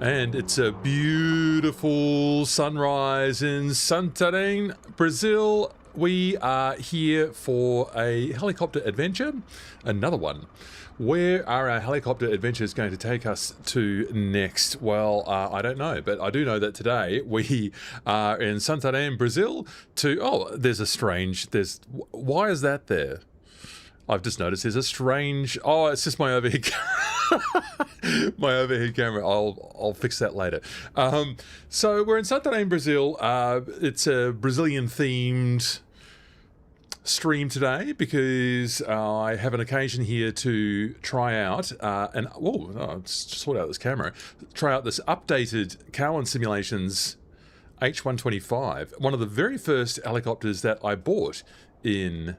And it's a beautiful sunrise in Santarém, Brazil. We are here for a helicopter adventure, another one. Where are our helicopter adventures going to take us to next? Well, I don't know, but I do know that today we are in Santarém, Brazil why is that there? I've just noticed there's a strange, it's just my overhead camera. My overhead camera. I'll fix that later. So we're in Santarém, Brazil. It's a Brazilian themed stream today because I have an occasion here to try out let's sort out this camera. Try out this updated Cowan Simulations H125, one of the very first helicopters that I bought in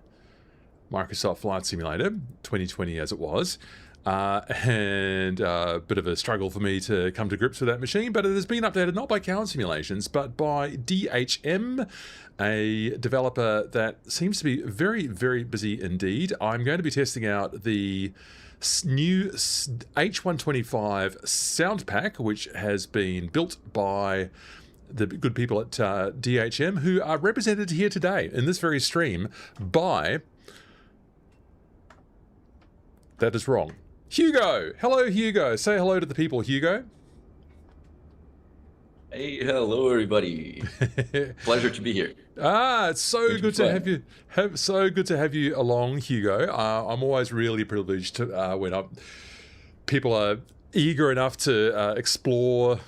Microsoft Flight Simulator 2020 as it was. And a bit of a struggle for me to come to grips with that machine, but it has been updated not by Cowan Simulations, but by DHM, a developer that seems to be very, very busy indeed. I'm going to be testing out the new H125 sound pack, which has been built by the good people at DHM, who are represented here today in this very stream by... That is wrong. Hugo! Hello, Hugo. Say hello to the people, Hugo. Hey, hello, everybody. Pleasure to be here. It's so good to have you. So good to have you along, Hugo. I'm always really privileged to when people are eager enough to explore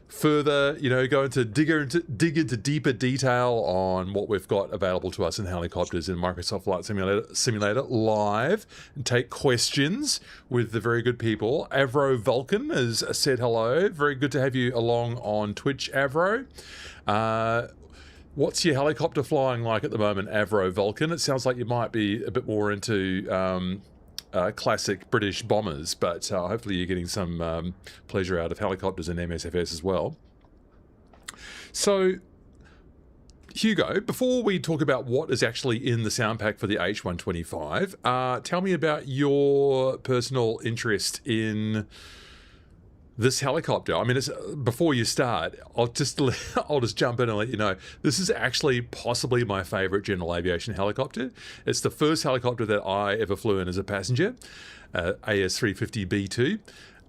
further, dig into deeper detail on what we've got available to us in helicopters in Microsoft Flight Simulator live, and take questions with the very good people. Avro Vulcan has said hello. Very good to have you along on Twitch, Avro. What's your helicopter flying like at the moment, Avro Vulcan? It sounds like you might be a bit more into classic British bombers, but hopefully you're getting some pleasure out of helicopters and MSFS as well. So, Hugo, before we talk about what is actually in the sound pack for the H125, tell me about your personal interest in this helicopter. I mean, before you start, I'll just jump in and let you know, this is actually possibly my favorite general aviation helicopter. It's the first helicopter that I ever flew in as a passenger, AS350B2.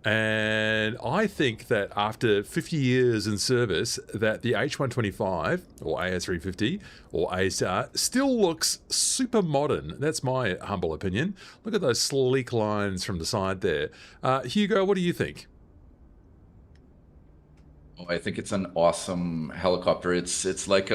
And I think that after 50 years in service, that the H125 or AS350 or A-Star still looks super modern. That's my humble opinion. Look at those sleek lines from the side there. Hugo, what do you think? I think it's an awesome helicopter. It's like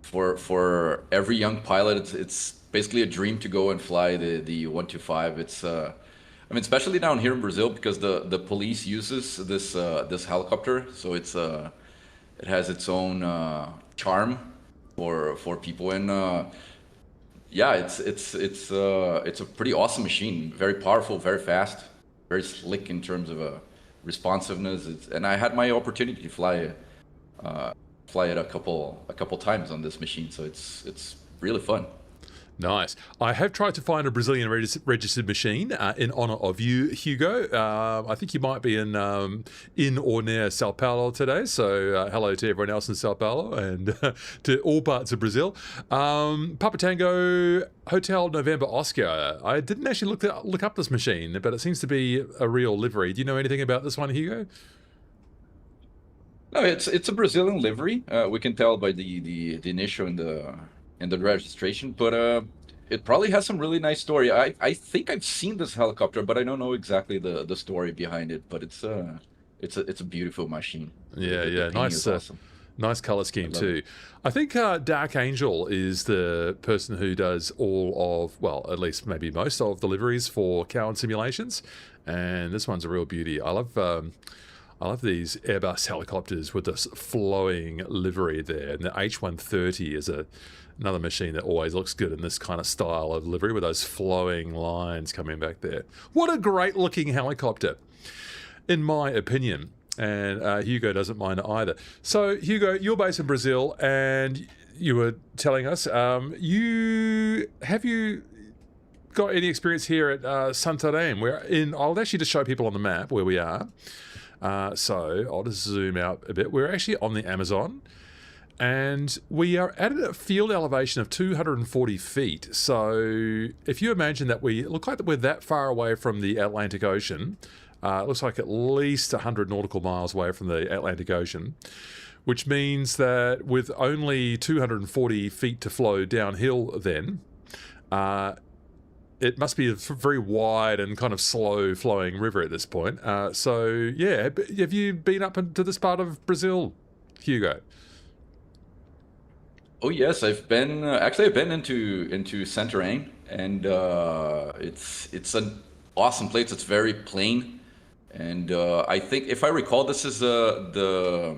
for every young pilot, it's basically a dream to go and fly the 125. It's I mean, especially down here in Brazil, because the police uses this helicopter, so it has its own charm for people, and yeah, it's a pretty awesome machine. Very powerful, very fast, very slick in terms of responsiveness. And I had my opportunity to fly it a couple times on this machine, so it's really fun. Nice. I have tried to find a Brazilian registered machine in honor of you, Hugo. I think you might be in or near Sao Paulo today, so hello to everyone else in Sao Paulo and to all parts of Brazil. Papa Tango Hotel November Oscar. I didn't actually look up this machine, but it seems to be a real livery. Do you know anything about this one, Hugo? No, it's a Brazilian livery. We can tell by the initial in the registration, but it probably has some really nice story. I think I've seen this helicopter, but I don't know exactly the story behind it. But it's a beautiful machine. Yeah, nice, awesome. Nice color scheme too. I think Dark Angel is the person who does all of, well, at least maybe most of the liveries for Cowan Simulations, and this one's a real beauty. I love these Airbus helicopters with this flowing livery there, and the H130 is another machine that always looks good in this kind of style of livery with those flowing lines coming back there. What a great looking helicopter, in my opinion. And Hugo doesn't mind either. So Hugo, you're based in Brazil, and you were telling us, have you got any experience here at Santarém? I'll actually just show people on the map where we are. So I'll just zoom out a bit. We're actually on the Amazon, and we are at a field elevation of 240 feet. So if you imagine that we look like we're that far away from the Atlantic Ocean, it looks like at least 100 nautical miles away from the Atlantic Ocean, which means that with only 240 feet to flow downhill then, it must be a very wide and kind of slow flowing river at this point. So yeah, have you been up into this part of Brazil, Hugo? Oh yes, I've been actually I've been into Santarém, and it's an awesome place. It's very plain, and I think if I recall, this is the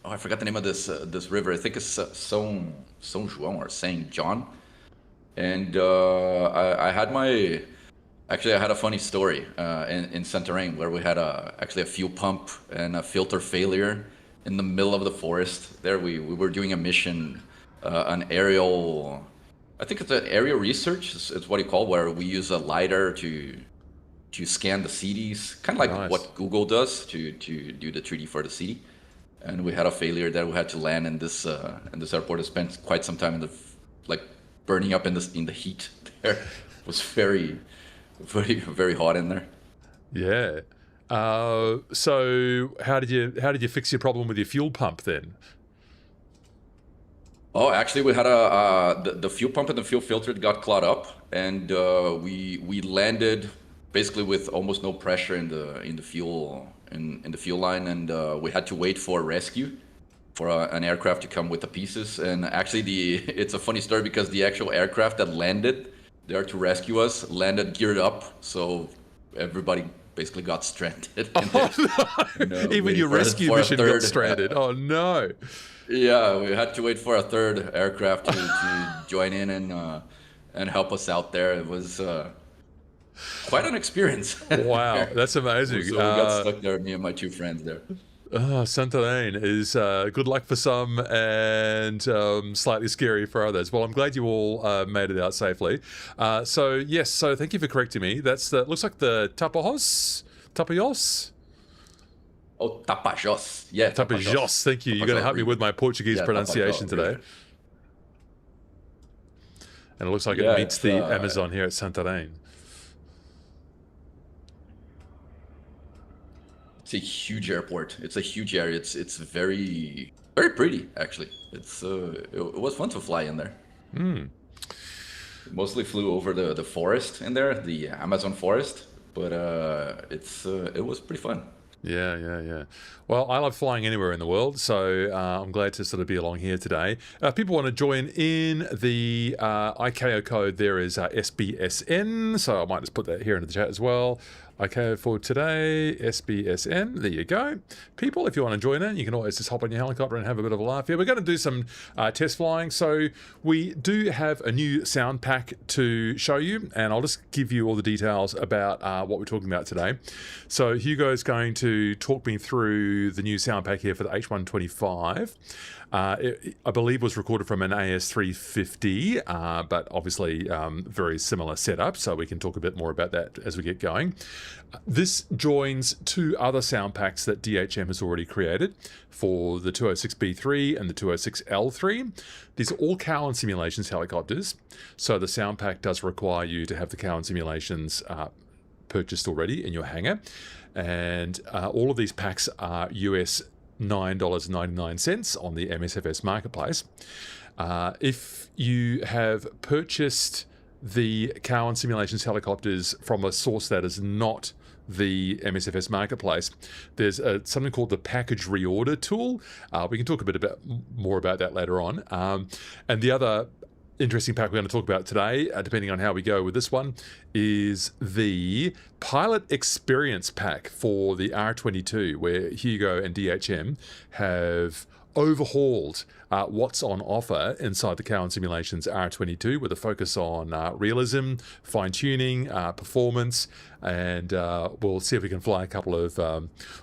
oh, I forgot the name of this river. I think it's São João or Saint John. And I had I had a funny story in Santarém where we had actually a fuel pump and a filter failure in the middle of the forest. There we were doing a mission, an aerial, I think it's an aerial research. It's what you call, where we use a lidar to scan the cities, kind of like Nice. what Google does to do the 3D for the city. And we had a failure that we had to land in this airport. I spent quite some time in the burning up in the heat there. It was very, very, very hot in there. Yeah. So how did you fix your problem with your fuel pump then? Oh, actually, we had the fuel pump and the fuel filter got clogged up, and we landed basically with almost no pressure in the fuel line, and we had to wait for rescue, for an aircraft to come with the pieces. And actually, it's a funny story because the actual aircraft that landed there to rescue us landed geared up, so everybody basically got stranded. Oh, no. Even your rescue mission got stranded. Oh no. Yeah, we had to wait for a third aircraft to join in and help us out there. It was quite an experience. Wow, that's amazing. So we got stuck there, me and my two friends there. Santarém is good luck for some and slightly scary for others. Well, I'm glad you all made it out safely. So yes, so thank you for correcting me. Looks like the Tapajos. Oh, Tapajos. Yeah, Tapajos. Thank you. You're going to help me with my Portuguese pronunciation today. Yeah. And it looks like it meets the Amazon here at Santarém. It's a huge airport. It's a huge area. It's very, very pretty, actually. It was fun to fly in there. Mostly flew over the forest in there, the Amazon forest, but it was pretty fun. Yeah. Well, I love flying anywhere in the world, so I'm glad to sort of be along here today. If people want to join in, the ICAO code there is SBSN, so I might just put that here into the chat as well. ICAO for today, SBSN. There you go. People, if you want to join in, you can always just hop on your helicopter and have a bit of a laugh here. We're going to do some test flying. So we do have a new sound pack to show you, and I'll just give you all the details about what we're talking about today. So Hugo is going to talk me through the new sound pack here for the H125. I believe was recorded from an AS350, but obviously very similar setup, so we can talk a bit more about that as we get going. This joins two other sound packs that DHM has already created for the 206B3 and the 206L3. These are all Cowan Simulations helicopters, so the sound pack does require you to have the Cowan Simulations purchased already in your hangar, and all of these packs are US $9.99 on the MSFS Marketplace. If you have purchased the Cowan Simulations helicopters from a source that is not the MSFS Marketplace, there's something called the package reorder tool. We can talk a bit more about that later on. And the other interesting pack we're going to talk about today, depending on how we go with this one, is the Pilot Experience Pack for the R22, where Hugo and DHM have overhauled what's on offer inside the Cowan Simulations R22 with a focus on realism, fine-tuning, performance, and we'll see if we can fly a couple of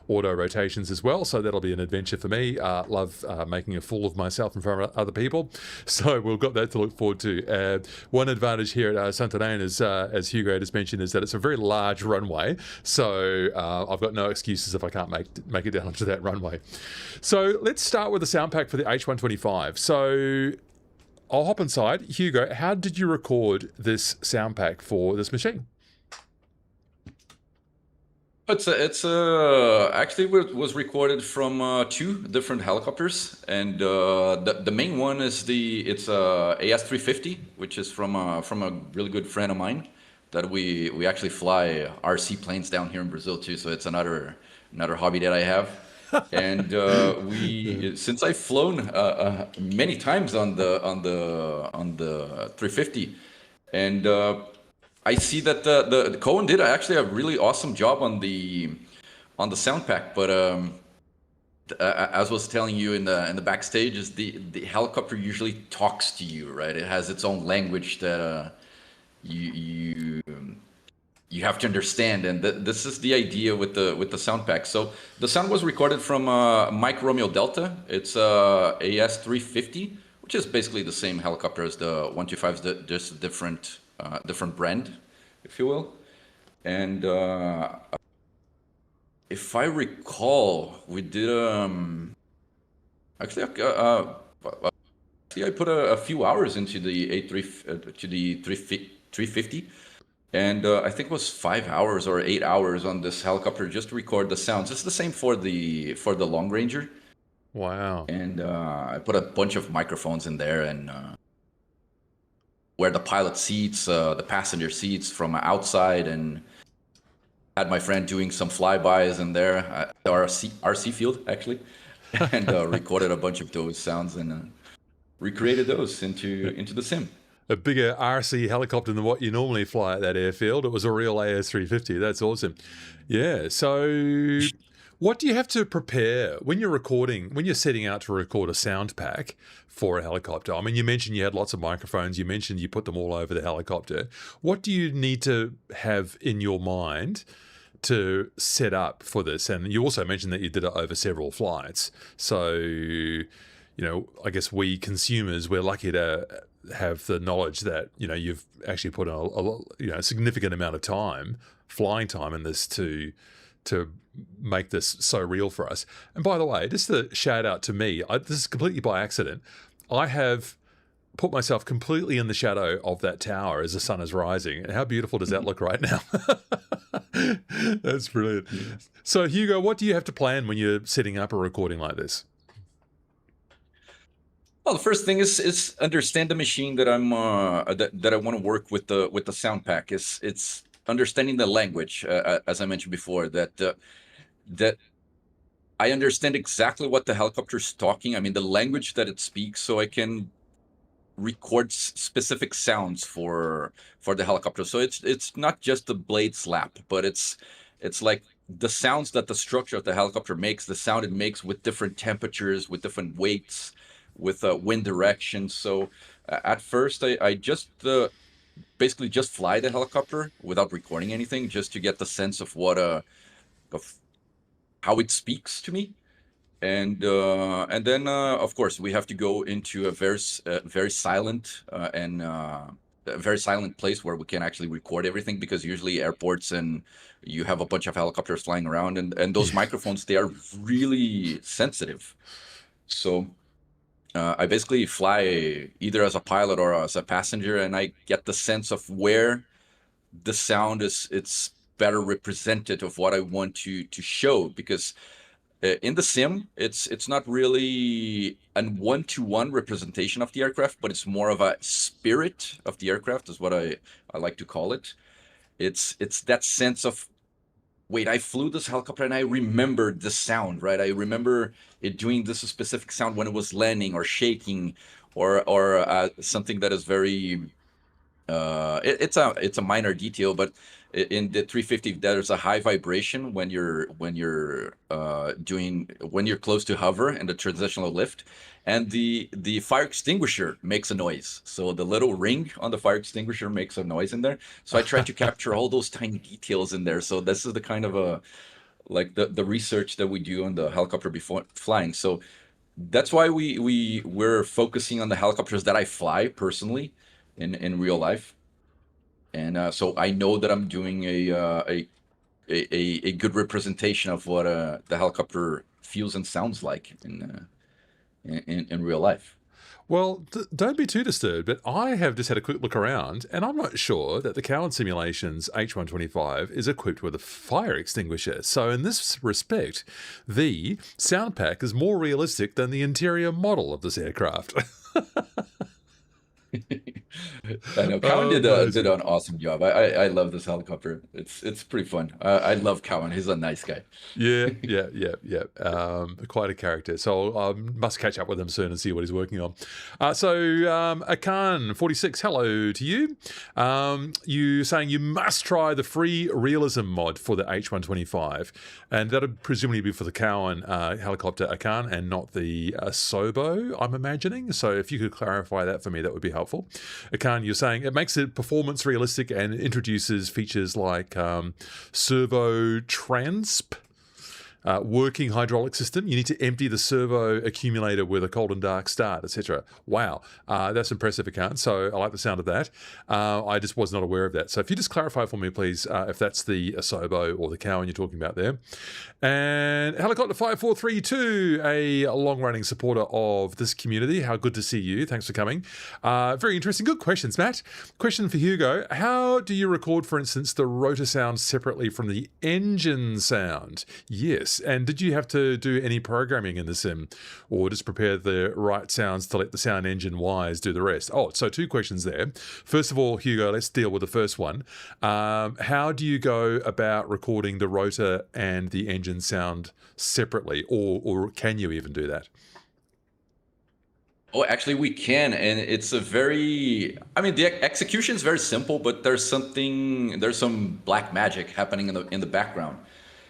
auto rotations as well. So that'll be an adventure for me. Love making a fool of myself in front of other people. So we've got that to look forward to. One advantage here at Santarém is, as Hugo just mentioned, is that it's a very large runway. So I've got no excuses if I can't make it down onto that runway. So let's start with the sound pack for the H125. So I'll hop inside. Hugo, how did you record this sound pack for this machine? It's actually was recorded from 2 different helicopters, and the main one is it's AS350, which is from a really good friend of mine that we actually fly RC planes down here in Brazil too. So it's another hobby that I have. And since I've flown many times on the 350, and I see that the Cowan did actually a really awesome job on the sound pack. But as I was telling you in the backstage, is the helicopter usually talks to you, right? It has its own language that you have to understand, and this is the idea with the sound pack. So the sound was recorded from Mike Romeo Delta. It's AS350, which is basically the same helicopter as the 125s, just a different brand, if you will. And if I recall, we did actually I put a few hours into the 350. And I think it was 5 hours or 8 hours on this helicopter just to record the sounds. It's the same for the Long Ranger. Wow. And I put a bunch of microphones in there, and where the pilot seats, the passenger seats from outside, and had my friend doing some flybys in there at the RC field, actually, and recorded a bunch of those sounds and recreated those into the sim. A bigger RC helicopter than what you normally fly at that airfield. It was a real AS350. That's awesome. Yeah. So what do you have to prepare when you're setting out to record a sound pack for a helicopter? I mean, you mentioned you had lots of microphones. You mentioned you put them all over the helicopter. What do you need to have in your mind to set up for this? And you also mentioned that you did it over several flights. So, I guess we consumers, we're lucky to have the knowledge that you've actually put a significant amount of flying time in this to make this so real for us. And by the way, just a shout out to me, this is completely by accident. I have put myself completely in the shadow of that tower as the sun is rising. And how beautiful does that look right now? That's brilliant. So Hugo, what do you have to plan when you're setting up a recording like this? Well, the first thing is understand the machine that I'm that I want to work with the sound pack. It's understanding the language, as I mentioned before, that I understand exactly what the helicopter is talking. I mean, the language that it speaks, so I can record specific sounds for the helicopter. So it's not just the blade slap, but it's like the sounds that the structure of the helicopter makes, the sound it makes with different temperatures, with different weights, with wind direction. So at first I just basically just fly the helicopter without recording anything, just to get the sense of what of how it speaks to me. And then of course we have to go into a very silent and a very silent place where we can actually record everything, because usually airports and you have a bunch of helicopters flying around, and those microphones, they are really sensitive. So I basically fly either as a pilot or as a passenger, and I get the sense of where the sound it's better representative of what I want to show, because in the sim, it's not really an one-to-one representation of the aircraft, but it's more of a spirit of the aircraft, is what I like to call it. It's that sense of, wait, I flew this helicopter and I remember the sound, right? I remember it doing this specific sound when it was landing or shaking, or something that is very It's a minor detail, but in the 350 there's a high vibration when you're when you're close to hover and the transitional lift, and the fire extinguisher makes a noise. So the little ring on the fire extinguisher makes a noise in there. So I try to capture all those tiny details in there. So this is the kind of like the research that we do on the helicopter before flying. So that's why we're focusing on the helicopters that I fly personally in real life. And so I know that I'm doing a good representation of what the helicopter feels and sounds like in real life. Well, don't be too disturbed, but I have just had a quick look around, and I'm not sure that the Cowan Simulation's H125 is equipped with a fire extinguisher. So in this respect, the sound pack is more realistic than the interior model of this aircraft. I know Cowan did an awesome job. I love this helicopter. It's pretty fun. I love Cowan. He's a nice guy. Yeah. Quite a character. So I must catch up with him soon and see what he's working on. Akan 46, hello to you. You saying you must try the free realism mod for the H125, and that would presumably be for the Cowan helicopter, Akan, and not the Sobo, I'm imagining. So if you could clarify that for me, that would be helpful. Akan, you're saying it makes it performance realistic and introduces features like servo transp, working hydraulic system. You need to empty the servo accumulator with a cold and dark start, etc. Wow, that's impressive, Akan. So I like the sound of that. I just was not aware of that. So if you just clarify for me, please, if that's the Asobo or the Cowan you're talking about there. And Helicopter 5432, a long-running supporter of this community. How good to see you. Thanks for coming. Very interesting. Good questions, Matt. Question for Hugo. How do you record, for instance, the rotor sound separately from the engine sound? Yes. And did you have to do any programming in the sim, or just prepare the right sounds to let the sound engine wires do the rest? Oh, so two questions there. First of all, Hugo, let's deal with the first one. How do you go about recording the rotor and the engine sound separately, or can you even do that? Oh, actually, we can, and it's a very. I mean, the execution is very simple, but there's some black magic happening in the background.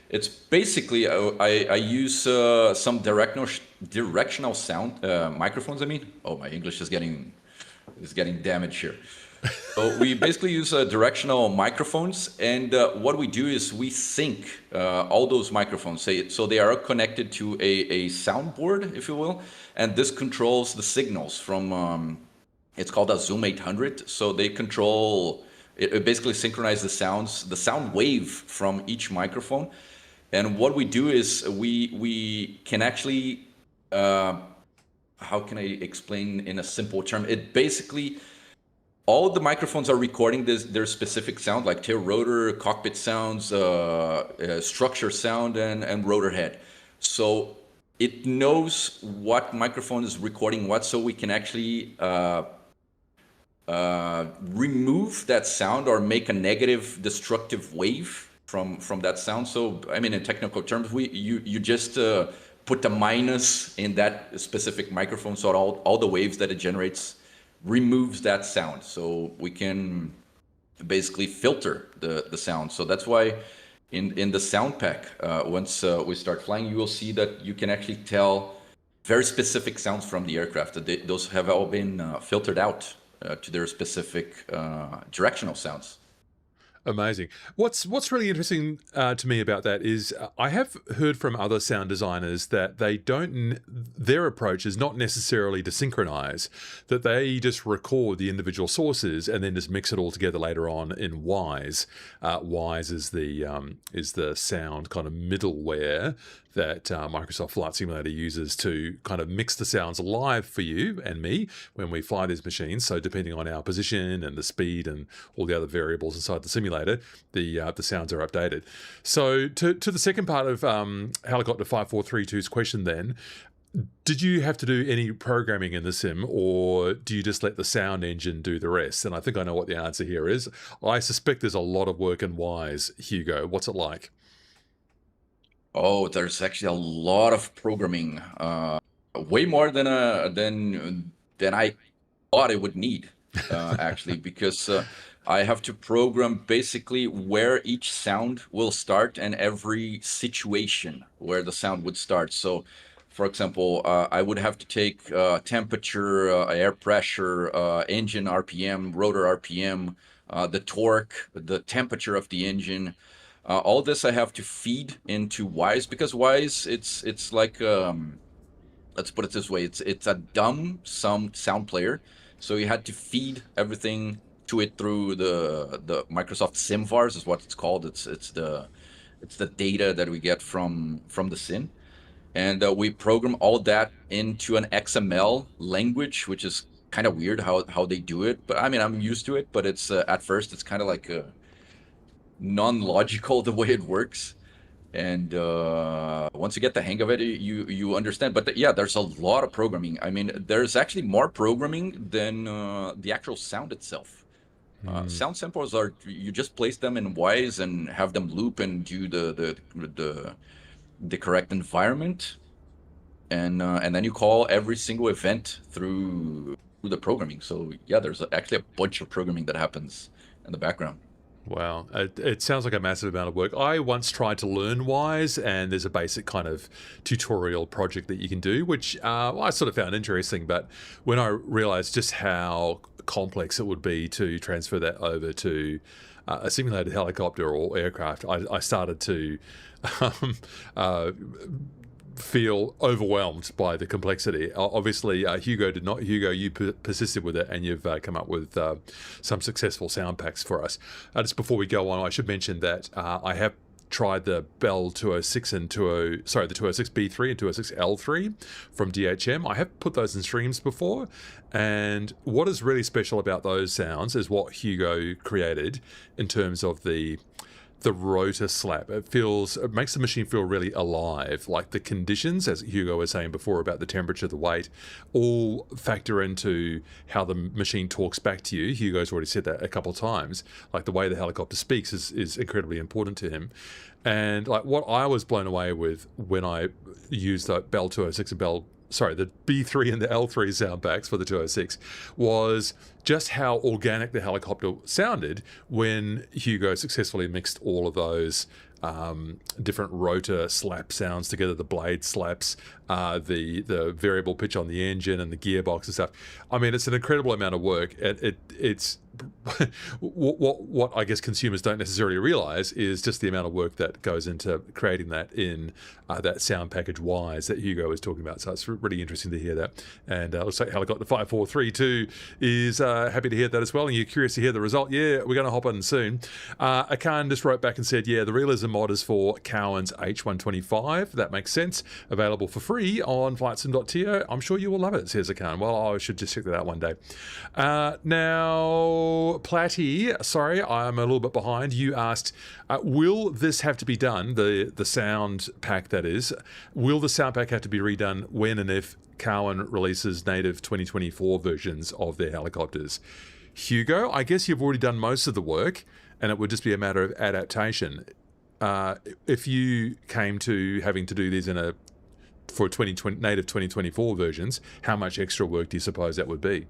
It's basically I use some directional sound microphones. I mean, oh, my English is getting damaged here. So we basically use directional microphones, and what we do is we sync all those microphones. So they are connected to a soundboard, if you will, and this controls the signals from. It's called a Zoom 800. So they control. It basically synchronizes the sound wave from each microphone. And what we do is we can actually. How can I explain in a simple term? It basically. All the microphones are recording their specific sound, like tail rotor, cockpit sounds, structure sound, and rotor head. So it knows what microphone is recording what, so we can actually remove that sound or make a negative destructive wave from that sound. So I mean, in technical terms, you just put the minus in that specific microphone, so all the waves that it generates removes that sound, so we can basically filter the sound. So that's why in the sound pack, once we start flying, you will see that you can actually tell very specific sounds from the aircraft. Those have all been filtered out to their specific directional sounds. Amazing. What's really interesting to me about that is I have heard from other sound designers that their approach is not necessarily to synchronize, that they just record the individual sources and then just mix it all together later on in Wise. Wise is the sound kind of middleware that Microsoft Flight Simulator uses to kind of mix the sounds live for you and me when we fly these machines. So depending on our position and the speed and all the other variables inside the simulator, the sounds are updated. So to the second part of Helicopter 5432's question then, did you have to do any programming in the sim, or do you just let the sound engine do the rest? And I think I know what the answer here is. I suspect there's a lot of work in Wise. Hugo, what's it like? Oh, there's actually a lot of programming, way more than I thought I would need. actually, because I have to program basically where each sound will start and every situation where the sound would start. So, for example, I would have to take temperature, air pressure, engine RPM, rotor RPM, the torque, the temperature of the engine. All this I have to feed into Wise, because Wise, it's like let's put it this way, it's a dumb sound player, so you had to feed everything to it through the Microsoft SimVars is what it's called. It's the data that we get from the sim, and we program all that into an XML language, which is kind of weird how they do it, but I mean, I'm used to it. But it's at first it's kind of like non-logical the way it works, and once you get the hang of it, you understand. But yeah, there's a lot of programming. I mean, there's actually more programming than the actual sound itself. Sound samples are, you just place them in Wise and have them loop and do the correct environment, and then you call every single event through the programming. So yeah, there's actually a bunch of programming that happens in the background. Wow, it sounds like a massive amount of work. I once tried to learn Wise, and there's a basic kind of tutorial project that you can do, which I sort of found interesting. But when I realized just how complex it would be to transfer that over to a simulated helicopter or aircraft, I started to um, uh, feel overwhelmed by the complexity. Obviously, Hugo did not. Hugo, you persisted with it, and you've come up with some successful sound packs for us. Just before we go on, I should mention that I have tried the Bell 206 and the 206B3 and 206L3 from DHM. I have put those in streams before, and what is really special about those sounds is what Hugo created in terms of the rotor slap. It makes the machine feel really alive. Like the conditions, as Hugo was saying before about the temperature, the weight, all factor into how the machine talks back to you. Hugo's already said that a couple of times. Like the way the helicopter speaks is incredibly important to him. And like what I was blown away with when I used the Bell 206 and the B3 and the L3 sound packs for the 206 was just how organic the helicopter sounded when Hugo successfully mixed all of those different rotor slap sounds together, the blade slaps, the variable pitch on the engine and the gearbox and stuff. I mean, it's an incredible amount of work. It's what I guess consumers don't necessarily realize is just the amount of work that goes into creating that in that sound package Wise that Hugo was talking about. So it's really interesting to hear that. And looks like Helicopter 5432 is happy to hear that as well. And you're curious to hear the result. Yeah, we're going to hop on soon. Akan just wrote back and said, yeah, the realism mod is for Cowan's H125. That makes sense. Available for free on flightsim.to. I'm sure you will love it, says Akan. Well, I should just check that out one day. Now, Platty, sorry, I'm a little bit behind. You asked, will this have to be done, the sound pack that is, will the sound pack have to be redone when and if Cowan releases native 2024 versions of their helicopters? Hugo, I guess you've already done most of the work and it would just be a matter of adaptation. If you came to having to do these for native 2024 versions, how much extra work do you suppose that would be?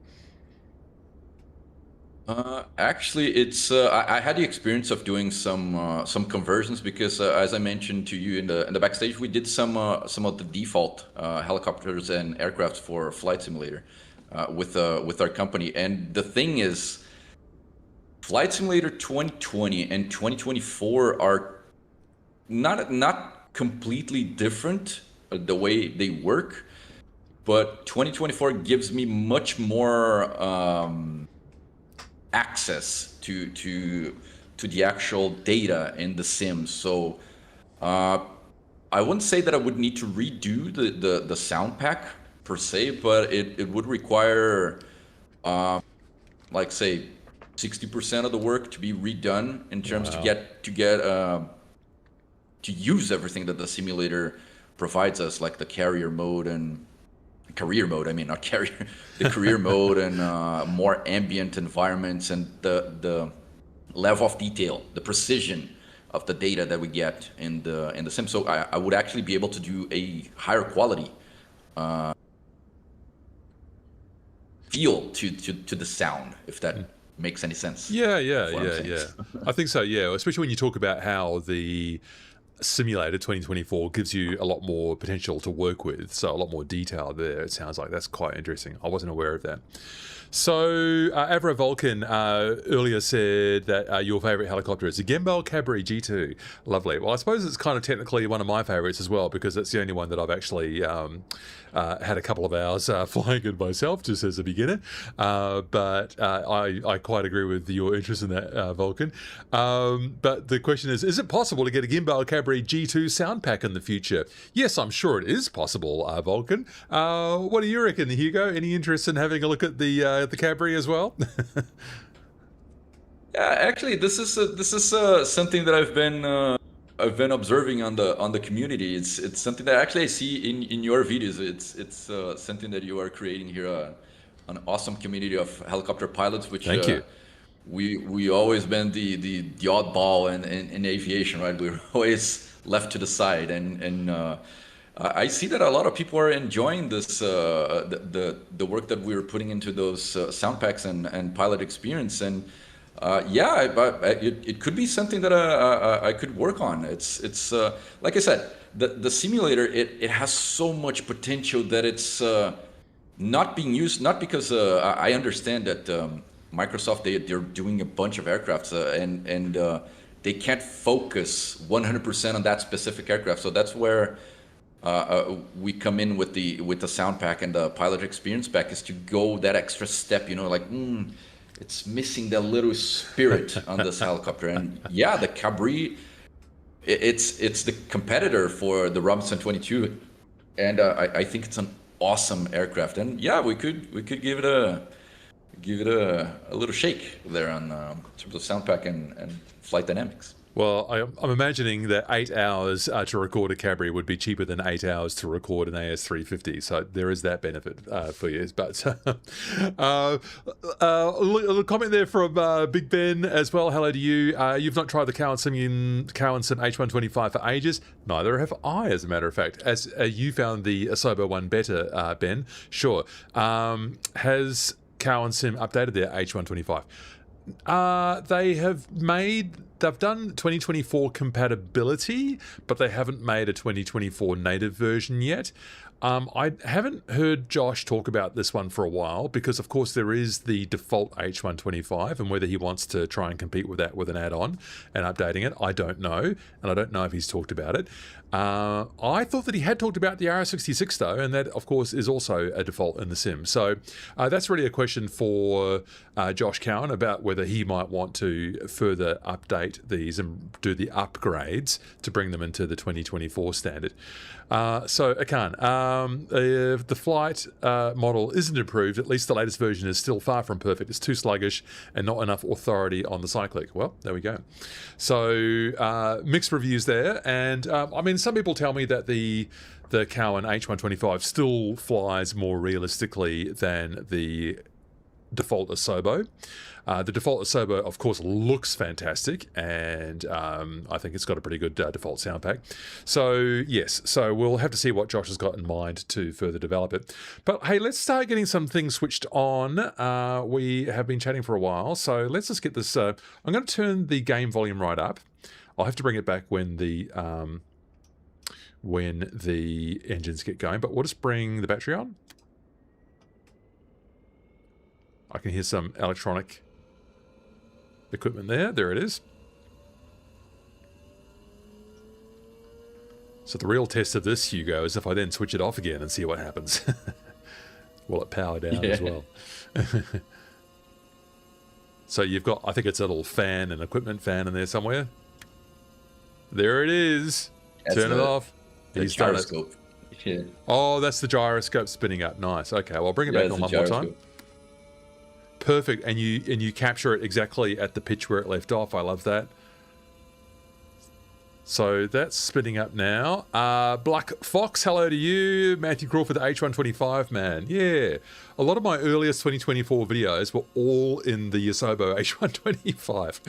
Actually, it's I had the experience of doing some conversions because, as I mentioned to you in the backstage, we did some of the default helicopters and aircraft for Flight Simulator with our company. And the thing is, Flight Simulator 2020 and 2024 are not completely different the way they work, but 2024 gives me much more access to the actual data in the sim. So I wouldn't say that I would need to redo the sound pack per se, but it would require like say 60% of the work to be redone in terms to get to use everything that the simulator provides us, like the carrier mode and career mode. I mean, not carrier, the career mode and more ambient environments and the level of detail, the precision of the data that we get in the sim. So I would actually be able to do a higher quality feel to the sound, if that makes any sense. Yeah. I think so, yeah. Especially when you talk about how the simulator 2024 gives you a lot more potential to work with, so a lot more detail there. It sounds like that's quite interesting. I wasn't aware of that. So Avro Vulcan earlier said that your favourite helicopter is the Gimbal Cabri G2. Lovely. Well, I suppose it's kind of technically one of my favourites as well, because it's the only one that I've actually had a couple of hours flying it myself, just as a beginner. But I quite agree with your interest in that, Vulcan. But the question is it possible to get a Gimbal Cabri G2 sound pack in the future? Yes, I'm sure it is possible, Vulcan. What do you reckon, Hugo? Any interest in having a look at the Cabri as well? Yeah, actually, this is something that I've been observing on the community. It's something that actually I see in your videos. It's something that you are creating here, an awesome community of helicopter pilots. Which Thank you. We always been the oddball in aviation, right? We're always left to the side, and I see that a lot of people are enjoying this the work that we're putting into those sound packs and pilot experience. And it could be something that I could work on. It's like I said, the simulator, it has so much potential that it's not being used. Not because I understand that Microsoft, they're doing a bunch of aircrafts and they can't focus 100% on that specific aircraft. So that's where we come in with the sound pack and the pilot experience pack, is to go that extra step, like it's missing that little spirit on this helicopter. And yeah, the Cabri, it's the competitor for the Robinson 22, and I think it's an awesome aircraft. And yeah, we could give it a little shake there on terms of sound pack and flight dynamics. Well, I'm imagining that 8 hours to record a Cabri would be cheaper than 8 hours to record an AS350. So there is that benefit for you. But a comment there from Big Ben as well. Hello to you. You've not tried the Cowan Sim H125 for ages. Neither have I, as a matter of fact. As you found the Asobo one better, Ben. Sure. Has Cowan Sim updated their H125? They've done 2024 compatibility, but they haven't made a 2024 native version yet. I haven't heard Josh talk about this one for a while, because of course there is the default H125, and whether he wants to try and compete with that with an add-on and updating it, I don't know, and I don't know if he's talked about it. I thought that he had talked about the RS66 though, and that of course is also a default in the sim. So that's really a question for Josh Cowan about whether he might want to further update these and do the upgrades to bring them into the 2024 standard. So Akan, the flight model isn't improved. At least the latest version is still far from perfect. It's too sluggish and not enough authority on the cyclic. Well, there we go. So mixed reviews there. And I mean, some people tell me that the Cowan H125 still flies more realistically than the default Asobo. The default Asobo, of course, looks fantastic, and I think it's got a pretty good default sound pack. So, yes, so we'll have to see what Josh has got in mind to further develop it. But, hey, let's start getting some things switched on. We have been chatting for a while, so let's just get this... I'm going to turn the game volume right up. I'll have to bring it back when the engines get going, but we'll just bring the battery on. I can hear some electronic equipment there. There it is. So the real test of this, Hugo, is if I then switch it off again and see what happens. Will it power down as well? So you've got, I think it's a little fan, an equipment fan in there somewhere. There it is. Turn it off. The gyroscope. Yeah. Oh, that's the gyroscope spinning up. Nice. Okay, well, I'll bring it back on one more time. Perfect, and you capture it exactly at the pitch where it left off. I love that. So that's spinning up now. Black Fox, hello to you. Matthew Crawford, the H125 man. Yeah, a lot of my earliest 2024 videos were all in the Asobo H125.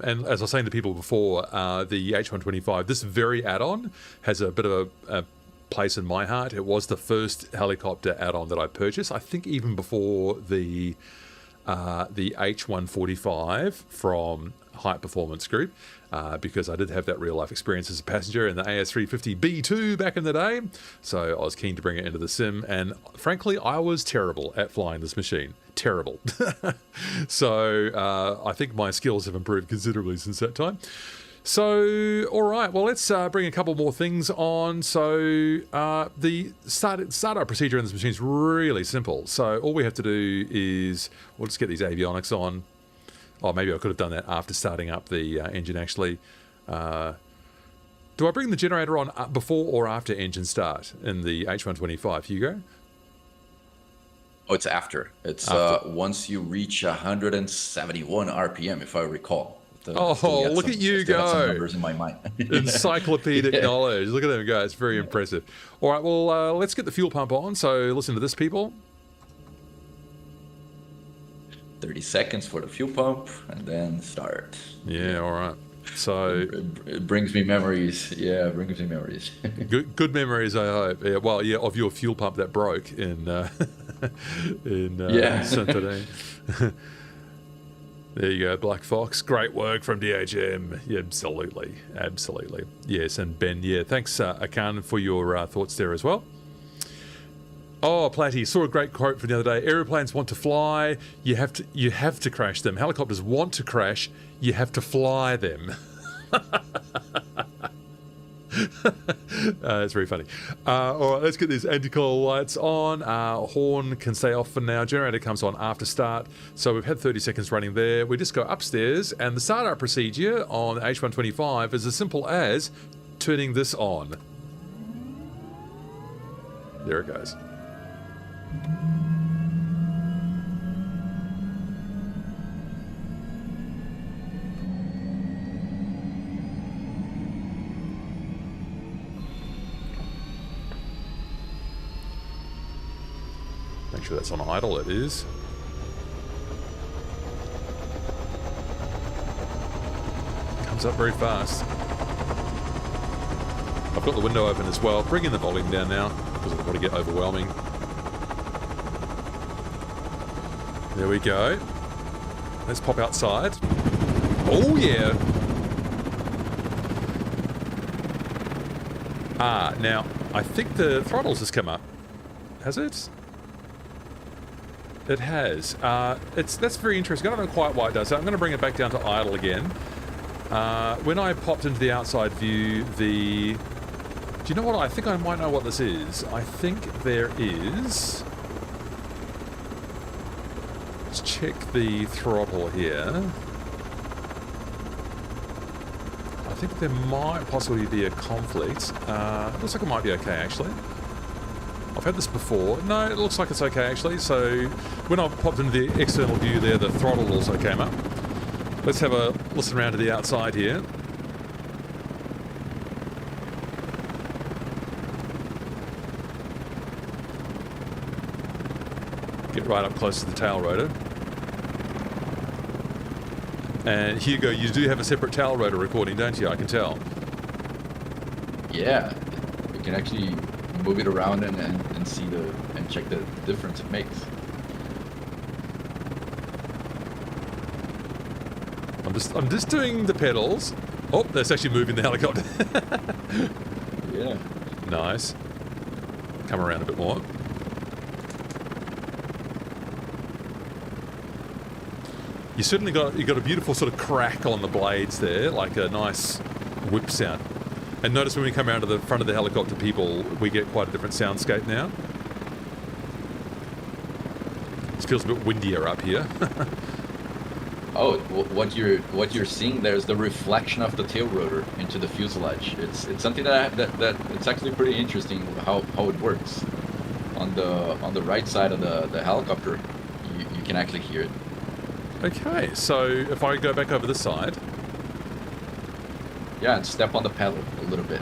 And as I was saying to people before, the H125, this very add-on has a bit of a place in my heart. It was the first helicopter add-on that I purchased. I think even before the H125 from Height Performance Group, because I did have that real life experience as a passenger in the AS350B2 back in the day. So I was keen to bring it into the sim, and frankly, I was terrible at flying this machine. Terrible. So I think my skills have improved considerably since that time. So, all right, well, let's bring a couple more things on. So the startup procedure in this machine is really simple. So all we have to do is, we'll just get these avionics on. Oh, maybe I could have done that after starting up the engine, actually. Do I bring the generator on before or after engine start in the H125, Hugo? Oh, it's after. It's once you reach 171 RPM, if I recall. Look at you go. Some numbers in my mind. Encyclopedic knowledge. Look at them go. It's very impressive. All right, well, let's get the fuel pump on. So listen to this, people. 30 seconds for the fuel pump, and then start. Yeah, all right. So it brings me memories. Yeah, it brings me memories. good memories, I hope. Yeah, well, yeah, of your fuel pump that broke in Santarém. There you go, Black Fox. Great work from DHM. Yeah, absolutely. Yes, and Ben, yeah, thanks, Akan, for your thoughts there as well. Oh, Platty, saw a great quote from the other day. Aeroplanes want to fly, you have to crash them. Helicopters want to crash, you have to fly them. It's very funny. All right, let's get these anti-coil lights on. Horn can stay off for now. Generator comes on after start. So we've had 30 seconds running there. We just go upstairs, and the startup procedure on the H125 is as simple as turning this on. There it goes. Make sure that's on idle. It is. Comes up very fast. I've got the window open as well. Bringing the volume down now because I don't want to get overwhelming. There we go. Let's pop outside. Oh yeah. Now I think the throttles has come up. Has it? It has. That's very interesting. I don't know quite why it does that. I'm going to bring it back down to idle again. When I popped into the outside view, do you know what? I think I might know what this is. I think there is... Let's check the throttle here. I think there might possibly be a conflict. Looks like it might be okay, actually. I've had this before. No, it looks like it's okay, actually. So when I popped into the external view there, the throttle also came up. Let's have a listen around to the outside here. Get right up close to the tail rotor. And Hugo, you do have a separate tail rotor recording, don't you? I can tell. Yeah, we can actually move it around and see and check the difference it makes. I'm just doing the pedals. Oh, that's actually moving the helicopter. Yeah. Nice. Come around a bit more. You certainly got a beautiful sort of crack on the blades there, like a nice whip sound. And notice when we come around to the front of the helicopter, people, we get quite a different soundscape now. This feels a bit windier up here. Oh, what you're seeing there is the reflection of the tail rotor into the fuselage. It's something that it's actually pretty interesting how it works. On the right side of the helicopter, you can actually hear it. Okay, so if I go back over this side. Yeah, and step on the pedal a little bit.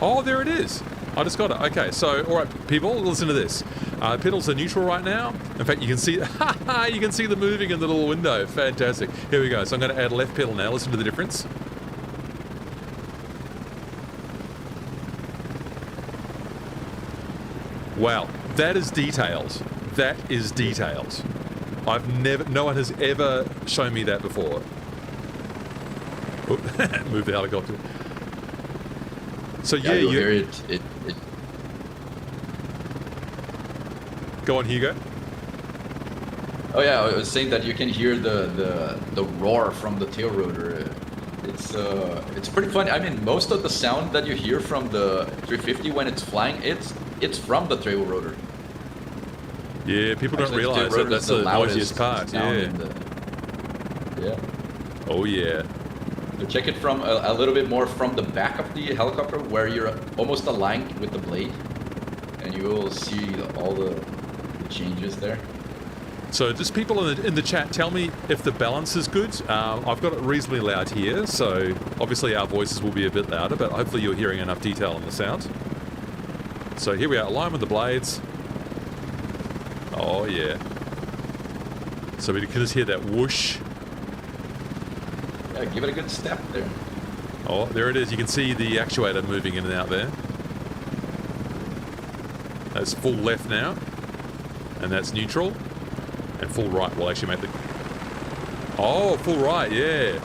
Oh, there it is. I just got it. Okay, so all right, people, listen to this. Pedals are neutral right now. In fact, you can see you can see them moving in the little window. Fantastic. Here we go. So I'm going to add left pedal now. Listen to the difference. Wow, that is details. That is details. No one has ever shown me that before. Move the helicopter. So yeah, you'll hear it. Go on, Hugo. Oh yeah, I was saying that you can hear the roar from the tail rotor. It's pretty funny. I mean, most of the sound that you hear from the 350 when it's flying, it's from the tail rotor. Yeah, people don't realize that that's the noisiest part. Yeah. Yeah. Oh yeah. So check it from a little bit more from the back of the helicopter, where you're almost aligned with the blade, and you will see all the changes there. So just people in the chat, tell me if the balance is good. I've got it reasonably loud here, so obviously our voices will be a bit louder, but hopefully you're hearing enough detail in the sound. So here we are, aligned with the blades. Oh yeah. So we can just hear that whoosh. Yeah, give it a good step there. Oh, there it is. You can see the actuator moving in and out there. That's full left now. And that's neutral. And full right will actually make the... Oh, full right, yeah.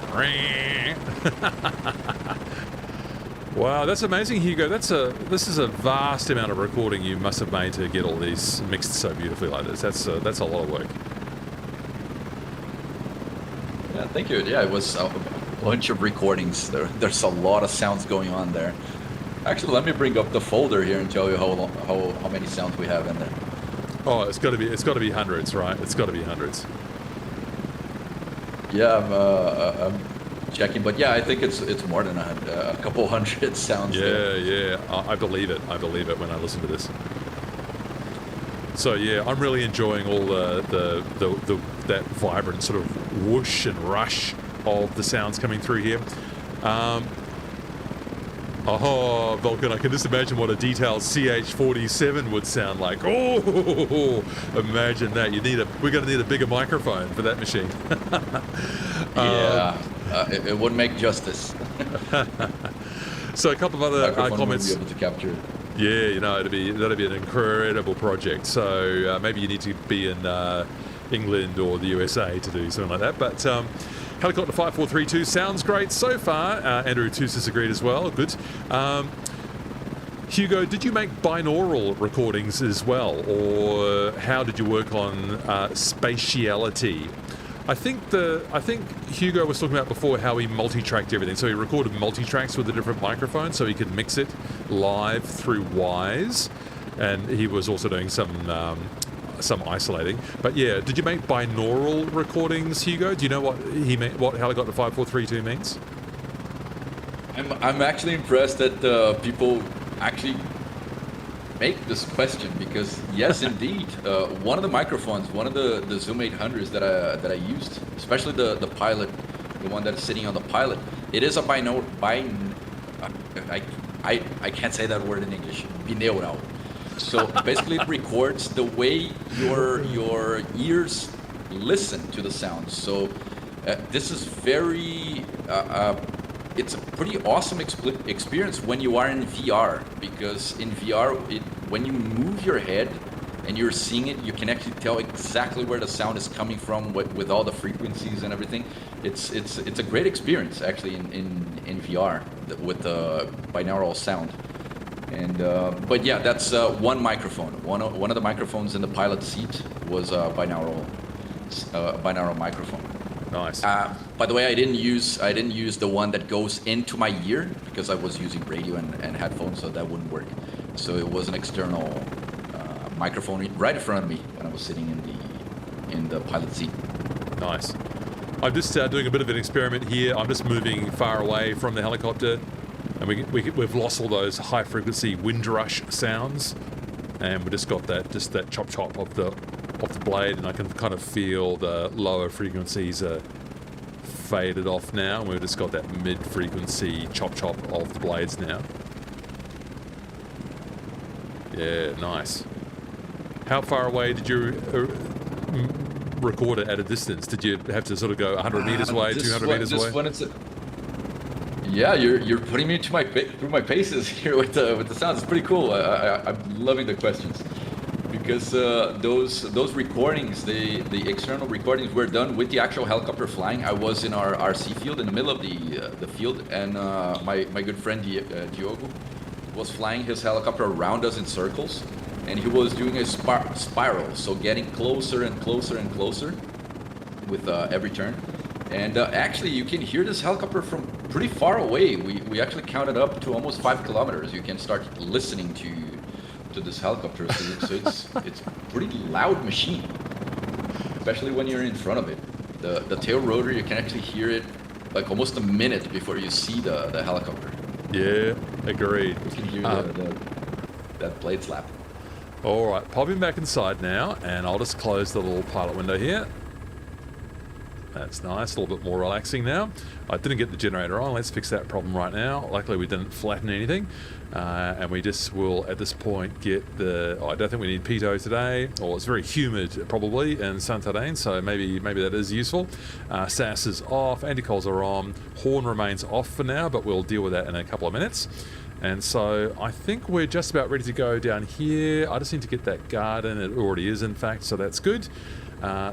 Wow, that's amazing, Hugo. This is a vast amount of recording you must have made to get all these mixed so beautifully like this. That's a lot of work. Yeah, thank you. Yeah, it was a bunch of recordings. There's a lot of sounds going on there. Actually, let me bring up the folder here and tell you how many sounds we have in there. Oh, it's got to be hundreds, right? It's got to be hundreds. Yeah, I'm checking, but yeah, I think it's more than a couple hundred sounds. Yeah. I believe it. I believe it when I listen to this. So yeah, I'm really enjoying all that vibrant sort of whoosh and rush of the sounds coming through here. Oh, Vulcan, I can just imagine what a detailed CH-47 would sound like. Oh, imagine that. We're going to need a bigger microphone for that machine. Yeah, it would make justice. So a couple of other comments. Be able to capture it. Yeah, that'd be an incredible project. So maybe you need to be in England or the USA to do something like that. But Helicopter 5432 sounds great so far. Andrew Toos has agreed as well. Good. Hugo, did you make binaural recordings as well, or how did you work on spatiality? I think Hugo was talking about before how he multi-tracked everything. So he recorded multi-tracks with a different microphone so he could mix it live through Wise, and he was also doing some isolating. But yeah, did you make binaural recordings, Hugo? Do you know what he meant? What Helicopter 5432 means? I'm actually impressed that people actually make this question, because yes, indeed, one of the microphones, one of the Zoom 800s that I used, especially the Pilot, the one that is sitting on the Pilot, it is a binaural. I can't say that word in English. Binaural. So basically, it records the way your ears listen to the sound. So this is very. It's a pretty awesome experience when you are in VR, because in VR, when you move your head and you're seeing it, you can actually tell exactly where the sound is coming from with all the frequencies and everything. It's a great experience actually in VR with the binaural sound. And but yeah, that's one microphone. One of the microphones in the pilot seat was a binaural microphone. Nice. By the way, I didn't use the one that goes into my ear, because I was using radio and headphones, so that wouldn't work. So it was an external microphone right in front of me when I was sitting in the pilot seat. Nice. I'm just doing a bit of an experiment here. I'm just moving far away from the helicopter, and we've lost all those high frequency wind rush sounds, and we just got that chop chop of the blade, and I can kind of feel the lower frequencies are faded off now, and we've just got that mid-frequency chop of the blades now. Yeah, nice. How far away did you record it at a distance? Did you have to sort of go 100 meters away, 200 meters away? When yeah, you're putting me through my paces here with the sounds. It's pretty cool. I'm loving the questions. because those recordings, the external recordings were done with the actual helicopter flying. I was in our RC field in the middle of the field, and my good friend Hugo was flying his helicopter around us in circles, and he was doing a spiral, so getting closer and closer and closer with every turn. And actually, you can hear this helicopter from pretty far away. We actually counted up to almost 5 kilometers. You can start listening to this helicopter. So it's a pretty loud machine, especially when you're in front of it. The tail rotor, you can actually hear it like almost a minute before you see the helicopter. Yeah, agreed. You can hear that blade slap. All right, popping back inside now, and I'll just close the little pilot window here. That's nice, a little bit more relaxing now. I didn't get the generator on. Let's fix that problem right now. Luckily, we didn't flatten anything. And we just will, at this point, get the... I don't think we need pitot today. Or it's very humid, probably, in Santarém, so maybe that is useful. SAS is off, anti-cols are on. Horn remains off for now, but we'll deal with that in a couple of minutes. And so I think we're just about ready to go down here. I just need to get that guard in. It already is, in fact, so that's good.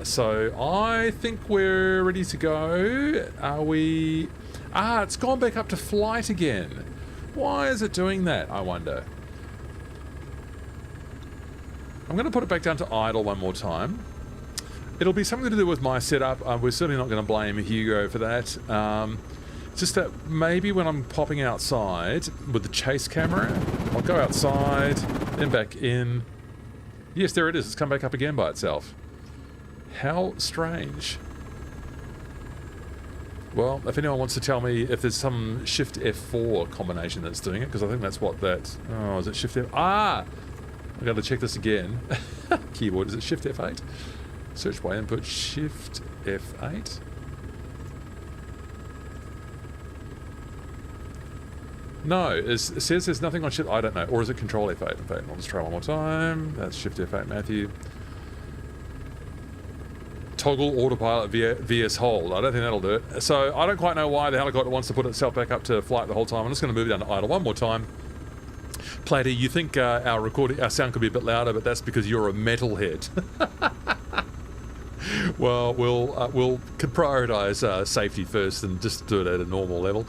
So I think we're ready to go. Are we... it's gone back up to flight again. Why is it doing that, I wonder? I'm going to put it back down to idle one more time. It'll be something to do with my setup. We're certainly not going to blame Hugo for that. It's just that maybe when I'm popping outside with the chase camera, I'll go outside, then back in. Yes, there it is. It's come back up again by itself. How strange. Well, if anyone wants to tell me if there's some Shift F4 combination that's doing it, because I think that's what that... Oh, is it Shift F... I've got to check this again. Keyboard, is it Shift F8? Search by input, Shift F8. No, it says there's nothing on Shift... I don't know. Or is it Control F8? In fact, I'll just try one more time. That's Shift F8, Matthew. Toggle autopilot VS hold. I don't think that'll do it. So I don't quite know why the helicopter wants to put itself back up to flight the whole time. I'm just going to move it down to idle one more time. Platty, you think our sound could be a bit louder, but that's because you're a metalhead. Well, we'll prioritize safety first and just do it at a normal level.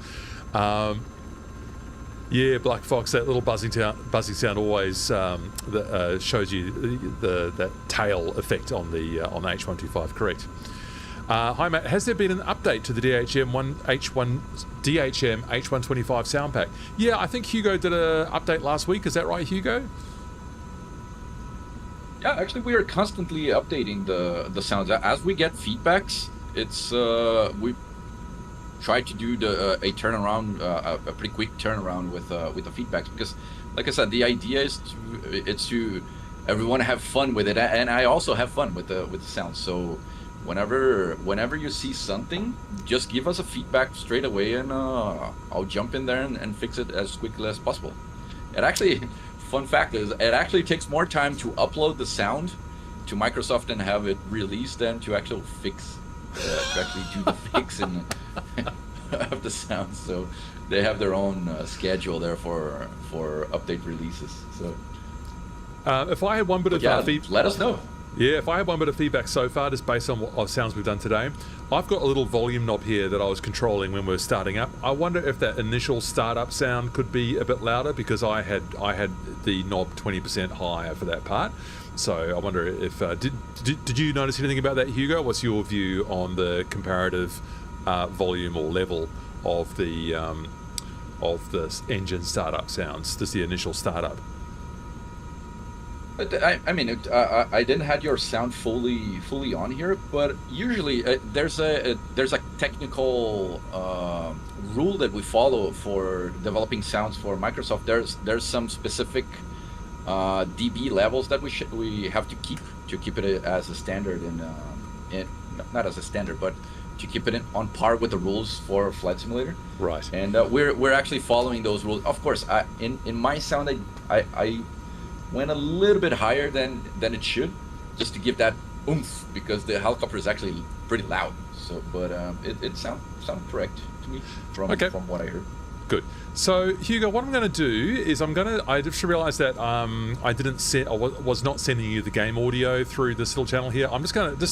Yeah, Black Fox, that little buzzing sound always shows you that tail effect on the H125. Correct. Hi Matt, has there been an update to the DHM H125 sound pack? Yeah, I think Hugo did an update last week. Is that right, Hugo? Yeah, actually, we are constantly updating the sounds as we get feedbacks. It's we try to do a turnaround, a pretty quick turnaround with the feedbacks, because, like I said, the idea is to everyone have fun with it, and I also have fun with the sounds. So whenever you see something, just give us a feedback straight away, and I'll jump in there and fix it as quickly as possible. It actually, fun fact is, it actually takes more time to upload the sound to Microsoft and have it released than to actually fix. To actually do the fixing of the sound, so they have their own schedule there for update releases. So if I had one bit of feedback, let us know. Yeah, if I had one bit of feedback so far, just based on what sounds we've done today, I've got a little volume knob here that I was controlling when we were starting up. I wonder if that initial startup sound could be a bit louder, because I had the knob 20% higher for that part. So I wonder if did you notice anything about that, Hugo? What's your view on the comparative volume or level of the engine startup sounds, just the initial startup? I mean, I didn't have your sound fully on here, but usually there's a technical rule that we follow for developing sounds for Microsoft. There's some specific dB levels that we have to keep it as a standard, not as a standard, but to keep it on par with the rules for Flight Simulator. Right. And we're actually following those rules. Of course, in my sound, I went a little bit higher than it should, just to give that oomph, because the helicopter is actually pretty loud. So, but it sounds correct to me from what I heard. Good. So, Hugo, what I'm going to do is I just realised that I was not sending you the game audio through this little channel here. I'm just going to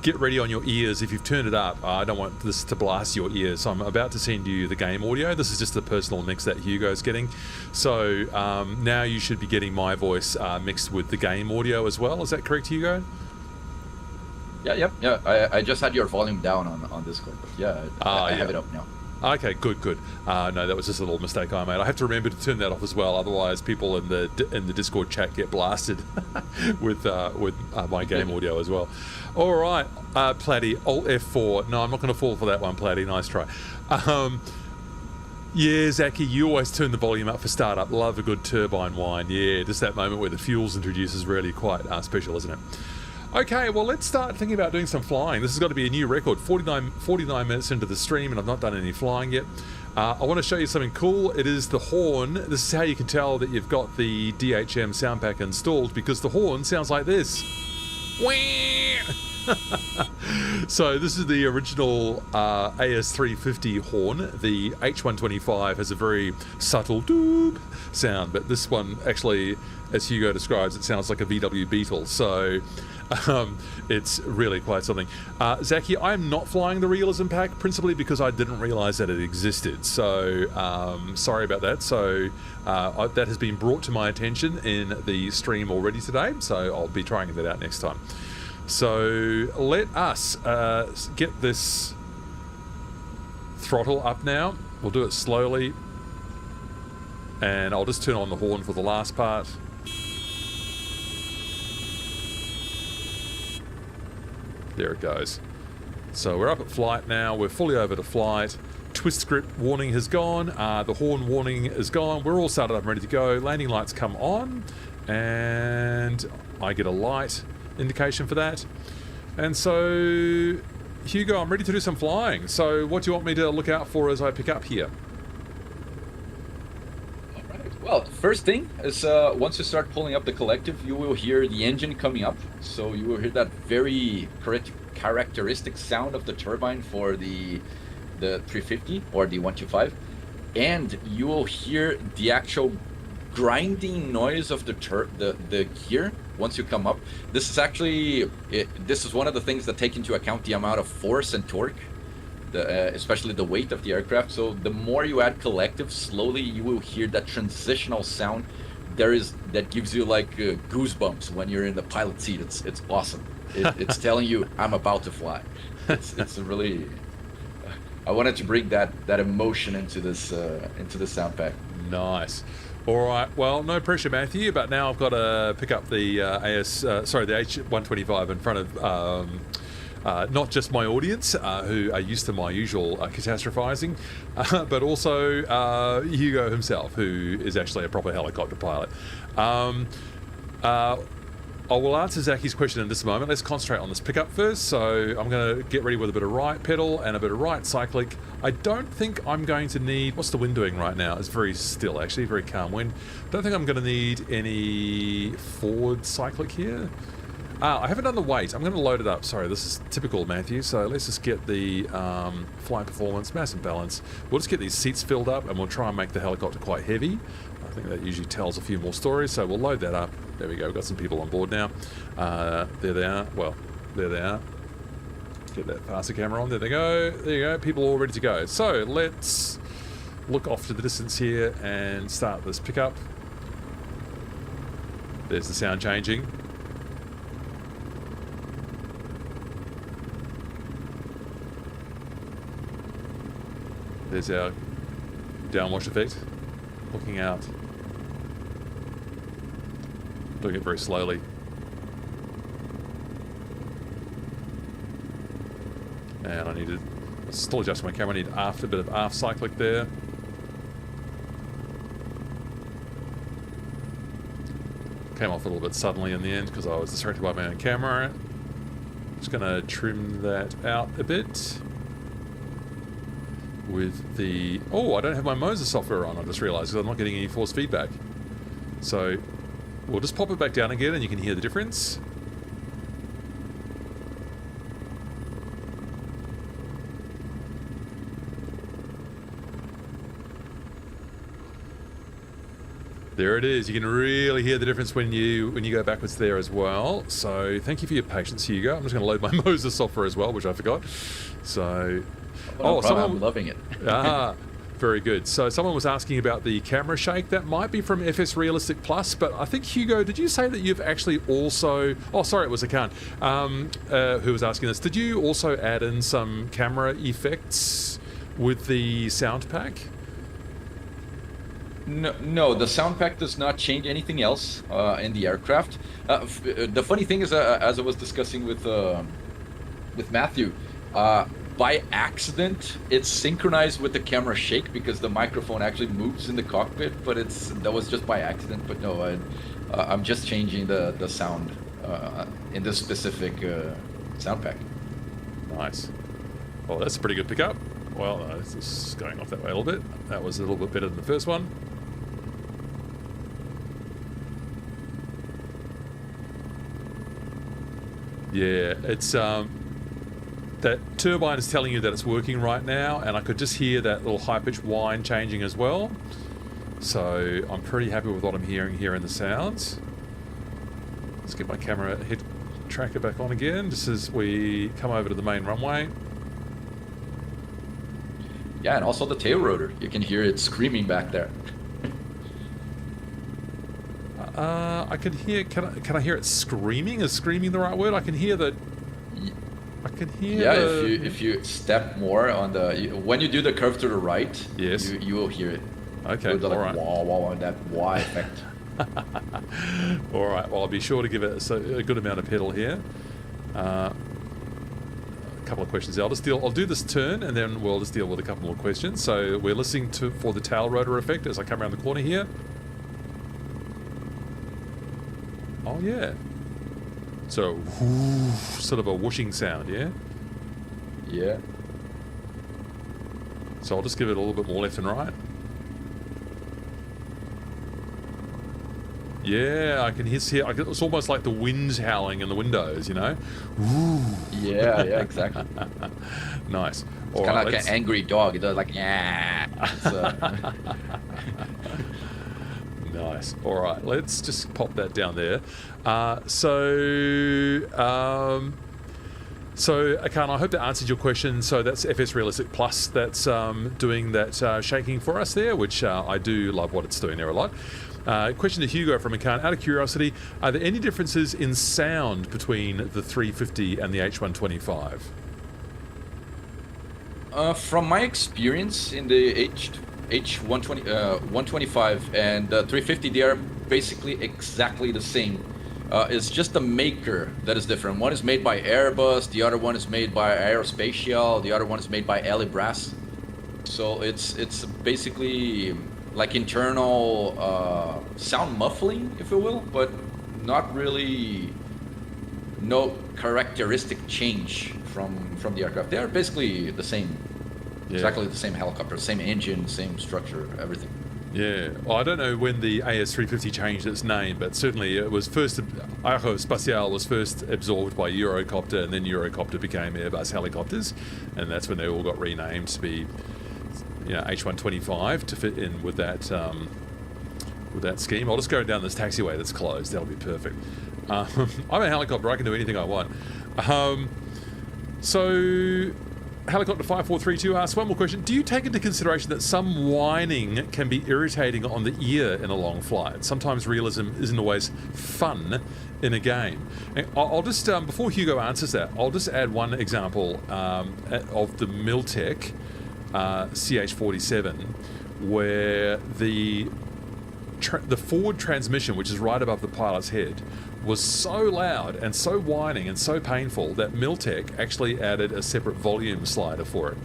get ready on your ears. If you've turned it up, I don't want this to blast your ears. So I'm about to send you the game audio. This is just the personal mix that Hugo's getting. So now you should be getting my voice mixed with the game audio as well. Is that correct, Hugo? Yeah. I just had your volume down on Discord, but yeah, I have it up now. Okay, good. No, that was just a little mistake I made. I have to remember to turn that off as well. Otherwise, people in the Discord chat get blasted with my game audio as well. All right, Platty, Alt F4. No, I'm not going to fall for that one, Platty. Nice try. Yeah, Zachy, you always turn the volume up for startup. Love a good turbine whine. Yeah, just that moment where the fuel's introduced is really quite special, isn't it? Okay, well, let's start thinking about doing some flying. This has got to be a new record. 49 minutes into the stream, and I've not done any flying yet. I want to show you something cool. It is the horn. This is how you can tell that you've got the DHM sound pack installed, because the horn sounds like this. So this is the original AS350 horn. The H125 has a very subtle doob sound, but this one actually, as Hugo describes, it sounds like a VW Beetle. So it's really quite something. Zachy, I'm not flying the realism pack, principally because I didn't realise that it existed. So sorry about that. So that has been brought to my attention in the stream already today. So I'll be trying that out next time. So let us get this throttle up now. We'll do it slowly. And I'll just turn on the horn for the last part. There it goes. So we're up at flight now. We're fully over to flight. Twist grip warning has gone. The horn warning is gone. We're all started up and ready to go. Landing lights come on. And I get a light indication for that. And so, Hugo, I'm ready to do some flying. So what do you want me to look out for as I pick up here? Well, first thing is once you start pulling up the collective, you will hear the engine coming up. So you will hear that very characteristic sound of the turbine for the 350 or the 125. And you will hear the actual grinding noise of the gear once you come up. This is actually, this is one of the things that take into account the amount of force and torque, especially the weight of the aircraft. So the more you add collective, slowly you will hear that transitional sound. That gives you like goosebumps when you're in the pilot seat. It's awesome. It's telling you I'm about to fly. It's really. I wanted to bring that emotion into this sound pack. Nice. All right. Well, no pressure, Matthew. But now I've got to pick up the the H125 in front of not just my audience, who are used to my usual catastrophizing, but also Hugo himself, who is actually a proper helicopter pilot. I will answer Zachy's question in just a moment. Let's concentrate on this pickup first. So I'm going to get ready with a bit of right pedal and a bit of right cyclic. I don't think I'm going to need... What's the wind doing right now? It's very still, actually, very calm wind. Don't think I'm going to need any forward cyclic here. I haven't done the weight. I'm going to load it up. Sorry, this is typical Matthew. So let's just get the flight performance, mass and balance. We'll just get these seats filled up and we'll try and make the helicopter quite heavy. I think that usually tells a few more stories, so we'll load that up. There we go, we've got some people on board now. There they are. Well, there they are. Get that faster camera on. There they go. There you go. People all ready to go. So let's look off to the distance here and start this pickup. There's the sound changing. There's our downwash effect. Looking out. Doing it very slowly. And I need to still adjust my camera. I need a bit of aft cyclic there. Came off a little bit suddenly in the end because I was distracted by my own camera. Just going to trim that out a bit. With the... Oh, I don't have my Moses software on, I just realised, because I'm not getting any force feedback. So we'll just pop it back down again and you can hear the difference. There it is. You can really hear the difference when you go backwards there as well. So thank you for your patience, Hugo. I'm just going to load my Moses software as well, which I forgot. So, I'm loving it. Very good. So someone was asking about the camera shake. That might be from FS Realistic Plus, but I think, Hugo, did you say that you've actually also... Oh, sorry, it was Akan who was asking this. Did you also add in some camera effects with the sound pack? No, the sound pack does not change anything else in the aircraft. The funny thing is, as I was discussing with Matthew, by accident, it's synchronized with the camera shake because the microphone actually moves in the cockpit, but that was just by accident. But no, I'm just changing the sound in this specific sound pack. Nice. Well, that's a pretty good pickup. Well, this is going off that way a little bit. That was a little bit better than the first one. Yeah, it's that turbine is telling you that it's working right now, and I could just hear that little high-pitched whine changing as well. So I'm pretty happy with what I'm hearing here in the sounds. Let's get my camera head tracker back on again, just as we come over to the main runway. Yeah, and also the tail rotor. You can hear it screaming back there. I can hear. Can I hear it screaming? Is screaming the right word? I can hear the. I can hear. Yeah, if you step more on when you do the curve to the right, yes, you will hear it. Okay, all right. Wah, wah, that wah effect. All right. Well, I'll be sure to give it a good amount of pedal here. A couple of questions. I'll do this turn, and then we'll just deal with a couple more questions. So we're listening for the tail rotor effect as I come around the corner here. Oh yeah. So sort of a whooshing sound, yeah? Yeah. So I'll just give it a little bit more left and right. Yeah, I can hear. It's almost like the wind's howling in the windows, you know? Yeah, exactly. Nice. It's kind of like an angry dog. It does like, yeah. Nice. All right, let's just pop that down there. So, Akan, I hope that answered your question. So that's FS Realistic Plus that's doing that shaking for us there, which I do love what it's doing there a lot. Question to Hugo from Akan. Out of curiosity, are there any differences in sound between the 350 and the H125? From my experience in the H125 and 350, they are basically exactly the same. It's just the maker that is different. One is made by Airbus, the other one is made by Aerospatiale, the other one is made by Brass. So it's basically like internal sound muffling, if you will, but not really no characteristic change from the aircraft. They are basically the same. Yeah. Exactly the same helicopter, same engine, same structure, everything. Yeah, well, I don't know when the AS350 changed its name, but certainly it was first. Aerospatiale was first absorbed by Eurocopter, and then Eurocopter became Airbus helicopters, and that's when they all got renamed to be, H125 to fit in with that scheme. I'll just go down this taxiway that's closed. That'll be perfect. I'm a helicopter. I can do anything I want. So. Helicopter 5432 asks one more question. Do you take into consideration that some whining can be irritating on the ear in a long flight? Sometimes realism isn't always fun in a game. And I'll just, before Hugo answers that, I'll just add one example of the Miltech CH47, where the forward transmission, which is right above the pilot's head, was so loud and so whining and so painful that Miltech actually added a separate volume slider for it,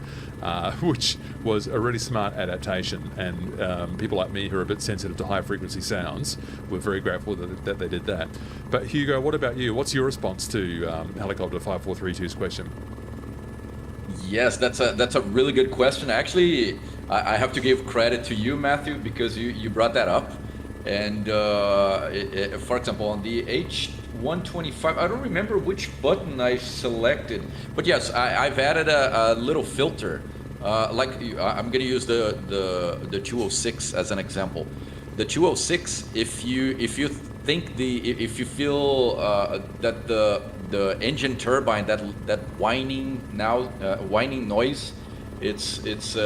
which was a really smart adaptation. And people like me who are a bit sensitive to high frequency sounds were very grateful that they did that. But Hugo, what about you? What's your response to Helicopter 5432's question? Yes, that's a really good question. Actually, I have to give credit to you, Matthew, because you brought that up. And for example, on the H125, I don't remember which button I selected, but yes, I've added a little filter. I'm going to use the 206 as an example. the 206, if you think if you feel that the engine turbine, that whining noise, it's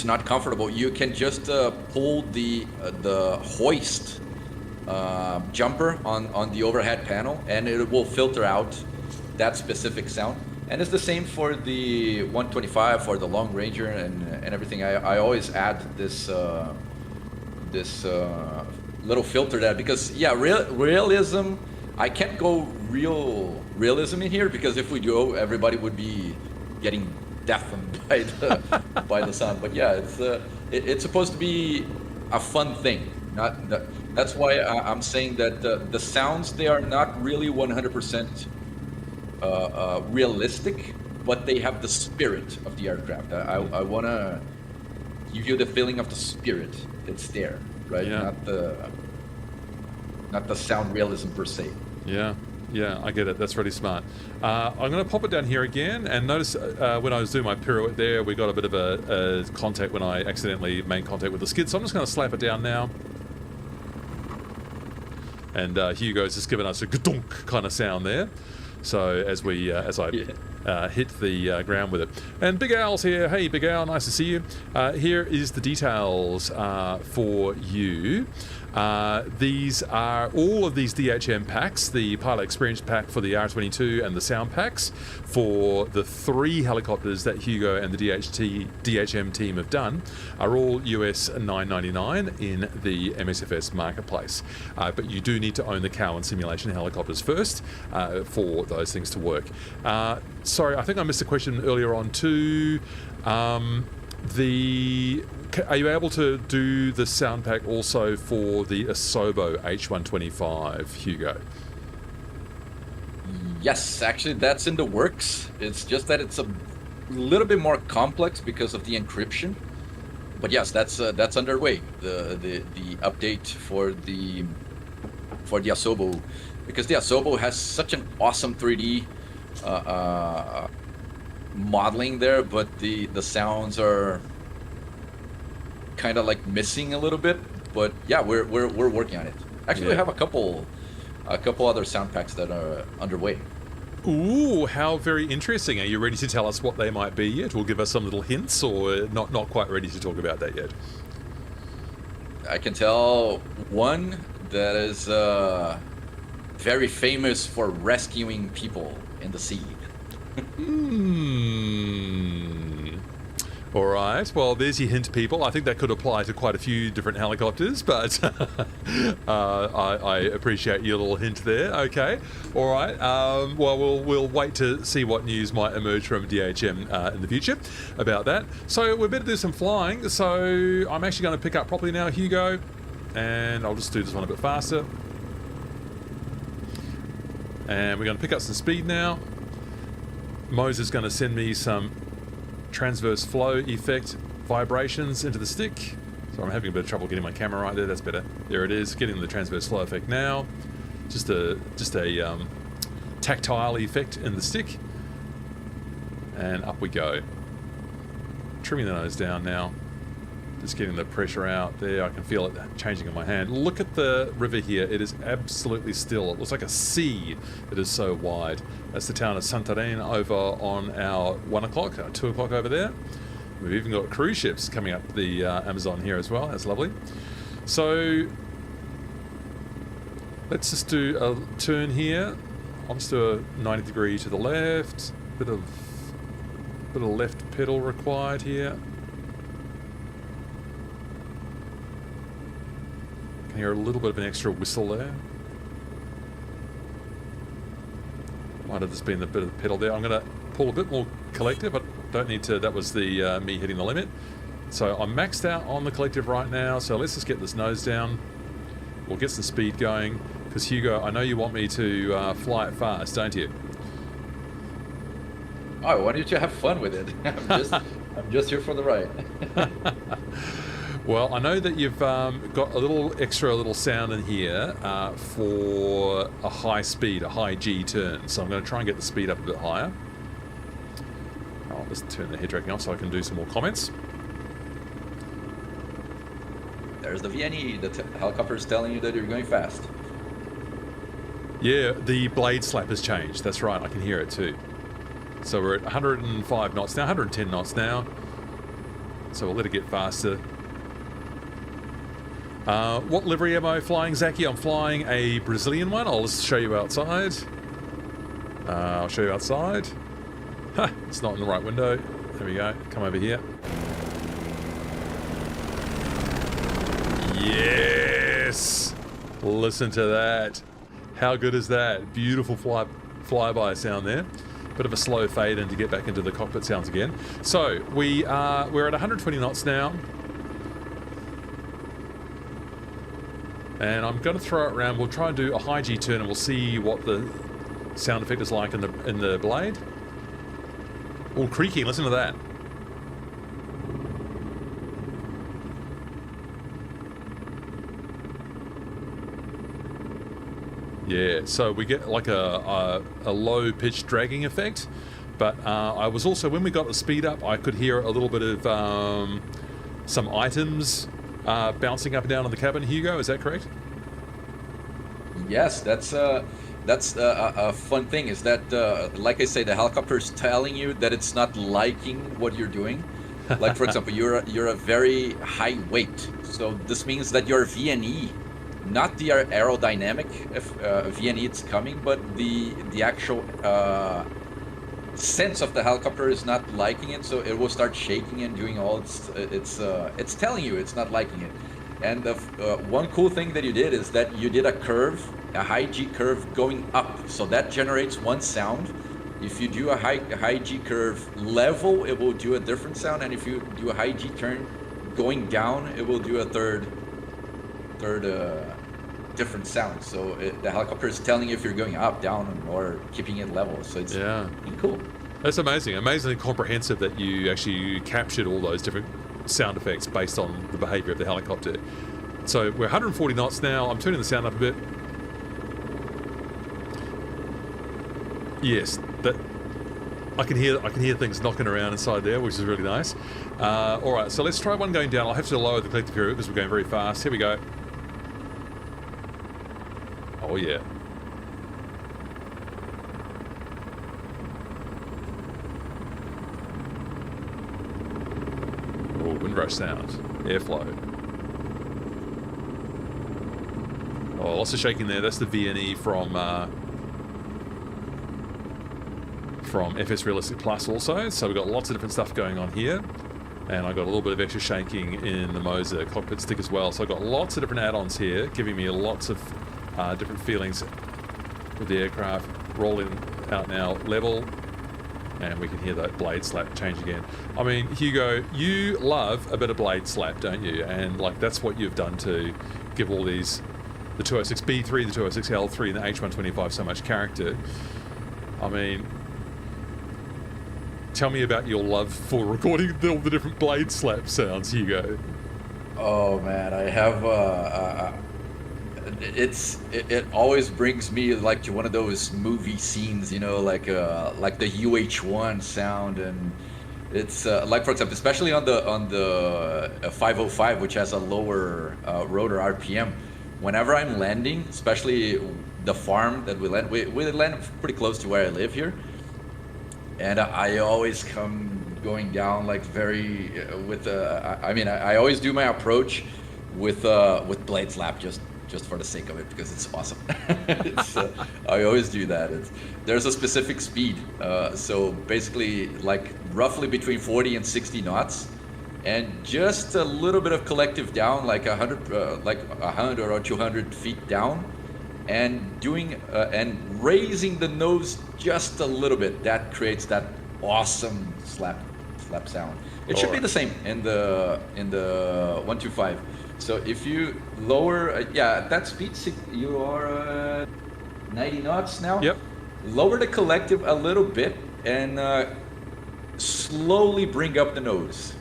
not comfortable. You can just pull the hoist jumper on the overhead panel, and it will filter out that specific sound. And it's the same for the 125, for the Long Ranger and everything. I always add this little filter there, because realism, I can't go realism in here, because if we do, everybody would be getting deafened by the sound. But yeah, it's supposed to be a fun thing. That's why I'm saying that the sounds, they are not really 100% realistic, but they have the spirit of the aircraft. I want to give you the feeling of the spirit. It's there, right? Yeah. Not the sound realism per se. Yeah, I get it. That's really smart. I'm going to pop it down here again, and notice when I was doing my pirouette there, we got a bit of a contact when I accidentally made contact with the skid. So I'm just going to slap it down now. And Hugo's just given us a gadunk kind of sound there. So as I hit the ground with it. And Big Al's here. Hey, Big Al, nice to see you. Here is the details for you. These are all of these DHM packs, the Pilot Experience Pack for the R22 and the sound packs for the 3 helicopters that Hugo and the DHM team have done, are all US $9.99 in the MSFS Marketplace. But you do need to own the Cowan Simulation helicopters first for those things to work. Sorry, I think I missed a question earlier on too. Are you able to do the sound pack also for the Asobo H125, Hugo? Yes, actually that's in the works. It's just that it's a little bit more complex because of the encryption. But yes, that's underway. The update for the Asobo, because the Asobo has such an awesome 3D modeling there, but the sounds are kind of like missing a little bit. But yeah, we're working on it. Actually, we have a couple other sound packs that are underway. Ooh, how very interesting. Are you ready to tell us what they might be yet? Or give us some little hints, or not quite ready to talk about that yet? I can tell one that is very famous for rescuing people in the sea. All right. Well, there's your hint, people. I think that could apply to quite a few different helicopters, but I appreciate your little hint there. Okay. All right. Well, we'll wait to see what news might emerge from DHM in the future about that. So we better do some flying. So I'm actually going to pick up properly now, Hugo, and I'll just do this one a bit faster. And we're going to pick up some speed now. Mose is going to send me some transverse flow effect vibrations into the stick. So I'm having a bit of trouble getting my camera right there. That's better. There it is, getting the transverse flow effect now. Just a tactile effect in the stick. And up we go. Trimming the nose down now. Just getting the pressure out there. I can feel it changing in my hand. Look at the river here. It is absolutely still. It looks like a sea. It is so wide. That's the town of Santarém over on our 1 o'clock, 2 o'clock over there. We've even got cruise ships coming up the Amazon here as well. That's lovely. So let's just do a turn here. I'll just do a 90 degree to the left. Bit of left pedal required here. Can hear a little bit of an extra whistle there. Might have just been the bit of the pedal there. I'm going to pull a bit more collective, but don't need to. That was the me hitting the limit. So I'm maxed out on the collective right now. So let's just get this nose down. We'll get some speed going. Because Hugo, I know you want me to fly it fast, don't you? Oh, why don't you have fun with it? I'm just here for the ride. Well, I know that you've got a little sound in here for a high speed, a high G turn. So I'm going to try and get the speed up a bit higher. I'll just turn the head tracking off so I can do some more comments. there's the VNE. The helicopter is telling you that you're going fast. Yeah, the blade slap has changed. That's right, I can hear it too. So we're at 105 knots now, 110 knots now. So we'll let it get faster. What livery am I flying, Zaki? I'm flying a Brazilian one. I'll just show you outside. I'll show you outside. Ha! It's not in the right window. There we go. Come over here. Yes! Listen to that. How good is that? Beautiful flyby sound there. Bit of a slow fade in to get back into the cockpit sounds again. So we're at 120 knots now. And I'm going to throw it around. We'll try and do a high G turn and we'll see what the sound effect is like in the blade. All creaking, listen to that. Yeah, so we get like a low pitch dragging effect, but I was also, when we got the speed up, I could hear a little bit of some items bouncing up and down in the cabin. Hugo, is that correct? Yes, that's a fun thing. Is that like I say, the helicopter is telling you that it's not liking what you're doing. Like for example, you're a very high weight, so this means that your VNE, not the aerodynamic VNE it's coming, but the actual sense of the helicopter is not liking it, so it will start shaking and doing all it's telling you it's not liking it. And the one cool thing that you did is that you did a curve, a high G curve going up, so that generates one sound. If you do a high G curve level, it will do a different sound, and if you do a high G turn going down, it will do a third different sound. So the helicopter is telling you if you're going up, down, or keeping it level. So it's pretty cool. That's amazing. Amazingly comprehensive that you actually captured all those different sound effects based on the behavior of the helicopter. So we're 140 knots now. I'm turning the sound up a bit. Yes, that I can hear things knocking around inside there, which is really nice. All right, so let's try one going down. I'll have to lower the collective period because we're going very fast. Here we go. Oh yeah. Oh, windrush sound, airflow. Oh, lots of shaking there. That's the VNE from FS Realistic Plus also. So we've got lots of different stuff going on here. And I got a little bit of extra shaking in the Moser cockpit stick as well. So I've got lots of different add-ons here, giving me lots of different feelings with the aircraft. Rolling out now level, and we can hear that blade slap change again. I mean, Hugo, you love a bit of blade slap, don't you? And like that's what you've done to give all these, the 206B3, the 206L3, and the H125 so much character. I mean, tell me about your love for recording all the different blade slap sounds, Hugo. Oh man, I have it always brings me like to one of those movie scenes, you know, like the UH-1 sound, and it's like for example, especially on the 505, which has a lower rotor RPM. Whenever I'm landing, especially the farm that we land pretty close to where I live here. And I always come going down like very I always do my approach with blade slap just for the sake of it, because it's awesome. I always do that. There's a specific speed, so basically like roughly between 40 and 60 knots, and just a little bit of collective down, like 100 or 200 feet down, and doing and raising the nose just a little bit. That creates that awesome slap sound. It should be the same in the 125. So if you lower, at that speed, you are 90 knots now. Yep. Lower the collective a little bit and slowly bring up the nose.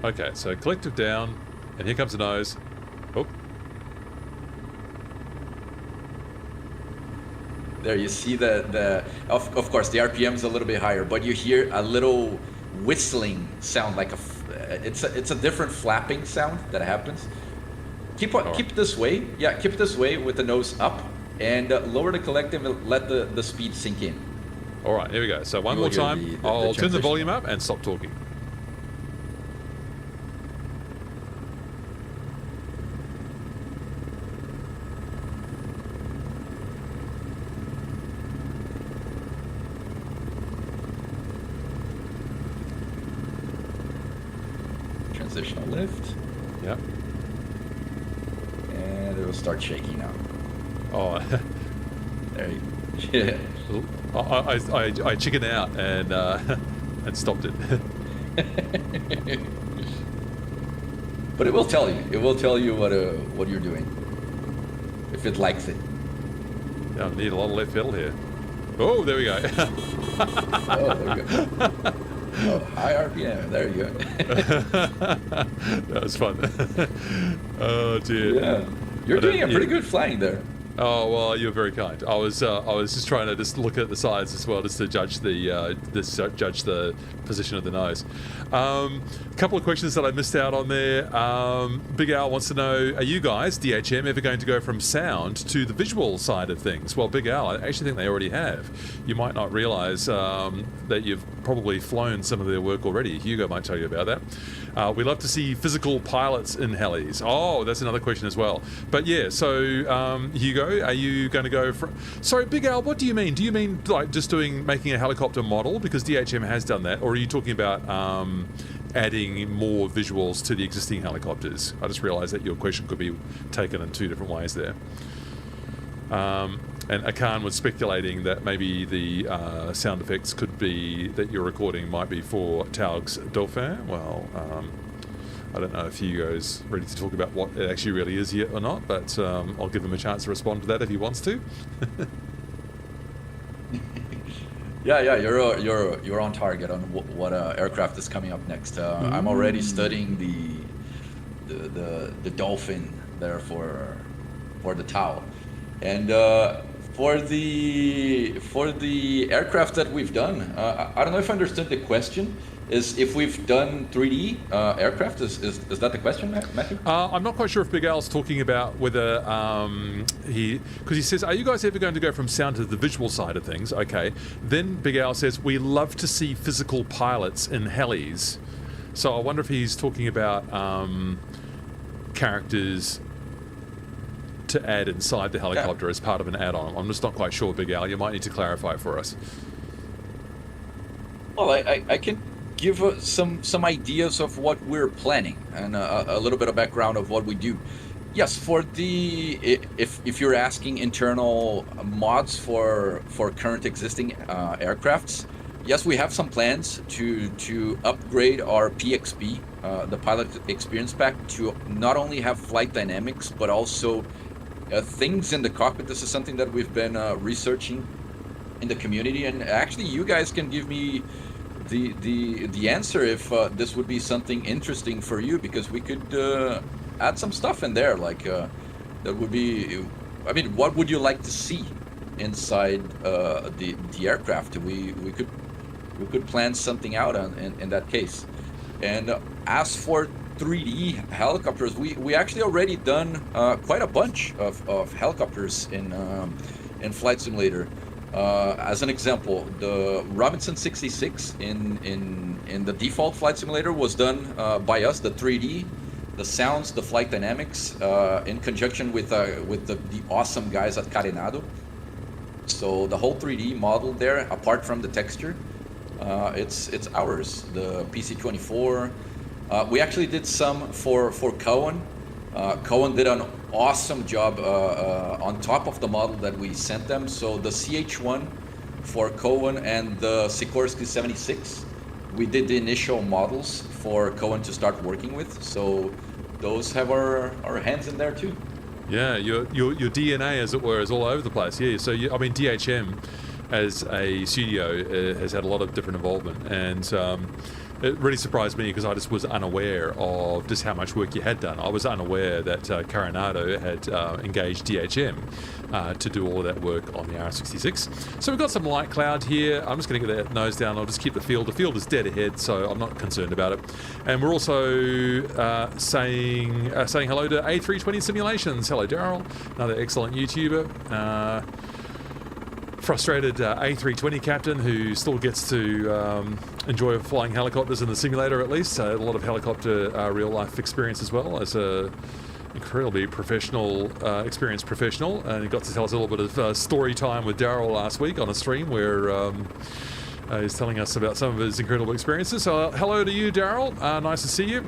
Okay, so collective down, and here comes the nose. Oh. There you see of course the RPM is a little bit higher, but you hear a little whistling sound, like it's a different flapping sound that happens. Keep it this way. Yeah, keep it this way with the nose up, and lower the collective and let the speed sink in. All right, here we go. So one more time, I'll turn the volume up and stop talking. Transitional lift. Yep. And it will start shaking now. Oh, there you go. Yeah. I chickened out and stopped it. But it will tell you. It will tell you what you're doing, if it likes it. Yeah, I need a lot of left pedal here. Oh, there we go. Oh, there you go. Oh, high RPM. There you go. That was fun. Oh dear. Yeah, you're doing a pretty good flying there. Oh well, you're very kind. I was just trying to just look at the sides as well, just to judge the position of the nose. A couple of questions that I missed out on there. Big Al wants to know: are you guys DHM ever going to go from sound to the visual side of things? Well, Big Al, I actually think they already have. You might not realise that you've probably flown some of their work already. Hugo might tell you about that. We love to see physical pilots in helis. Oh, that's another question as well. But yeah, so Hugo, are you going to go for... Sorry, Big Al, what do you mean? Do you mean like just making a helicopter model? Because DHM has done that. Or are you talking about adding more visuals to the existing helicopters? I just realised that your question could be taken in two different ways there. And Akan was speculating that maybe the sound effects could be that you're recording might be for Taug's Dauphin. Well, I don't know if Hugo's ready to talk about what it actually really is yet or not, but I'll give him a chance to respond to that if he wants to. Yeah, you're on target on what aircraft is coming up next. I'm already studying the Dolphin there for the Tau, and for the aircraft that we've done, I don't know if I understood the question. Is if we've done 3D aircraft? Is that the question, Matthew? I'm not quite sure if Big Al's talking about whether because he says, are you guys ever going to go from sound to the visual side of things? Okay. Then Big Al says, we love to see physical pilots in helis. So I wonder if he's talking about characters to add inside the helicopter as part of an add-on. I'm just not quite sure, Big Al. You might need to clarify for us. Well, I can give some ideas of what we're planning and a little bit of background of what we do. Yes, for if you're asking internal mods for current existing aircrafts, yes, we have some plans to upgrade our PXP, the Pilot Experience Pack, to not only have flight dynamics but also things in the cockpit. This is something that we've been researching in the community, and actually you guys can give me the answer if this would be something interesting for you, because we could add some stuff in there, like that would be, I mean, what would you like to see inside the aircraft? We could plan something out in that case. And as for 3D helicopters, we actually already done quite a bunch of helicopters in Flight Simulator. As an example, the Robinson 66 in the default Flight Simulator was done by us, the 3D, the sounds, the flight dynamics, in conjunction with the awesome guys at Carenado. So the whole 3D model there, apart from the texture, it's ours. The PC-24. We actually did some for Cowan. Cowan did an awesome job on top of the model that we sent them. So the CH1 for Cowan and the Sikorsky 76, we did the initial models for Cowan to start working with. So those have our hands in there too. Yeah, your DNA, as it were, is all over the place. Yeah, so I mean, DHM as a studio has had a lot of different involvement, and it really surprised me because I just was unaware of just how much work you had done. I was unaware that Coronado had engaged DHM to do all of that work on the R66. So we've got some light cloud here. I'm just going to get that nose down. I'll just keep the field. The field is dead ahead, so I'm not concerned about it. And we're also saying hello to A320 Simulations. Hello, Daryl, another excellent YouTuber. Frustrated A320 captain who still gets to enjoy flying helicopters in the simulator, at least. A lot of helicopter real-life experience as well as a incredibly professional, experienced professional. And he got to tell us a little bit of story time with Daryl last week on a stream where he's telling us about some of his incredible experiences. So hello to you, Daryl. Nice to see you.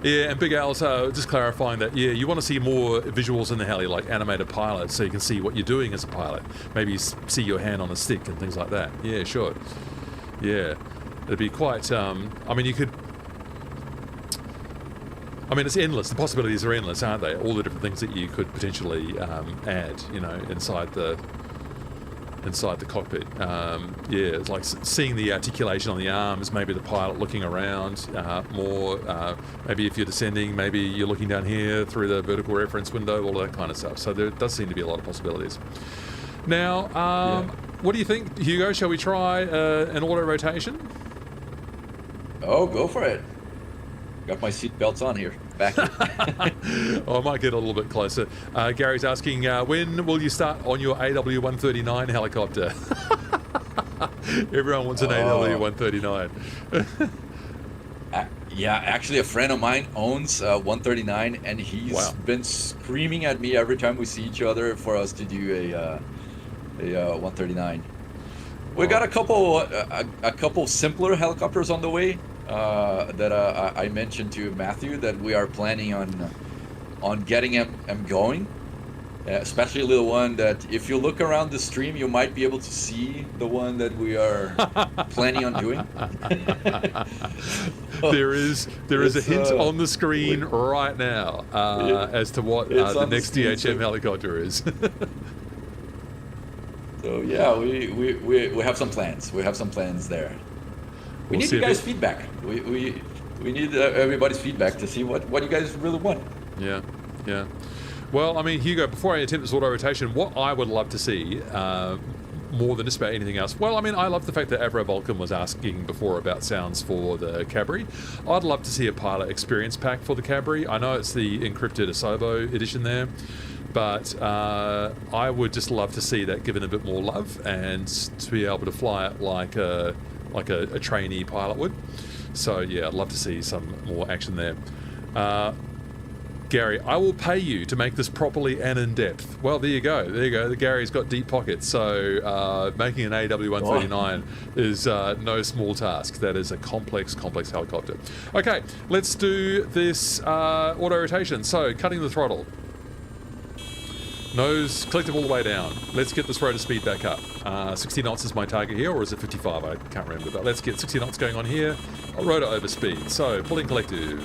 Yeah, and Big Al's just clarifying that, yeah, you want to see more visuals in the heli, like animated pilots, so you can see what you're doing as a pilot. Maybe see your hand on a stick and things like that. Yeah, sure. Yeah, it'd be quite, I mean, you could... I mean, it's endless. The possibilities are endless, aren't they? All the different things that you could potentially add, you know, inside the cockpit. Yeah, it's like seeing the articulation on the arms, maybe the pilot looking around more. Maybe if you're descending, maybe you're looking down here through the vertical reference window, all of that kind of stuff. So there does seem to be a lot of possibilities. Now, what do you think, Hugo? Shall we try an auto rotation? Oh, go for it. Got my seat belts on here. Back here. Oh, I might get a little bit closer. Gary's asking, when will you start on your AW139 helicopter? Everyone wants an AW139. Yeah, actually a friend of mine owns 139, and he's been screaming at me every time we see each other for us to do a 139. We got a couple simpler helicopters on the way. That I mentioned to Matthew that we are planning on getting them going, especially the one that if you look around the stream you might be able to see the one that we are planning on doing. There is a hint on the screen right now as to what the next DHM helicopter is. So yeah, we have some plans. We have some plans there. We need you guys' feedback. We need everybody's feedback to see what you guys really want. Yeah. Well, I mean, Hugo, before I attempt this auto rotation, what I would love to see, more than just about anything else, well, I mean, I love the fact that Avro Vulcan was asking before about sounds for the Cabri. I'd love to see a pilot experience pack for the Cabri. I know it's the encrypted Asobo edition there, but I would just love to see that given a bit more love and to be able to fly it like a trainee pilot would. So yeah, I'd love to see some more action there. Gary, I will pay you to make this properly and in depth. Well, there you go. The Gary's got deep pockets, so making an AW139 is no small task. That is a complex helicopter. Okay, let's do this auto rotation. So cutting the throttle. Nose collective all the way down. Let's get this rotor speed back up. 60 knots is my target here, or is it 55? I can't remember, but let's get 60 knots going on here. Rotor over speed. So pulling collective.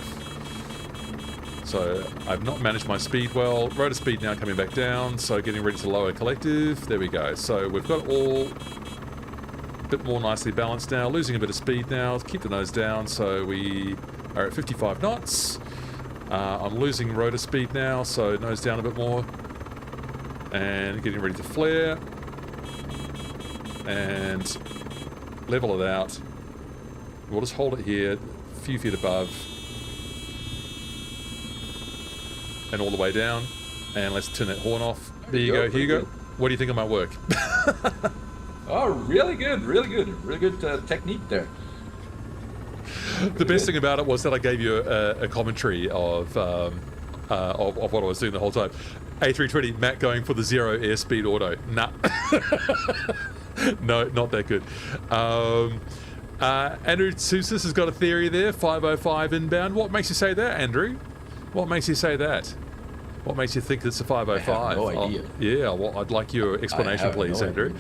So I've not managed my speed well. Rotor speed now coming back down. So getting ready to lower collective. There we go. So we've got all a bit more nicely balanced now. Losing a bit of speed now. Let's keep the nose down. So we are at 55 knots. I'm losing rotor speed now, so nose down a bit more. And getting ready to flare and level it out. We'll just hold it here, a few feet above and all the way down, and let's turn that horn off. There you go, Hugo. What do you think of my work? Oh, really good technique there. The best thing about it was that I gave you a commentary of what I was doing the whole time. A320, Matt going for the 0 airspeed auto. Nah. No, not that good. Andrew Sousis has got a theory there, 505 inbound. What makes you say that, Andrew? What makes you say that? What makes you think it's a 505? I have no idea. Yeah, well, I'd like your explanation, please, Andrew.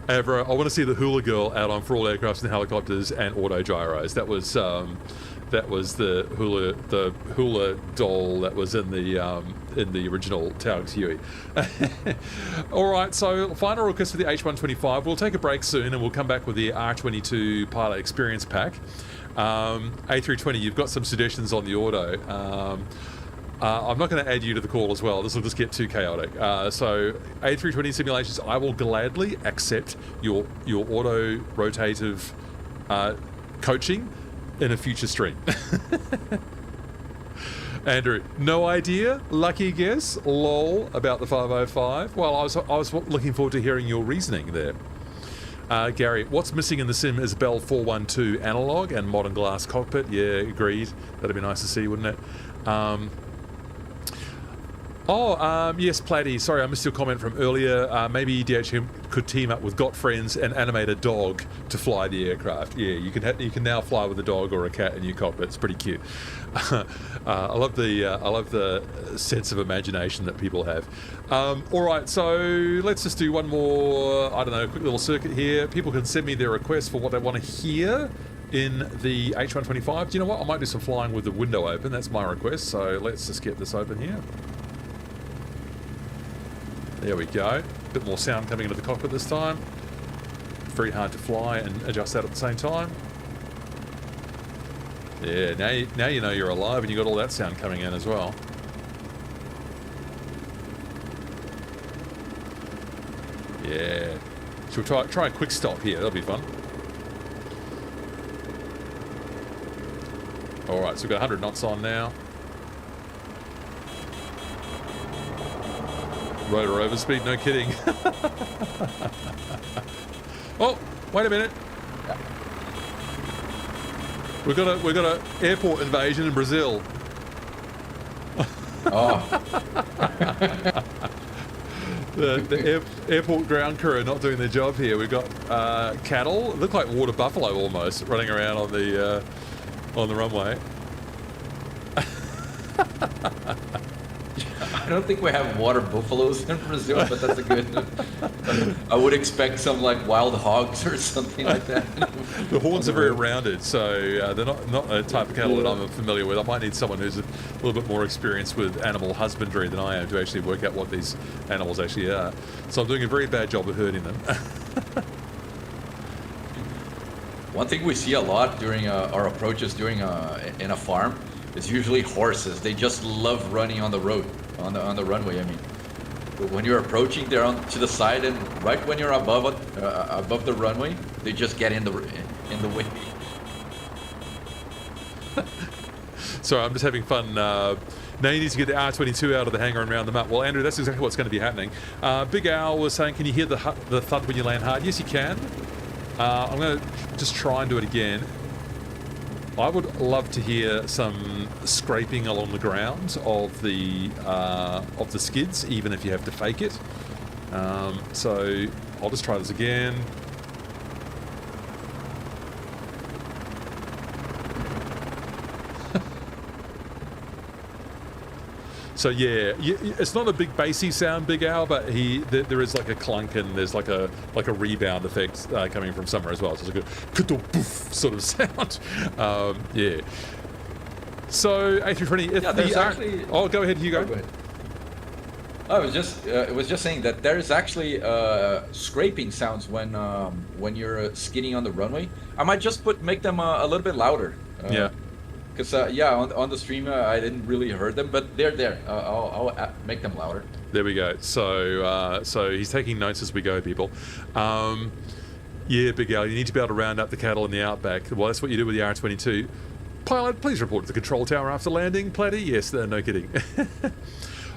Avro, I want to see the Hula Girl add-on for all aircrafts and helicopters and auto gyros. That was That was the hula doll that was in the original Taux Huey. All right, so final request for the H125. We'll take a break soon, and we'll come back with the R22 Pilot Experience Pack. A320, you've got some suggestions on the auto. I'm not going to add you to the call as well. This will just get too chaotic. So A320 simulations, I will gladly accept your auto rotative coaching in a future stream. Andrew, no idea? Lucky guess? Lol about the 505? Well, I was looking forward to hearing your reasoning there. Gary, what's missing in the sim is Bell 412 analog and modern glass cockpit. Yeah, agreed. That'd be nice to see, wouldn't it? Yes, Platty. Sorry, I missed your comment from earlier. Maybe DHM could team up with Got Friends and animate a dog to fly the aircraft. Yeah, you can now fly with a dog or a cat in your cockpit. It's pretty cute. I love the sense of imagination that people have. All right, so let's just do one more. I don't know, quick little circuit here. People can send me their requests for what they want to hear in the H125. Do you know what? I might do some flying with the window open. That's my request. So let's just get this open here. There we go. Bit more sound coming into the cockpit this time. Very hard to fly and adjust that at the same time. Yeah, now you know you're alive and you got all that sound coming in as well. Yeah. Should we try a quick stop here? That'll be fun. Alright, so we've got 100 knots on now. Rotor overspeed, no kidding. Oh, wait a minute. We've got a airport invasion in Brazil. Oh. the airport ground crew are not doing their job here. We've got cattle, look like water buffalo almost, running around on the runway. I don't think we have water buffaloes in Brazil, but that's a good. I would expect some like wild hogs or something like that. The horns are very rounded, so they're not a type of cattle that I'm familiar with. I might need someone who's a little bit more experienced with animal husbandry than I am to actually work out what these animals actually are. So I'm doing a very bad job of herding them. One thing we see a lot during our approaches in a farm is usually horses. They just love running on the road, on the runway. I mean, when you're approaching, they're on to the side, and right when you're above the runway, they just get in the way. Sorry, I'm just having fun. Now you need to get the R22 out of the hangar and round them up. Well, Andrew, that's exactly what's going to be happening. Big Al was saying, can you hear the thud when you land hard? Yes, you can. I'm going to just try and do it again. I would love to hear some scraping along the ground of the skids, even if you have to fake it. So I'll just try this again. So yeah, it's not a big bassy sound, Big Al, but there is like a clunk and there's like a rebound effect coming from somewhere as well. So it's like a ka-doo-poof sort of sound. Yeah. So A320. If there's actually. Oh, go ahead, Hugo. Oh, go ahead. It was just saying that there is actually scraping sounds when you're skidding on the runway. I might just make them a little bit louder. Yeah. Because on the stream I didn't really heard them, but they're there. I'll make them louder. There we go. So he's taking notes as we go, people. Yeah, Big Al, you need to be able to round up the cattle in the outback. Well, that's what you do with the R22. Pilot, please report to the control tower after landing. Platty, yes, no kidding.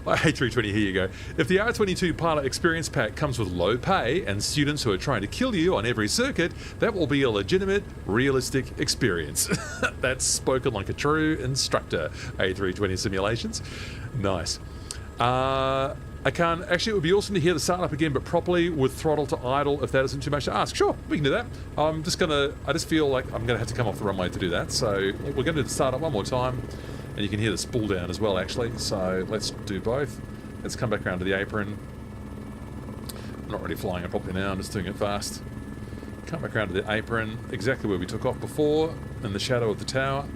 A320, here you go. If the R22 Pilot Experience Pack comes with low pay and students who are trying to kill you on every circuit, that will be a legitimate, realistic experience. That's spoken like a true instructor, A320 Simulations. Nice. I can't... Actually, it would be awesome to hear the startup again, but properly with throttle to idle, if that isn't too much to ask. Sure, we can do that. I just feel like I'm going to have to come off the runway to do that. So we're going to do the startup one more time. And you can hear the spool down as well, actually. So let's do both. Let's come back around to the apron. I'm not really flying it properly now. I'm just doing it fast. Come back around to the apron. Exactly where we took off before, in the shadow of the tower.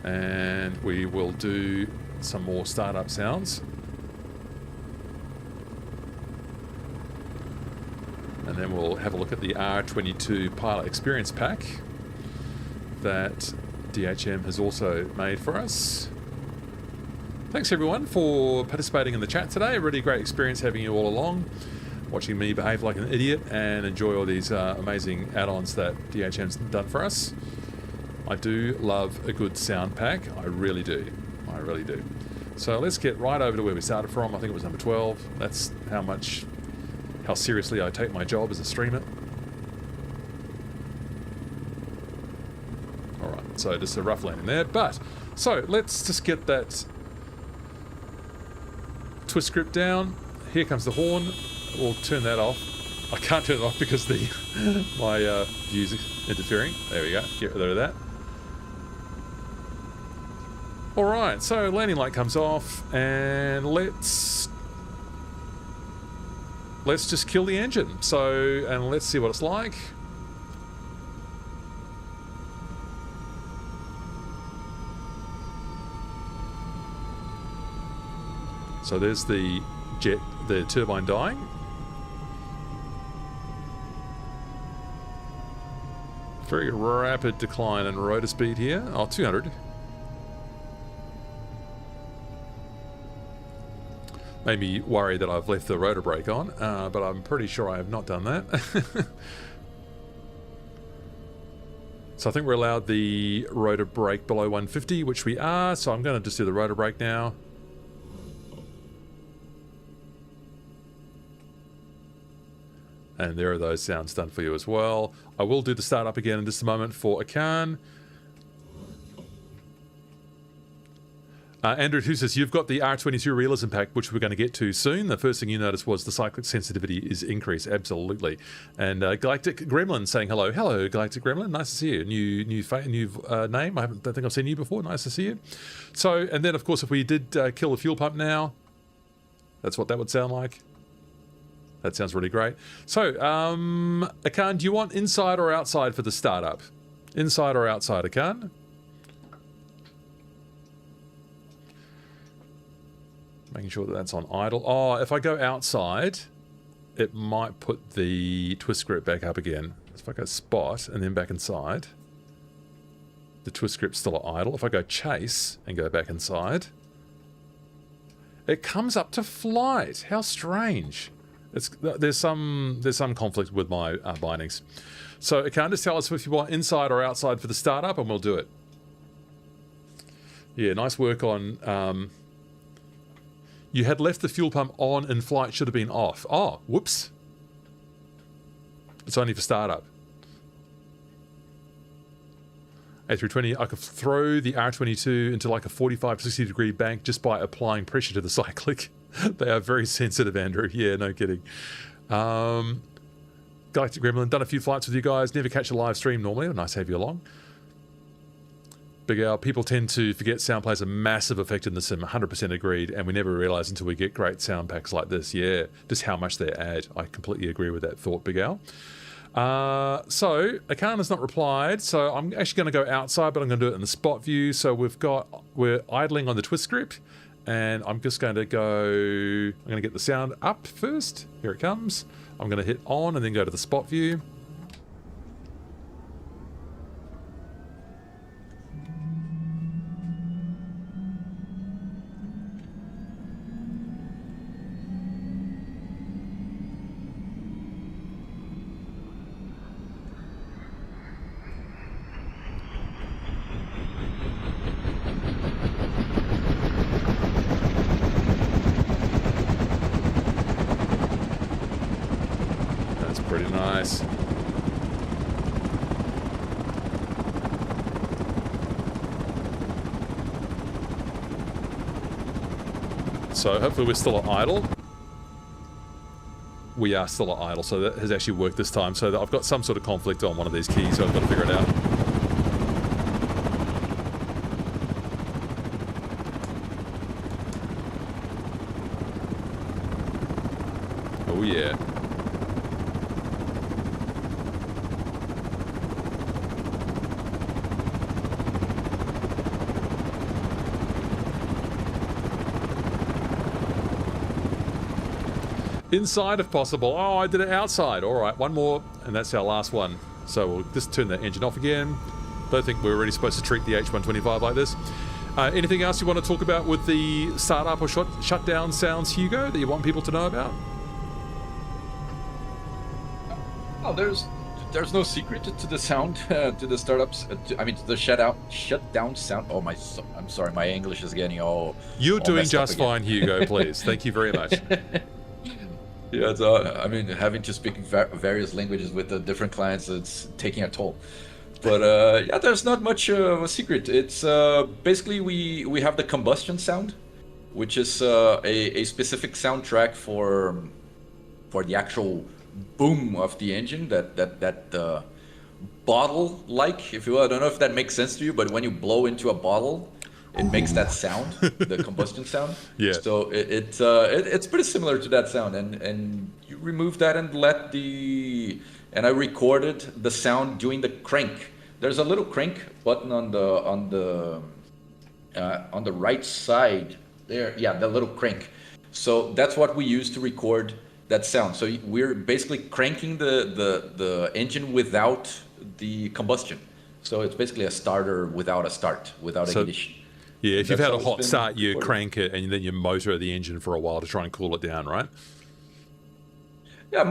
And we will do some more startup sounds. And then we'll have a look at the R22 Pilot Experience Pack that DHM has also made for us. Thanks everyone for participating in the chat today. A really great experience having you all along, watching me behave like an idiot and enjoy all these amazing add-ons that DHM's done for us. I do love a good sound pack. I really do. I really do. So let's get right over to where we started from. I think it was number 12. That's how seriously I take my job as a streamer. Alright, so just a rough landing there. But, so let's just get that twist script down. Here comes the horn. We'll turn that off. I can't turn it off because my view's interfering. There we go. Get rid of that. Alright, so landing light comes off, and let's just kill the engine. And let's see what it's like. So there's the turbine dying. Very rapid decline in rotor speed here. Oh, 200. Made me worry that I've left the rotor brake on, but I'm pretty sure I have not done that. So I think we're allowed the rotor brake below 150, which we are, so I'm going to just do the rotor brake now. And there are those sounds done for you as well. I will do the startup again in just a moment for Akan. Andrew, who says, you've got the R22 realism pack, which we're going to get to soon. The first thing you noticed was the cyclic sensitivity is increased. Absolutely. And Galactic Gremlin saying hello. Hello, Galactic Gremlin. Nice to see you. New name. I don't think I've seen you before. Nice to see you. So, and then, of course, if we did kill the fuel pump now, that's what that would sound like. That sounds really great. So, Akan, do you want inside or outside for the startup? Inside or outside, Akan? Making sure that that's on idle. Oh, if I go outside, it might put the twist script back up again. If I go spot and then back inside, the twist script's still at idle. If I go chase and go back inside, it comes up to flight. How strange. There's some conflict with my bindings. So it can't just tell us if you want inside or outside for the startup, and we'll do it. Yeah, nice work on... you had left the fuel pump on in flight, should have been off. Oh, whoops. It's only for startup. A320, I could throw the R22 into like a 45 to 60 degree bank just by applying pressure to the cyclic. They are very sensitive, Andrew. Yeah, no kidding. Galactic Gremlin, done a few flights with you guys. Never catch a live stream normally. Nice to have you along. Big Al, people tend to forget sound plays a massive effect in the sim, 100% agreed, and we never realise until we get great sound packs like this, yeah, just how much they add. I completely agree with that thought, Big Al. So, Akan has not replied, so I'm actually going to go outside, but I'm going to do it in the spot view. So we're idling on the twist script, and I'm just going to I'm going to get the sound up first. Here it comes. I'm going to hit on and then go to the spot view. Pretty nice. So hopefully we're still at idle. We are still at idle, so that has actually worked this time. So I've got some sort of conflict on one of these keys, so I've got to figure it out. Oh yeah. Inside if possible. Oh, I did it outside. All right, one more, and that's our last one. So we'll just turn the engine off again. Don't think we're really supposed to treat the H125 like this. Anything else you want to talk about with the startup or shutdown sounds, Hugo, that you want people to know about? Oh, there's no secret to the sound, to the startups. To the shutdown sound. Oh I'm sorry, my English is getting all. You're all doing just fine, Hugo. Please, thank you very much. Yeah, having to speak various languages with the different clients, it's taking a toll. But yeah, there's not much of a secret. It's basically we have the combustion sound, which is a specific soundtrack for the actual boom of the engine. That bottle, like, if you will. I don't know if that makes sense to you, but when you blow into a bottle, it makes that sound, the combustion sound. Yeah. So it's pretty similar to that sound, and you remove that and I recorded the sound doing the crank. There's a little crank button on the right side there. Yeah, the little crank. So that's what we use to record that sound. So we're basically cranking the engine without the combustion. So it's basically a starter without a start, without ignition. Yeah, if you've had a hot start, you crank it and then you motor the engine for a while to try and cool it down, right? Yeah,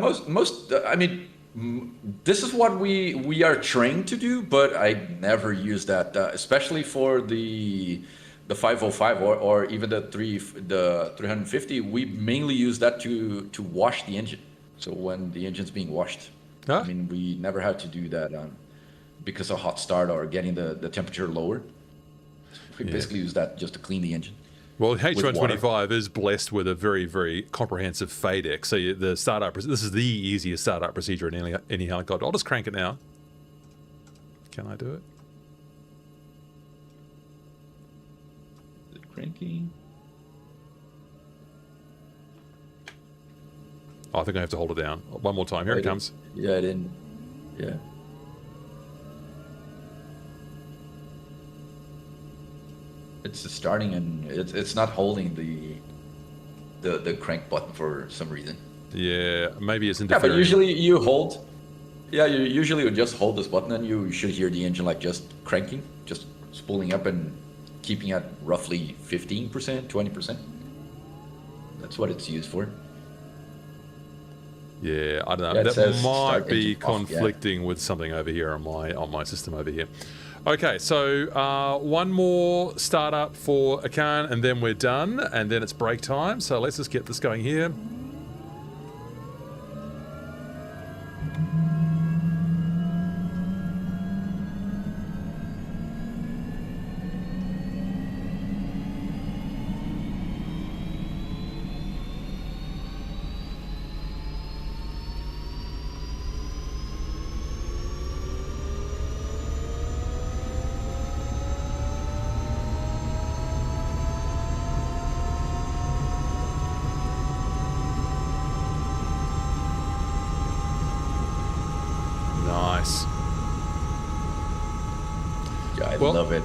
this is what we are trained to do, but I never use that, especially for the 505 or even the 350. We mainly use that to wash the engine. So when the engine's being washed, we never had to do that because of hot start or getting the temperature lower. We basically use that just to clean the engine. Well, H125 is blessed with a very, very comprehensive FADEC. So the startup, this is the easiest startup procedure in any helicopter. I'll just crank it now. Can I do it? Is it cranking? Oh, I think I have to hold it down. One more time. Here it comes. Yeah, I didn't. Yeah. It's starting and it's not holding the crank button for some reason. Yeah, maybe it's interfering. Yeah, but usually you hold. Yeah, you usually would just hold this button and you should hear the engine like just cranking, just spooling up and keeping at roughly 15%, 20%. That's what it's used for. Yeah, I don't know. Yeah, that might be conflicting with something over here on my system over here. Okay, so one more startup for Akan, and then we're done, and then it's break time. So let's just get this going here. I love it.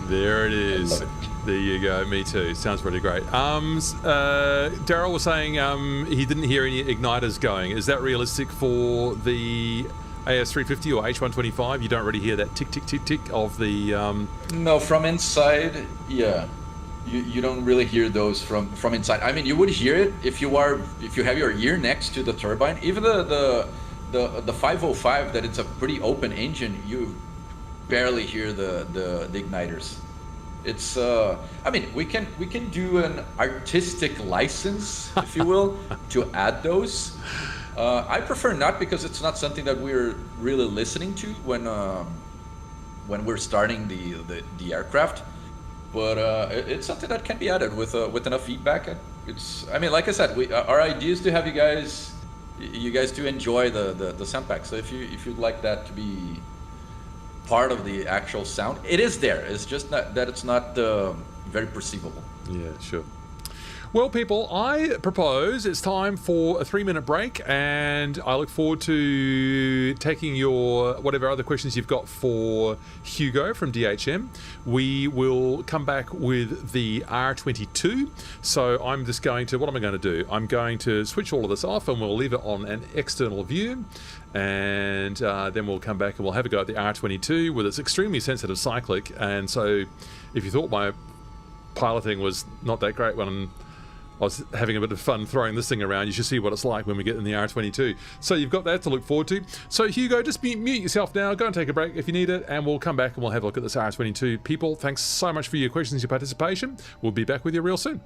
There it is. There you go. Me too. Sounds really great. Daryl was saying he didn't hear any igniters going. Is that realistic for the AS350 or H125? You don't really hear that tick, tick, tick, tick of the... No, from inside, yeah. You don't really hear those from inside. I mean, you would hear it if you have your ear next to the turbine. Even the 505, that it's a pretty open engine, you barely hear the igniters. It's I mean, we can do an artistic license, if you will, to add those. I prefer not, because it's not something that we're really listening to when we're starting the aircraft. But it's something that can be added with enough feedback. I mean, like I said, our idea is to have you guys to enjoy the sound pack. So if you'd like that to be part of the actual sound, it is there. It's just that it's not very perceivable. Yeah, sure. Well, people, I propose it's time for a 3-minute break, and I look forward to taking your whatever other questions you've got for Hugo from DHM. We will come back with the R22. So I'm just going to, what am I going to do? I'm going to switch all of this off, and we'll leave it on an external view. And then we'll come back and we'll have a go at the R22 with its extremely sensitive cyclic. And so if you thought my piloting was not that great when I was having a bit of fun throwing this thing around, you should see what it's like when we get in the R22. So you've got that to look forward to. So Hugo, just mute yourself now, go and take a break if you need it, and we'll come back and we'll have a look at this R22. People, thanks so much for your questions, your participation. We'll be back with you real soon.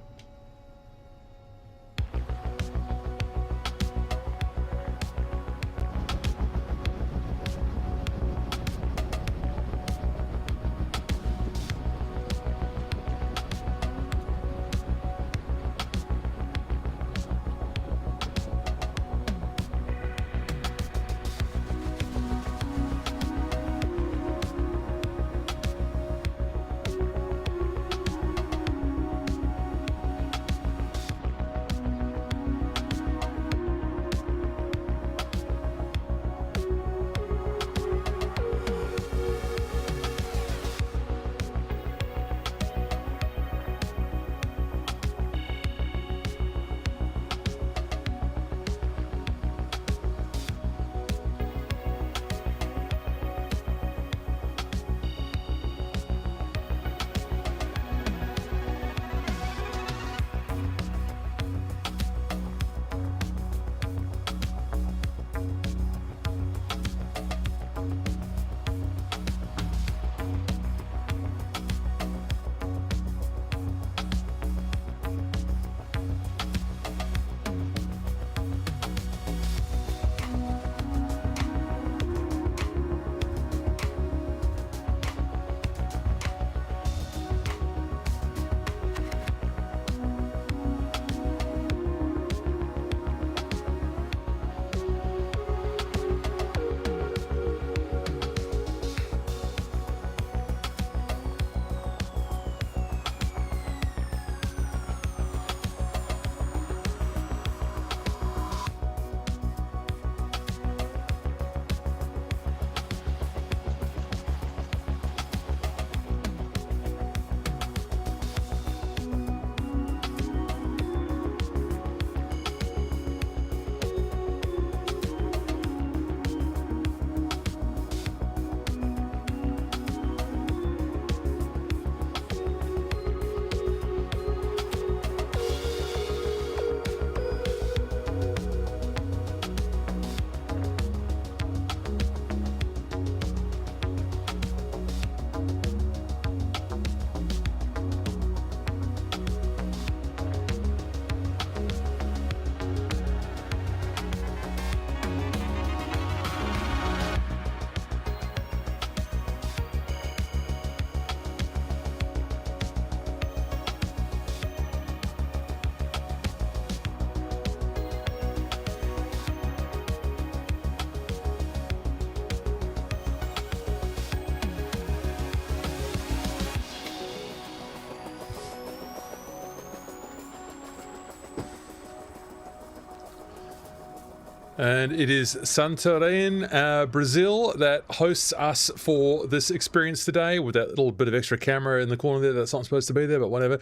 And it is Santarém, Brazil, that hosts us for this experience today with that little bit of extra camera in the corner there that's not supposed to be there, but whatever.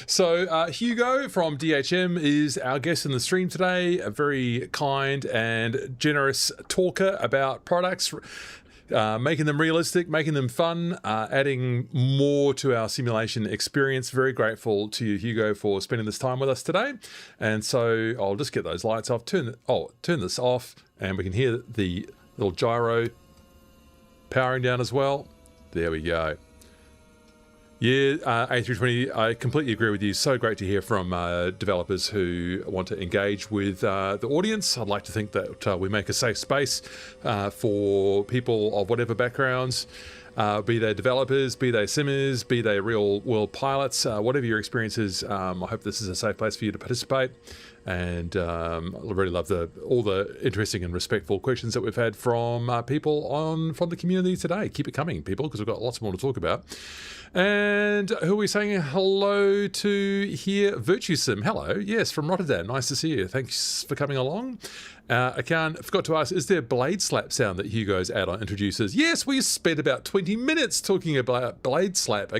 So Hugo from DHM is our guest in the stream today, a very kind and generous talker about products, making them realistic, making them fun, adding more to our simulation experience. Very grateful to you, Hugo, for spending this time with us today. And so I'll just get those lights off, turn this off, and we can hear the little gyro powering down as well. There we go. Yeah, A320, I completely agree with you. So great to hear from developers who want to engage with the audience. I'd like to think that we make a safe space for people of whatever backgrounds. be they developers, be they simmers, be they real world pilots, whatever your experience is. I hope this is a safe place for you to participate. And I really love all the interesting and respectful questions that we've had from people from the community today. Keep it coming, people, because we've got lots more to talk about. And who are we saying hello to here? Virtuesim, hello. Yes, from Rotterdam. Nice to see you. Thanks for coming along. I forgot to ask, is there blade slap sound that Hugo's add-on introduces? Yes, we spent about 20 minutes talking about blade slap.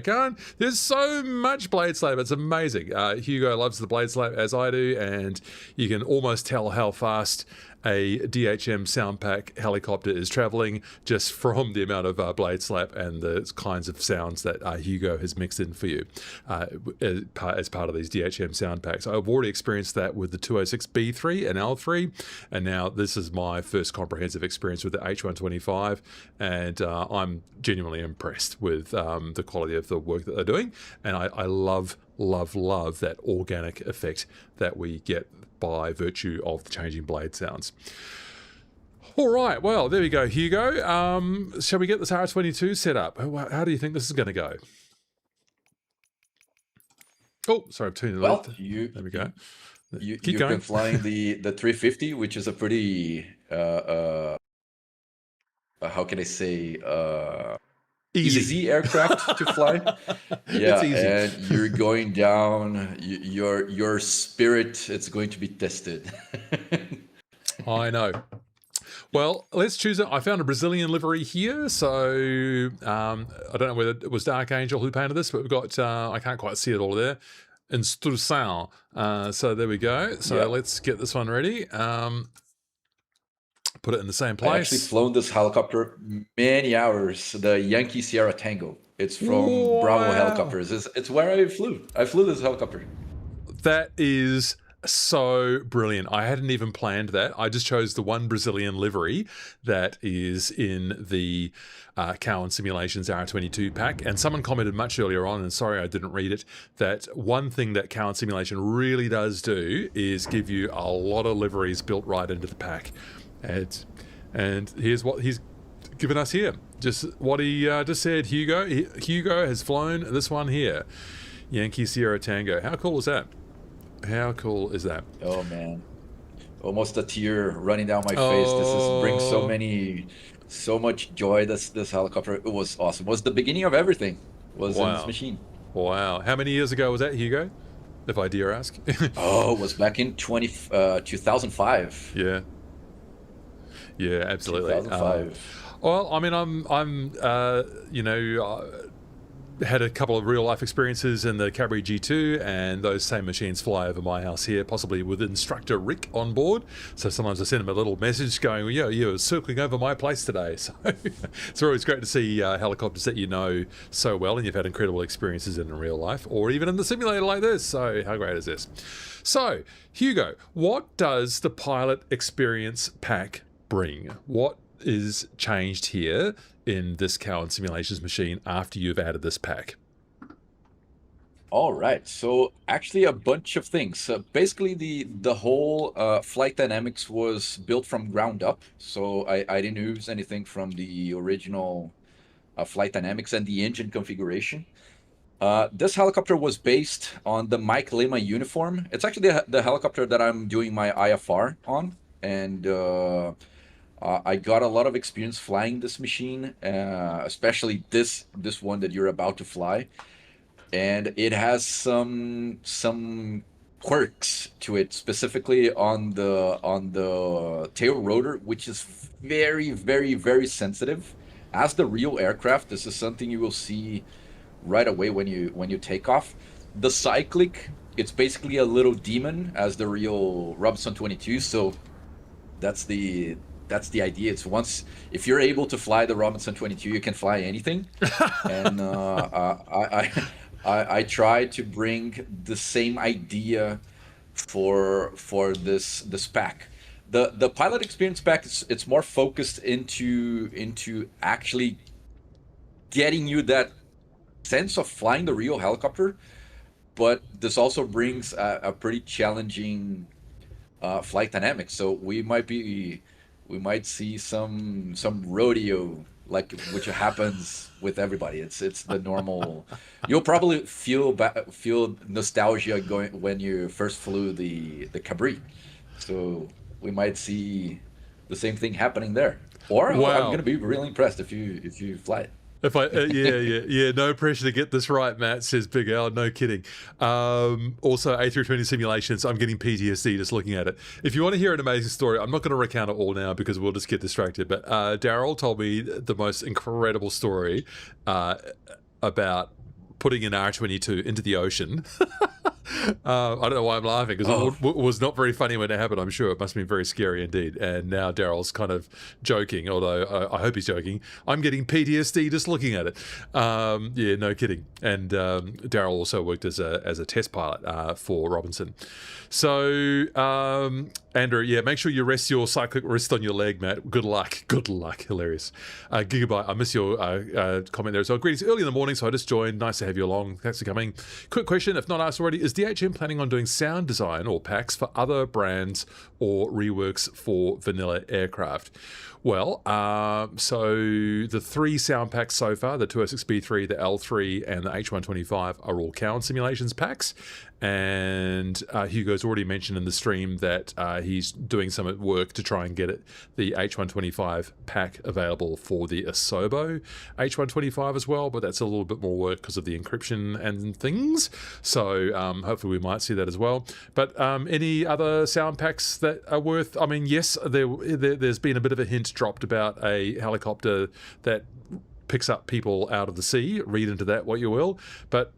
There's so much blade slap. It's amazing. Hugo loves the blade slap, as I do, and you can almost tell how fast a DHM sound pack helicopter is traveling just from the amount of blade slap and the kinds of sounds that Hugo has mixed in for you as part of these DHM sound packs. I've already experienced that with the 206B3 and L3, and now this is my first comprehensive experience with the H125, and I'm genuinely impressed with the quality of the work that they're doing, and I love that organic effect that we get by virtue of the changing blade sounds. All right, well, there we go, Hugo. Shall we get this R22 set up? How do you think this is going to go? Oh, sorry, I'm tuning Well, there we go. You've been flying the 350, which is a pretty, how can I say, easy aircraft to fly. Yeah, it's easy. And you're going down, your spirit, it's going to be tested. I know. Well, let's choose it. I found a Brazilian livery here, so I don't know whether it was Dark Angel who painted this, but we've got, I can't quite see it all there, Instrução. So there we go. So let's get this one ready. Put it in the same place. I actually flown this helicopter many hours, the Yankee Sierra Tango. It's from Bravo Helicopters. It's where I flew. I flew this helicopter. That is so brilliant. I hadn't even planned that. I just chose the one Brazilian livery that is in the Cowan Simulations R22 pack. And someone commented much earlier on, and sorry I didn't read it, that one thing that Cowan Simulation really does do is give you a lot of liveries built right into the pack. And here's what he's given us here. Just what he just said. Hugo has flown this one here, Yankee Sierra Tango. How cool is that? How cool is that? Oh man, almost a tear running down my face. Brings so much joy. This helicopter, it was awesome. It was the beginning of everything. Was in this machine. Wow. How many years ago was that, Hugo? If I dare ask. Oh, it was back in 2005. Yeah, absolutely. 2005. Well, I mean, I'm had a couple of real life experiences in the Cadbury G2, and those same machines fly over my house here, possibly with instructor Rick on board. So sometimes I send him a little message going, well, you're circling over my place today. So it's always great to see helicopters that you know so well and you've had incredible experiences in real life, or even in the simulator like this. So how great is this? So, Hugo, what does the Pilot Experience Pack bring? What is changed here in this Cowan Simulations machine after you've added this pack? All right, so actually a bunch of things. Basically, the whole flight dynamics was built from ground up. So I didn't use anything from the original flight dynamics and the engine configuration. This helicopter was based on the Mike Lima uniform. It's actually the helicopter that I'm doing my IFR on, and I got a lot of experience flying this machine, especially this one that you're about to fly, and it has some quirks to it, specifically on the tail rotor, which is very, very, very sensitive. As the real aircraft, this is something you will see right away when you take off. The cyclic, it's basically a little demon as the real Robinson 22. So that's the idea. It's if you're able to fly the Robinson 22, you can fly anything. And I try to bring the same idea for this pack. The Pilot Experience Pack, it's more focused into actually getting you that sense of flying the real helicopter, but this also brings a pretty challenging flight dynamics. So we might see some rodeo like which happens with everybody. It's the normal. You'll probably feel nostalgia going when you first flew the Cabri. So we might see the same thing happening there. Or I'm Wow. gonna be really impressed if you fly it. If I, yeah, no pressure to get this right, Matt, says Big Al, no kidding. Also, A320 simulations, I'm getting PTSD just looking at it. If you want to hear an amazing story, I'm not going to recount it all now because we'll just get distracted, but Daryl told me the most incredible story about putting an R22 into the ocean. I don't know why I'm laughing because it was not very funny when it happened. I'm sure it must have been very scary indeed. And now Daryl's kind of joking, although I hope he's joking. I'm getting PTSD just looking at it. Yeah, no kidding. And Daryl also worked as a test pilot for Robinson. So, Andrew, yeah, make sure you rest your cyclic wrist on your leg, Matt. Good luck. Good luck. Hilarious. Gigabyte, I miss your comment there as well. Greetings early in the morning, so I just joined. Nice to have you along. Thanks for coming. Quick question, if not asked already, is DHM planning on doing sound design or packs for other brands or reworks for vanilla aircraft? Well, so the 3 sound packs so far, the 206B3, the L3, and the H125 are all Cowan Simulations packs. And Hugo's already mentioned in the stream that he's doing some work to try and get the H125 pack available for the Asobo H125 as well, but that's a little bit more work because of the encryption and things. So hopefully we might see that as well. But any other sound packs that are worth? I mean, yes, there's been a bit of a hint dropped about a helicopter that picks up people out of the sea. Read into that what you will. But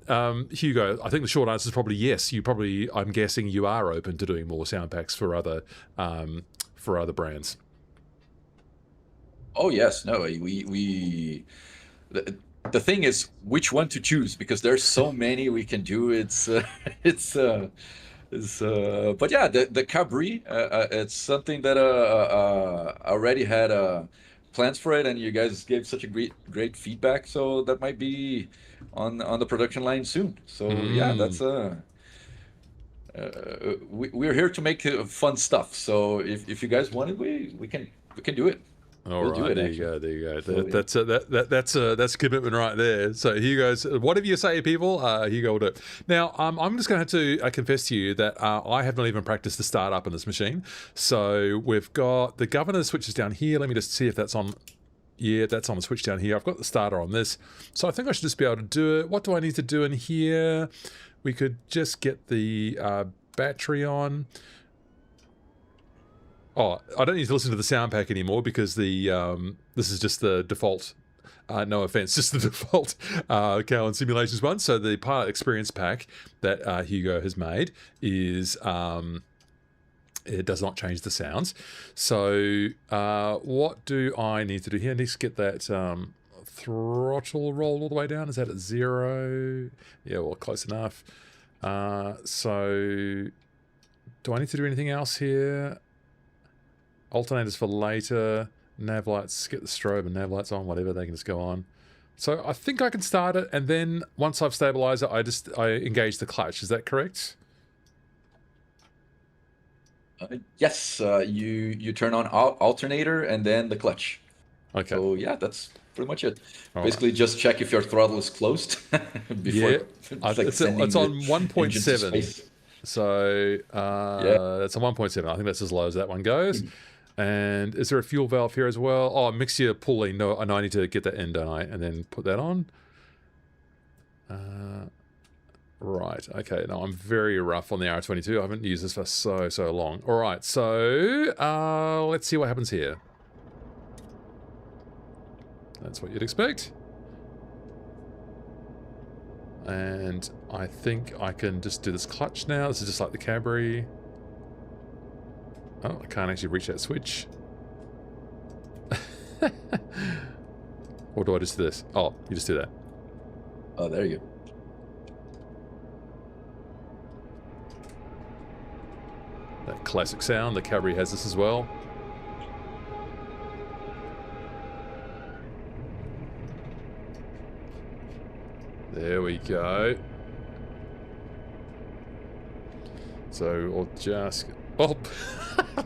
Hugo, I think the short answer is probably yes. I'm guessing you are open to doing more sound packs for other brands. Oh yes, no, we the thing is which one to choose because there's so many we can do. But yeah, the Cabri, it's something that already had plans for it, and you guys gave such a great feedback. So that might be on the production line soon. So yeah, that's we're here to make fun stuff. So if you guys want it, we can do it. All right, there you go. So, that's a commitment right there. So Hugo's, whatever you say, people, Hugo will do it. Now, I'm just going to have to confess to you that I have not even practiced the startup on this machine. So we've got the governor switches down here. Let me just see if that's on. Yeah, that's on the switch down here. I've got the starter on this. So I think I should just be able to do it. What do I need to do in here? We could just get the battery on. Oh, I don't need to listen to the sound pack anymore because this is just the default. No offense, just the default Cowan Simulations one. So the Pilot Experience Pack that Hugo has made is it does not change the sounds. So what do I need to do here? I need to get that throttle roll all the way down. Is that at 0? Yeah, well, close enough. So do I need to do anything else here? Alternators for later, nav lights, get the strobe and nav lights on, whatever, they can just go on. So I think I can start it, and then once I've stabilized it, I engage the clutch. Is that correct? Yes, you turn on alternator and then the clutch. Okay. So yeah, that's pretty much it. All Basically, right. Just check if your throttle is closed before. Yeah, like it's on 1.7. So yeah, it's a 1.7. I think that's as low as that one goes. And is there a fuel valve here as well? Oh, mixture pulling. No, I need to get that in, don't I? And then put that on. Right. Okay. Now I'm very rough on the R22. I haven't used this for so long. All right. So let's see what happens here. That's what you'd expect. And I think I can just do this clutch now. This is just like the Cabri. Oh, I can't actually reach that switch. Or do I just do this? Oh, you just do that. Oh, there you go. That classic sound. The Cabri has this as well. There we go. So we'll just... Oh,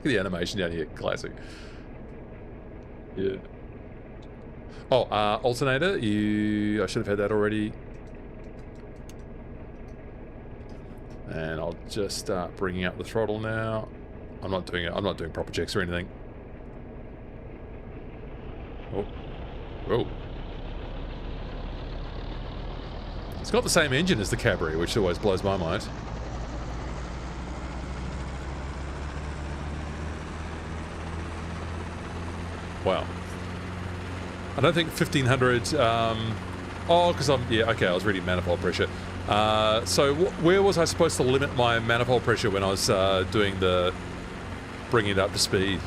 the animation down here, classic. Yeah. Oh, alternator. I should have had that already. And I'll just start bringing up the throttle now. I'm not doing it. I'm not doing proper checks or anything. Oh, whoa. It's got the same engine as the Cabri, which always blows my mind. Wow. I don't think 1500... oh, because yeah, okay, I was reading manifold pressure. So where was I supposed to limit my manifold pressure when I was doing the... bringing it up to speed?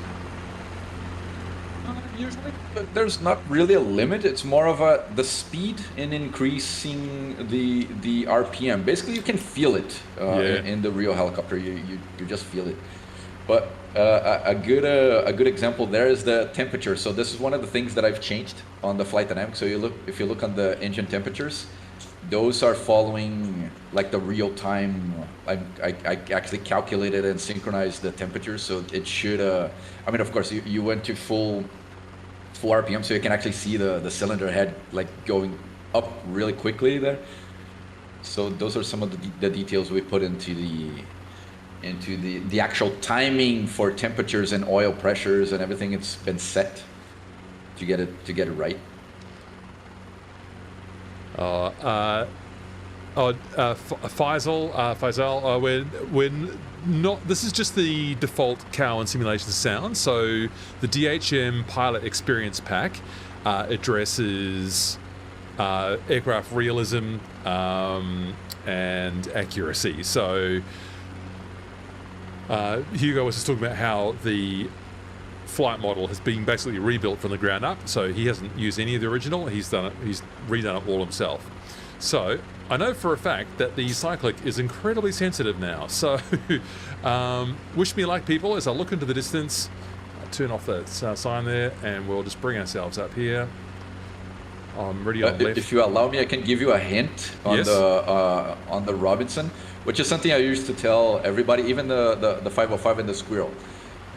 Usually, there's not really a limit. It's more of the speed in increasing the RPM. Basically, you can feel it in the real helicopter. You just feel it. But a good example there is the temperature. So this is one of the things that I've changed on the flight dynamics. So if you look on the engine temperatures, those are following like the real time. I actually calculated and synchronized the temperatures, so it should. I mean, of course, you went to full RPM, so you can actually see the cylinder head like going up really quickly there. So those are some of the details we put into the actual timing for temperatures and oil pressures and everything. It's been set to get it right. Faisal, we're not. This is just the default Cowan Simulation sound. So the DHM Pilot Experience Pack addresses aircraft realism and accuracy. So Hugo was just talking about how the flight model has been basically rebuilt from the ground up, so he hasn't used any of the original. He's redone it all himself. So I know for a fact that the cyclic is incredibly sensitive now. So wish me luck, people, as I look into the distance. I'll turn off that sign there, and we'll just bring ourselves up here. I'm ready on left. If you allow me, I can give you a hint on the Robinson, which is something I used to tell everybody, even the 505 and the Squirrel.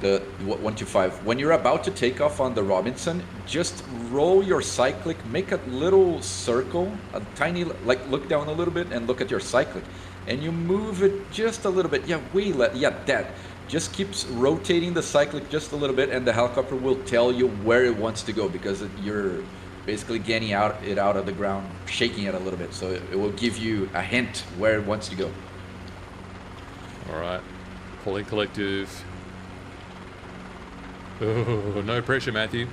The 125. When you're about to take off on the Robinson, just roll your cyclic, make a little circle, a tiny, like look down a little bit and look at your cyclic, and you move it just a little bit. That just keeps rotating the cyclic just a little bit, and the helicopter will tell you where it wants to go, because you're basically getting it out of the ground, shaking it a little bit, so it will give you a hint where it wants to go. All right, pulling collective. Oh, no pressure, Matthew.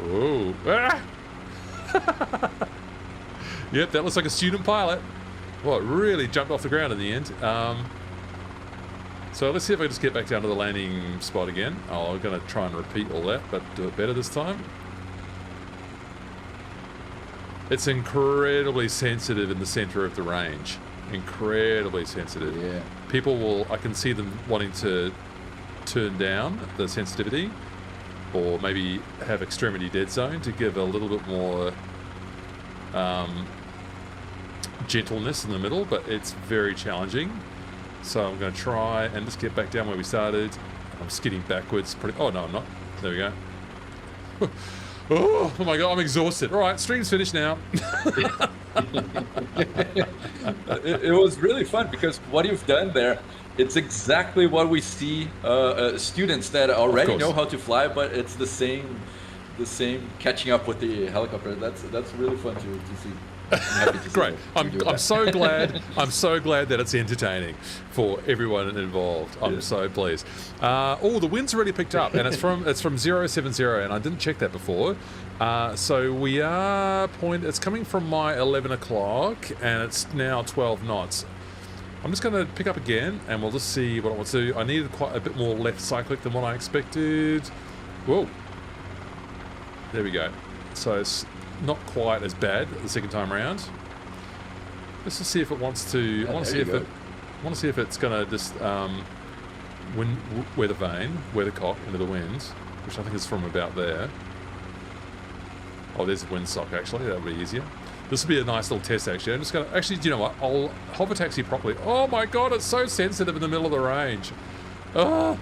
Oh. Ah! Yep, that looks like a student pilot. Well, it really jumped off the ground in the end. So let's see if I can just get back down to the landing spot again. I'm going to try and repeat all that, but do it better this time. It's incredibly sensitive in the center of the range. Incredibly sensitive. Yeah. People I can see them wanting to turn down the sensitivity, or maybe have extremity dead zone to give a little bit more gentleness in the middle, but it's very challenging. So I'm going to try and just get back down where we started. I'm skidding backwards. Oh no, I'm not. There we go. Oh my god, I'm exhausted. All right, stream's finished now. It was really fun, because what you've done there, it's exactly what we see students that already know how to fly, but it's the same catching up with the helicopter. That's really fun to see. I'm happy to see Great. that. I'm so glad. I'm so glad that it's entertaining for everyone involved. I'm so pleased. Oh, the wind's already picked up, and it's from 070, and I didn't check that before. So we are it's coming from my 11 o'clock, and it's now 12 knots. I'm just going to pick up again, and we'll just see what I want to do. I needed quite a bit more left cyclic than what I expected. Whoa. There we go. So it's not quite as bad the second time around. Let's just see if it wants to. I want to see if it's going to just wear the cock into the wind, which I think is from about there. Oh, there's the windsock actually. That would be easier. This will be a nice little test, actually. I'm just going to... Actually, do you know what? I'll hover taxi properly. Oh, my God, it's so sensitive in the middle of the range. Oh.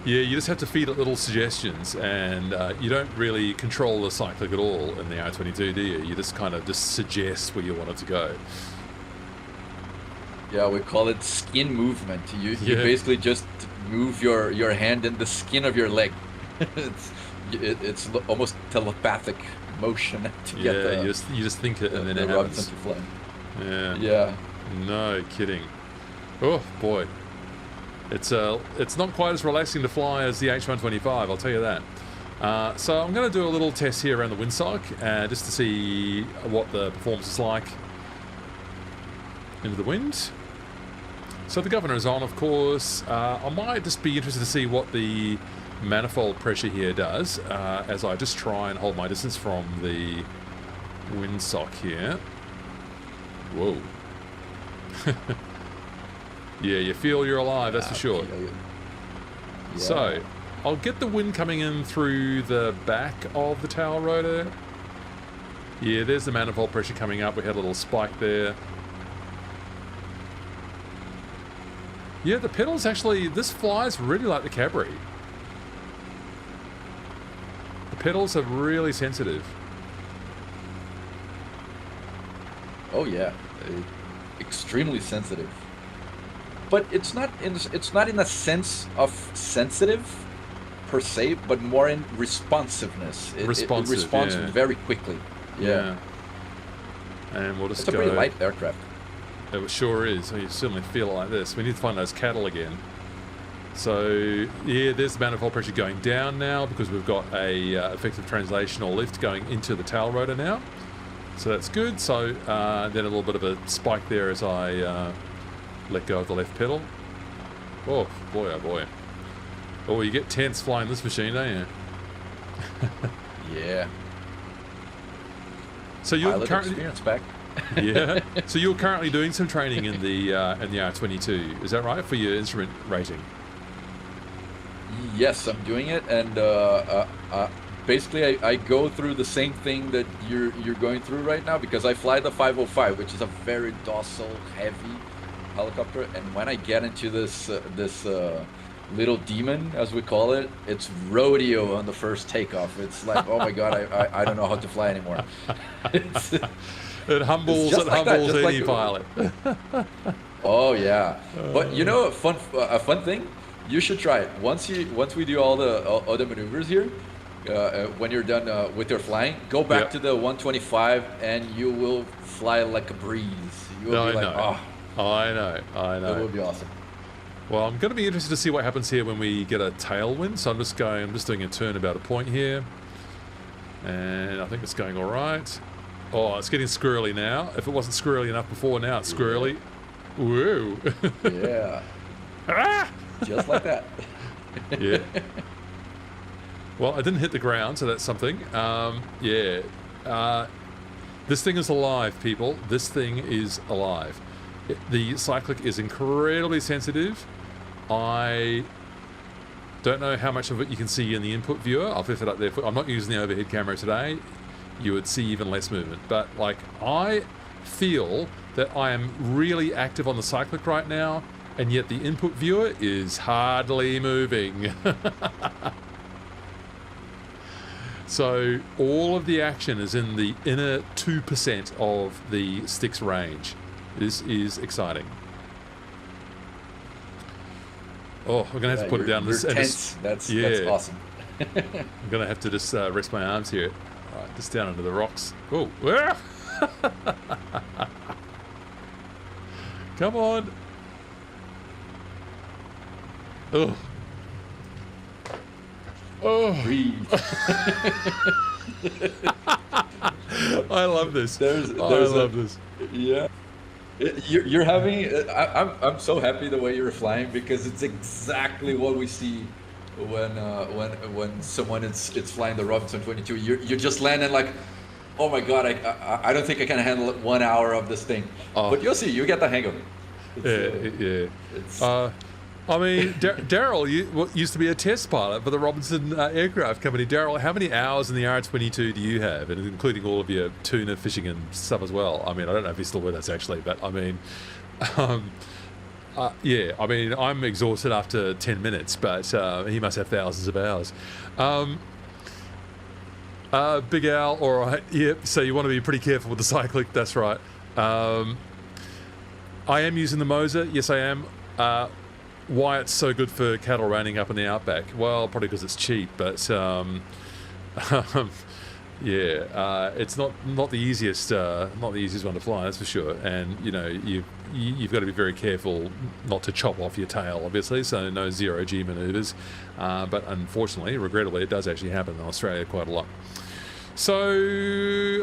Yeah, you just have to feed it little suggestions, and you don't really control the cyclic at all in the R22, do you? You just kind of just suggest where you want it to go. Yeah, we call it skin movement. You basically just move your hand in the skin of your leg. it's almost telepathic motion to get the, you just think it and then it happens. To fly. Yeah. Yeah. No kidding. Oh boy. It's not quite as relaxing to fly as the H125, I'll tell you that. So I'm going to do a little test here around the windsock just to see what the performance is like into the wind. So the governor is on, of course. I might just be interested to see what the manifold pressure here does as I just try and hold my distance from the windsock here. Whoa. Yeah, you feel you're alive, that's for sure. Yeah. So, I'll get the wind coming in through the back of the tail rotor. Yeah, there's the manifold pressure coming up. We had a little spike there. Yeah, the pedals actually, this flies really like the Cabri. The pedals are really sensitive. Oh yeah, extremely sensitive. But it's not in a sense of sensitive per se, but more in responsiveness. It responds very quickly. Yeah. And we'll just it's a pretty light aircraft. It sure is. You certainly feel it like this. We need to find those cattle again. So yeah, there's the manifold pressure going down now because we've got a effective translational lift going into the tail rotor now. So that's good. So then a little bit of a spike there as I let go of the left pedal. Oh boy, oh boy. Oh, you get tense flying this machine, don't you? Yeah. So you're Pilot currently Experience Pack. Yeah. So you're currently doing some training in the R22, is that right, for your instrument rating? Yes, I'm doing it, and basically I go through the same thing that you're going through right now because I fly the 505, which is a very docile, heavy helicopter, and when I get into this little demon, as we call it, it's rodeo on the first takeoff. It's like, oh my god, I don't know how to fly anymore. It humbles any pilot. Oh yeah, but you know, a fun thing, you should try it once we do all the maneuvers here. When you're done with your flying, go back to the 125 and you will fly like a breeze. You will be like, oh. I know. It would be awesome. Well, I'm going to be interested to see what happens here when we get a tailwind. So I'm just doing a turn about a point here. And I think it's going all right. Oh, it's getting squirrely now. If it wasn't squirrely enough before, now it's squirrely. Woo. Yeah. Just like that. Yeah. Well, I didn't hit the ground, so that's something. Yeah. This thing is alive, people. This thing is alive. The cyclic is incredibly sensitive. I don't know how much of it you can see in the input viewer. I've left it up there. I'm not using the overhead camera today. You would see even less movement. But like, I feel that I am really active on the cyclic right now, and yet the input viewer is hardly moving. So all of the action is in the inner 2% of the stick's range. This is exciting. Oh, we're going to have to put it down. You're tense. That's awesome. I'm going to have to just rest my arms here. All right, just down under the rocks. Oh, come on. Oh. Oh. Breathe. I love this. I love this. Yeah. You're having. I'm so happy the way you're flying because it's exactly what we see when someone is flying the Robinson 22. You're just landing like, oh my god, I don't think I can handle 1 hour of this thing. But you'll see, you get the hang of it. I mean, Daryl used to be a test pilot for the Robinson Aircraft Company. Daryl, how many hours in the R22 do you have, and including all of your tuna fishing and stuff as well? I mean, I don't know if he's still with us actually, but I mean, Yeah, I mean, I'm exhausted after 10 minutes, but he must have thousands of hours. Big Al, all right. Yep, so you want to be pretty careful with the cyclic, that's right. I am using the Moser, yes I am. Why it's so good for cattle running up in the outback? Well, probably because it's cheap, but yeah, it's not the easiest one to fly, that's for sure. And you know, you've got to be very careful not to chop off your tail, obviously. So no zero G maneuvers. But unfortunately, regrettably, it does actually happen in Australia quite a lot. So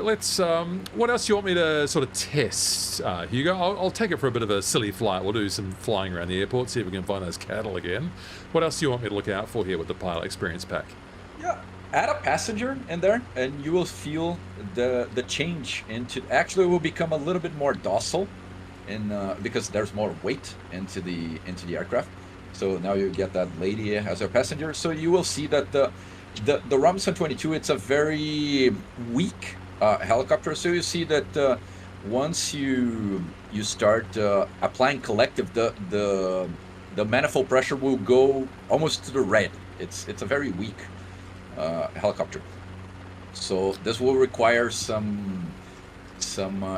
let's. What else do you want me to sort of test, Hugo? I'll take it for a bit of a silly flight. We'll do some flying around the airport, see if we can find those cattle again. What else do you want me to look out for here with the Pilot Experience Pack? Yeah, add a passenger in there, and you will feel the change into. Actually, it will become a little bit more docile, because there's more weight into the aircraft. So now you get that lady as a passenger. So you will see that the Robinson 22, it's a very weak helicopter. So you see that once you start applying collective, the manifold pressure will go almost to the red. It's a very weak helicopter. So this will require some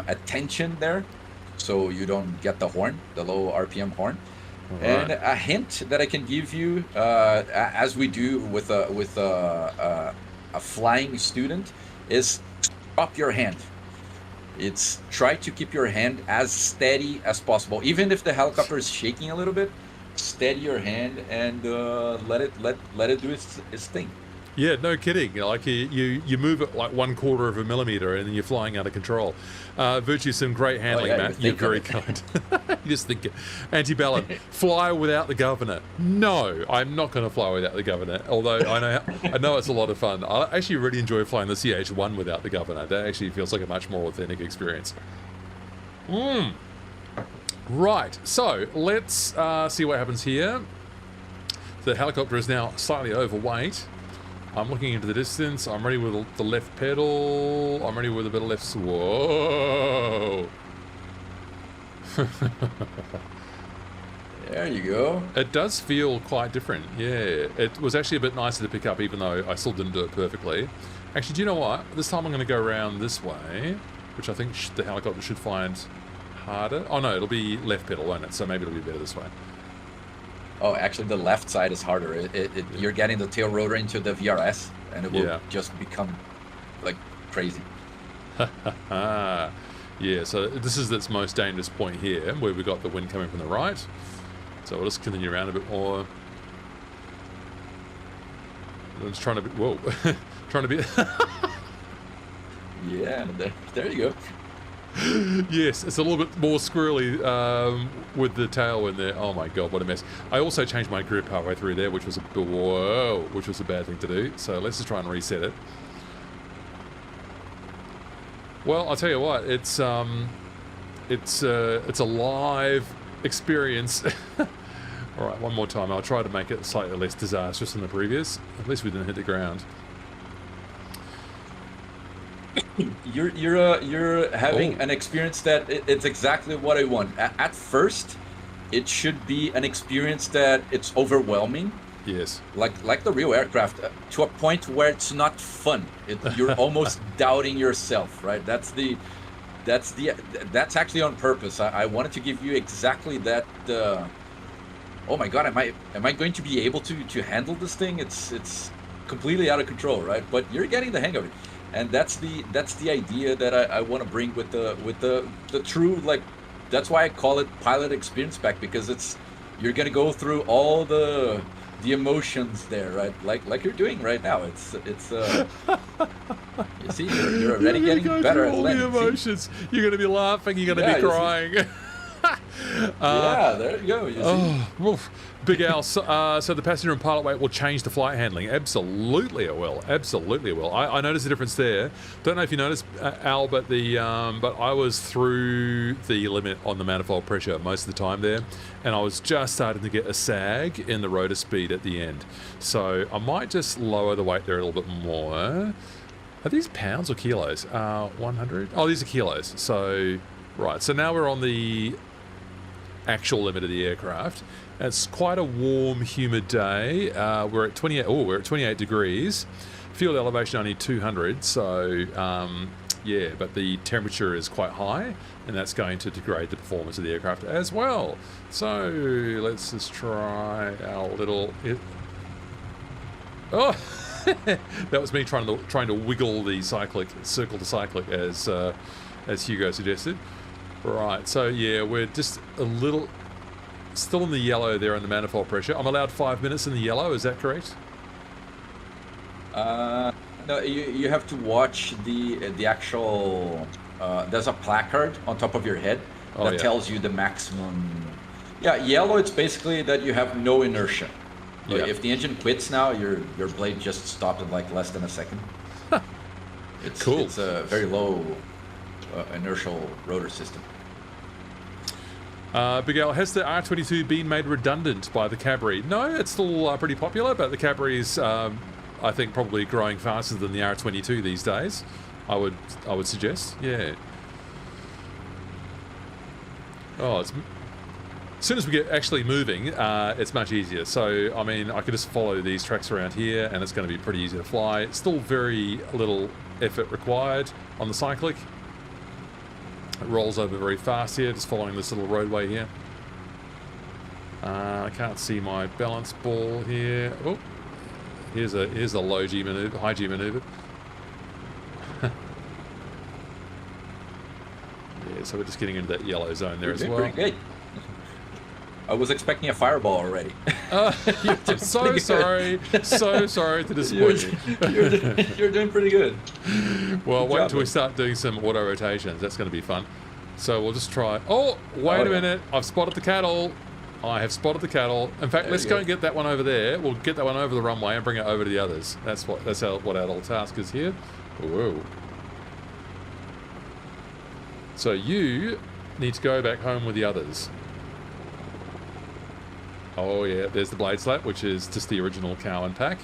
attention there, so you don't get the horn, the low RPM horn. Right. And a hint that I can give you, as we do with a flying student, is drop your hand. It's try to keep your hand as steady as possible, even if the helicopter is shaking a little bit. Steady your hand and let it do its thing. Yeah, no kidding. Like you move it like 1/4 of a millimeter, and then you're flying out of control. Virtue, some great handling, Matt. You're very kind. You just think anti-ballon. Fly without the governor. No, I'm not going to fly without the governor. Although I know it's a lot of fun. I actually really enjoy flying the CH1 without the governor. That actually feels like a much more authentic experience. Right. So let's see what happens here. The helicopter is now slightly overweight. I'm looking into the distance. I'm ready with the left pedal. I'm ready with a bit of left. Whoa! There you go. It does feel quite different. Yeah, it was actually a bit nicer to pick up, even though I still didn't do it perfectly. Actually, do you know what? This time I'm going to go around this way, which I think the helicopter should find harder. Oh no, it'll be left pedal, won't it? So maybe it'll be better this way. Oh, actually, the left side is harder. You're getting the tail rotor into the VRS, and it will just become like crazy. Yeah, so this is its most dangerous point here, where we've got the wind coming from the right. So we'll just continue around a bit more. I'm just trying to be... Whoa. Trying to be... Yeah, there you go. Yes, it's a little bit more squirrely with the tail in there. Oh my god, what a mess. I also changed my grip halfway through there, which was a bad thing to do. So let's just try and reset it. Well, I'll tell you what, it's a live experience. All right, one more time. I'll try to make it slightly less disastrous than the previous. At least we didn't hit the ground. You're having an experience that it's exactly what I want. At first, it should be an experience that it's overwhelming. Yes. Like the real aircraft, to a point where it's not fun. You're almost doubting yourself, right? That's actually on purpose. I wanted to give you exactly that. Oh my God, am I going to be able to handle this thing? It's completely out of control, right? But you're getting the hang of it. And that's the idea that I want to bring with the true, like, that's why I call it Pilot Experience Pack, because you're gonna go through all the emotions there, right? Like you're doing right now. It's you see, you're already getting better at landing. All the emotions. You're gonna be laughing. You're gonna be crying. Yeah, there you go. You see? Oof. Big Al, so the passenger and pilot weight will change the flight handling. Absolutely it will. Absolutely it will. I noticed the difference there. Don't know if you noticed, Al, but I was through the limit on the manifold pressure most of the time there, and I was just starting to get a sag in the rotor speed at the end. So I might just lower the weight there a little bit more. Are these pounds or kilos? 100? Oh, these are kilos. So, right. So now we're on the actual limit of the aircraft. It's quite a warm, humid day. We're at 28. Oh, we're at 28 degrees. Field elevation only 200. So yeah, but the temperature is quite high, and that's going to degrade the performance of the aircraft as well. So let's just try our little. Oh, that was me trying to wiggle the circle to cyclic as Hugo suggested. Right. So yeah, we're just a little. Still in the yellow there on the manifold pressure. I'm allowed 5 minutes in the yellow, is that correct? No, you have to watch the actual... there's a placard on top of your head that tells you the maximum... Yeah, yellow, it's basically that you have no inertia. So if the engine quits now, your blade just stopped in like less than a second. It's cool. It's a very low inertial rotor system. Big Al, has the R22 been made redundant by the Cabri? No, it's still pretty popular, but the Cabri is, I think, probably growing faster than the R22 these days. I would suggest, yeah. Oh, as soon as we get actually moving, it's much easier. So, I mean, I could just follow these tracks around here, and it's going to be pretty easy to fly. Still very little effort required on the cyclic. It rolls over very fast here, just following this little roadway here. I can't see my balance ball here. Oh, here's a low G maneuver, high G maneuver. Yeah, so we're just getting into that yellow zone there as well. Pretty good. I was expecting a fireball already. I'm so sorry. So sorry to disappoint you. You're doing pretty good. Well, wait until we start doing some auto rotations. That's going to be fun. So we'll just try. Oh, wait a minute. I've spotted the cattle. I have spotted the cattle. In fact, let's go and get that one over there. We'll get that one over the runway and bring it over to the others. That's what our little task is here. Whoa. So you need to go back home with the others. Oh yeah, there's the blade slap, which is just the original Cowan pack.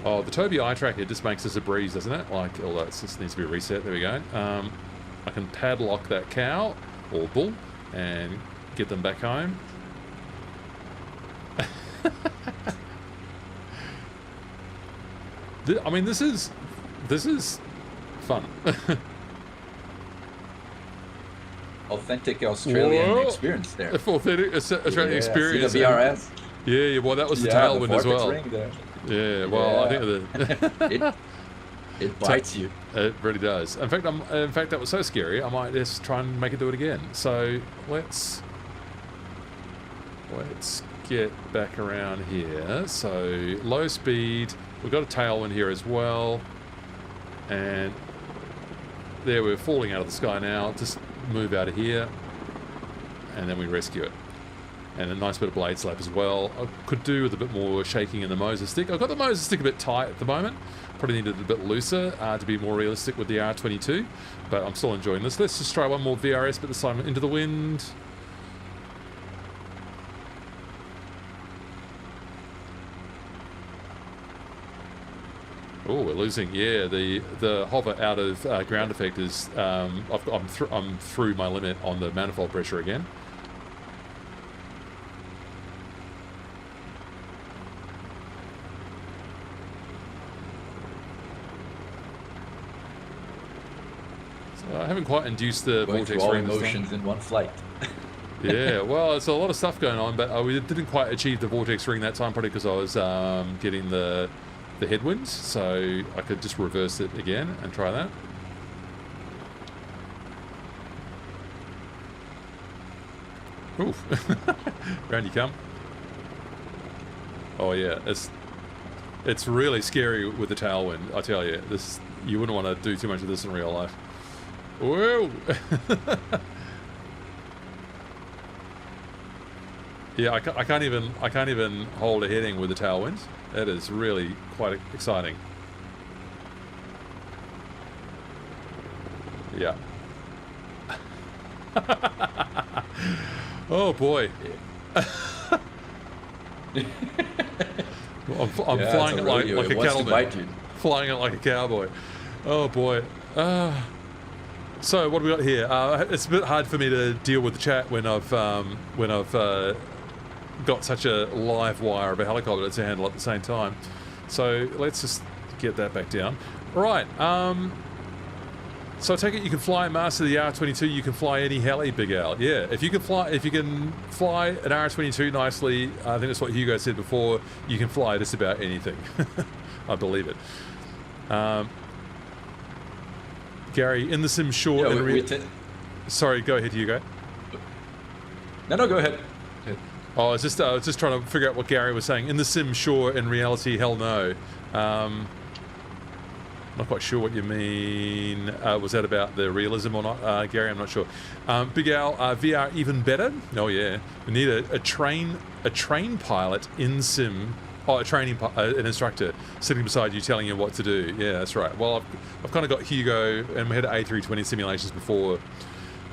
Oh, the Toby eye tracker just makes us a breeze, doesn't it? Like, although it just needs to be reset. There we go. I can padlock that cow or bull and get them back home. I mean, this is fun. Authentic Australian experience there. Authentic Australian experience. See the VRS. Yeah, well, that was the tailwind as well. Yeah, well, I think it bites you. It really does. In fact, that was so scary. I might just try and make it do it again. So let's get back around here. So low speed. We've got a tailwind here as well, and there we're falling out of the sky now. Just move out of here, and then we rescue it. And a nice bit of blade slap as well. I could do with a bit more shaking in the Moser stick. I've got the Moser stick a bit tight at the moment. Probably needed a bit looser to be more realistic with the R22, but I'm still enjoying this. Let's just try one more VRS, but this time into the wind. Oh, we're losing. Yeah, the hover out of ground effect is. I'm through my limit on the manifold pressure again. So I haven't quite induced the vortex ring. Motions in one flight. Yeah, well, it's a lot of stuff going on, but we didn't quite achieve the vortex ring that time, probably because I was getting the headwinds, so I could just reverse it again and try that. Oof. Round you come. Oh yeah, it's really scary with the tailwind, I tell you. You wouldn't want to do too much of this in real life. Whoa! Yeah, I can't even hold a heading with the tailwind. That is really quite exciting. Yeah. Oh boy. I'm flying it like a cattleman. Flying it like a cowboy. Oh boy. So what have we got here? It's a bit hard for me to deal with the chat when I've got such a live wire of a helicopter to handle at the same time. So let's just get that back down. Right. So I take it you can fly a master of the R22. You can fly any heli, Big Al. Yeah. If you can fly an R22 nicely, I think that's what Hugo said before. You can fly just about anything. I believe it. Gary, in the sim short... Yeah, sorry, go ahead, Hugo. No, go ahead. Oh, I was just trying to figure out what Gary was saying. In the sim, sure. In reality, hell no. Not quite sure what you mean. Was that about the realism or not, Gary? I'm not sure. Big Al, VR even better? Oh yeah, we need a train pilot in sim. Oh, an instructor sitting beside you telling you what to do. Yeah, that's right. Well, I've kind of got Hugo, and we had A320 simulations before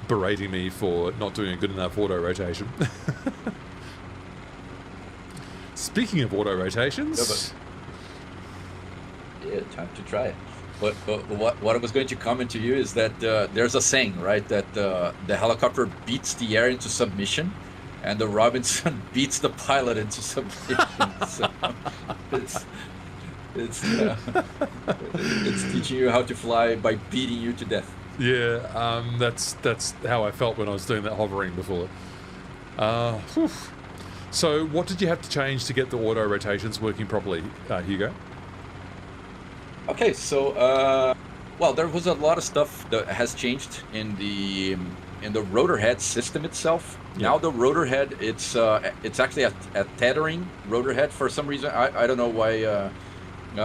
berating me for not doing a good enough auto rotation. Speaking of auto rotations... Yeah, time to try it. But what I was going to comment to you is that there's a saying, right, that the helicopter beats the air into submission, and the Robinson beats the pilot into submission. So it's teaching you how to fly by beating you to death. Yeah, that's how I felt when I was doing that hovering before. So what did you have to change to get the auto rotations working properly, Hugo? Okay, so well, there was a lot of stuff that has changed in the rotor head system itself. Yeah. Now the rotor head, it's actually a tethering rotor head for some reason. I don't know why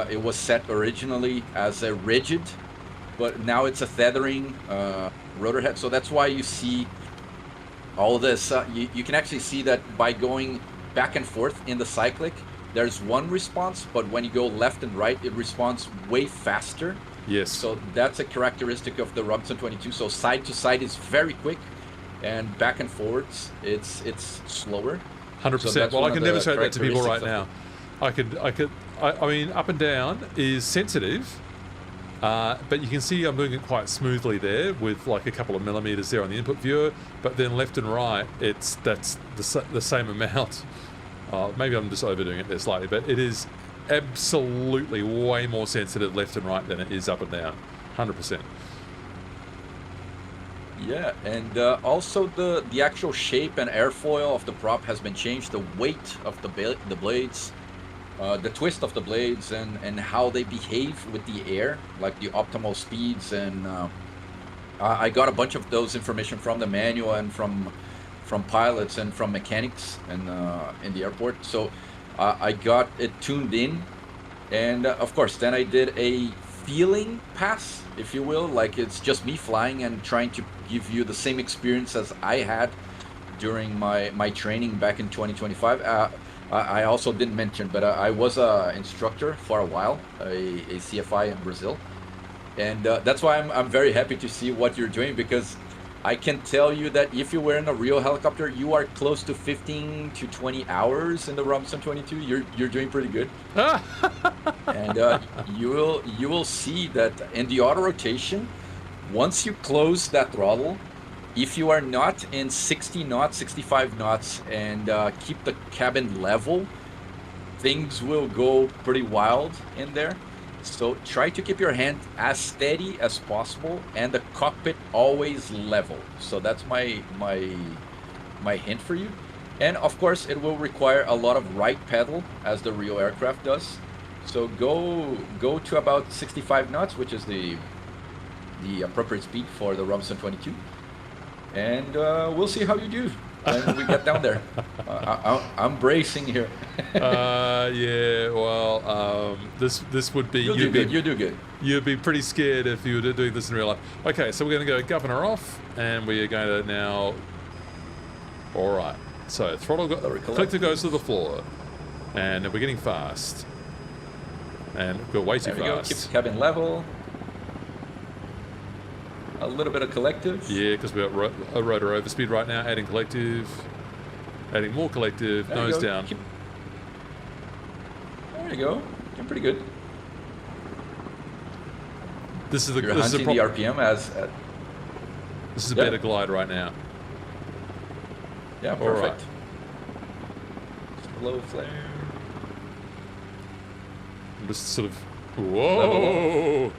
it was set originally as a rigid, but now it's a tethering rotor head. So that's why you see all this. You can actually see that by going back and forth in the cyclic, there's one response, but when you go left and right, it responds way faster. Yes. So that's a characteristic of the Robinson 22. So side to side is very quick, and back and forwards, it's slower. 100%. Well, I can demonstrate that to people right now. I mean, up and down is sensitive, but you can see I'm doing it quite smoothly there with like a couple of millimeters there on the input viewer. But then left and right, that's the same amount. Maybe I'm just overdoing it there slightly, but it is absolutely way more sensitive left and right than it is up and down. 100%. Yeah, and also the actual shape and airfoil of the prop has been changed. The weight of the blades, the twist of the blades, and how they behave with the air, like the optimal speeds. And I got a bunch of those information from the manual and from pilots and from mechanics and in the airport. So I got it tuned in, and of course then I did a feeling pass, if you will, like it's just me flying and trying to give you the same experience as I had during my training back in 2025. I also didn't mention, but I was an instructor for a while, a CFI in Brazil, and that's why I'm very happy to see what you're doing, because I can tell you that if you were in a real helicopter, you are close to 15 to 20 hours in the Robinson 22. You're doing pretty good. And you will see that in the auto rotation, once you close that throttle, if you are not in 60 knots, 65 knots, and keep the cabin level, things will go pretty wild in there. So try to keep your hand as steady as possible and the cockpit always level. So that's my hint for you. And of course it will require a lot of right pedal as the real aircraft does. So go to about 65 knots, which is the appropriate speed for the Robinson 22. And we'll see how you do when we get down there. I'm bracing here. Yeah, well, this would be... You do good. You'd be pretty scared if you were doing this in real life. Okay, so we're going to go governor off, and we are going to now... All right, so throttle collector goes to the floor, and we're getting fast. And we're way too fast. Go. Keep the cabin level. A little bit of collective. Yeah, because we're at a rotor overspeed right now. Adding collective. Adding more collective. Nose down. There you go. Doing pretty good. This is the You're hunting the RPM as... This is a Yeah. better glide right now. Yeah, All perfect. right. Low flare. I'm just sort of... Whoa!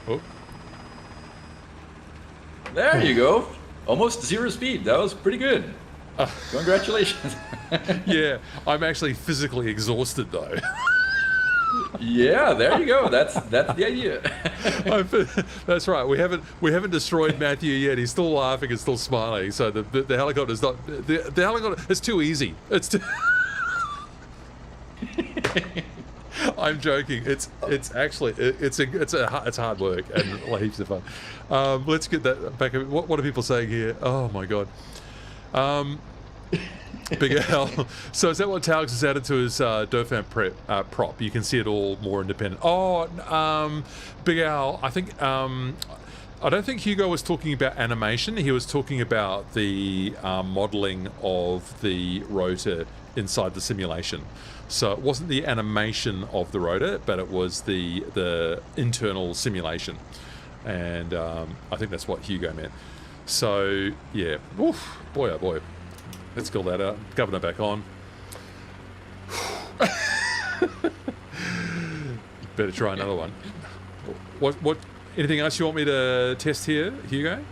Oh. There you go. Almost 0 speed. That was pretty good. Congratulations. Yeah, I'm actually physically exhausted though. Yeah, there you go. That's the idea. That's right. We haven't destroyed Matthew yet. He's still laughing and still smiling. So the helicopter's not the helicopter. It's too easy. It's too. I'm joking. It's actually it's hard work and heaps of fun. Let's get that back. What are people saying here? Oh my god. Big Al. So is that what Talix has added to his Dauphin prop? You can see it all more independent. Oh, Big Al. I think I don't think Hugo was talking about animation. He was talking about the modeling of the rotor inside the simulation. So it wasn't the animation of the rotor, but it was the internal simulation. And I think that's what Hugo meant. So yeah, oof, boy oh boy. Let's call that out. Governor back on. Better try another one. What? Anything else you want me to test here, Hugo?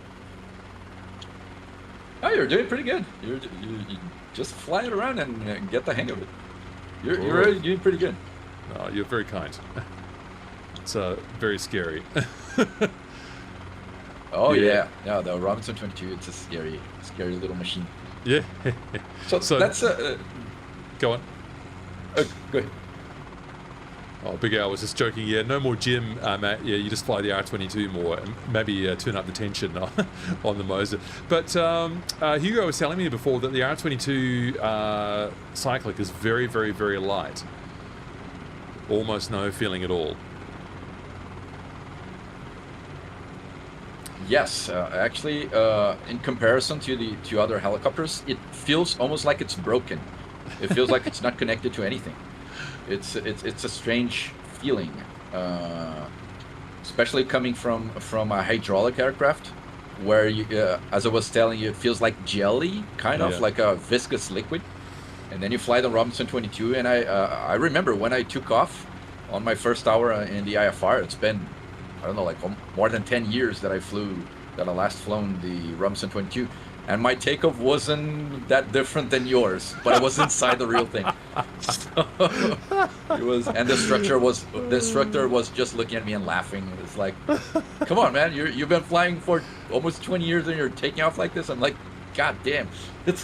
Oh, you're doing pretty good. You just fly it around and get the hang of it. You're already doing pretty good. Oh, you're very kind. It's very scary. Oh yeah, the Robinson 22. It's a scary little machine. Yeah. So that's go on. Go ahead. Oh, Big Al was just joking. Yeah, no more gym, Matt. Yeah, you just fly the R22 more and maybe turn up the tension on the Moser. But Hugo was telling me before that the R22 Cyclic is very, very, very light. Almost no feeling at all. Yes, actually, in comparison to other helicopters, it feels almost like it's broken. It feels like it's not connected to anything. It's a strange feeling, especially coming from a hydraulic aircraft, where you, as I was telling you, it feels like jelly, kind of like a viscous liquid. And then you fly the Robinson 22, and I remember when I took off on my first hour in the IFR. It's been, I don't know, like more than 10 years that I last flown the Robinson 22, and my takeoff wasn't that different than yours, but I was inside the real thing. So it was, and the instructor was just looking at me and laughing. It's like, come on, man, you've been flying for almost 20 years and you're taking off like this. I'm like, god damn, it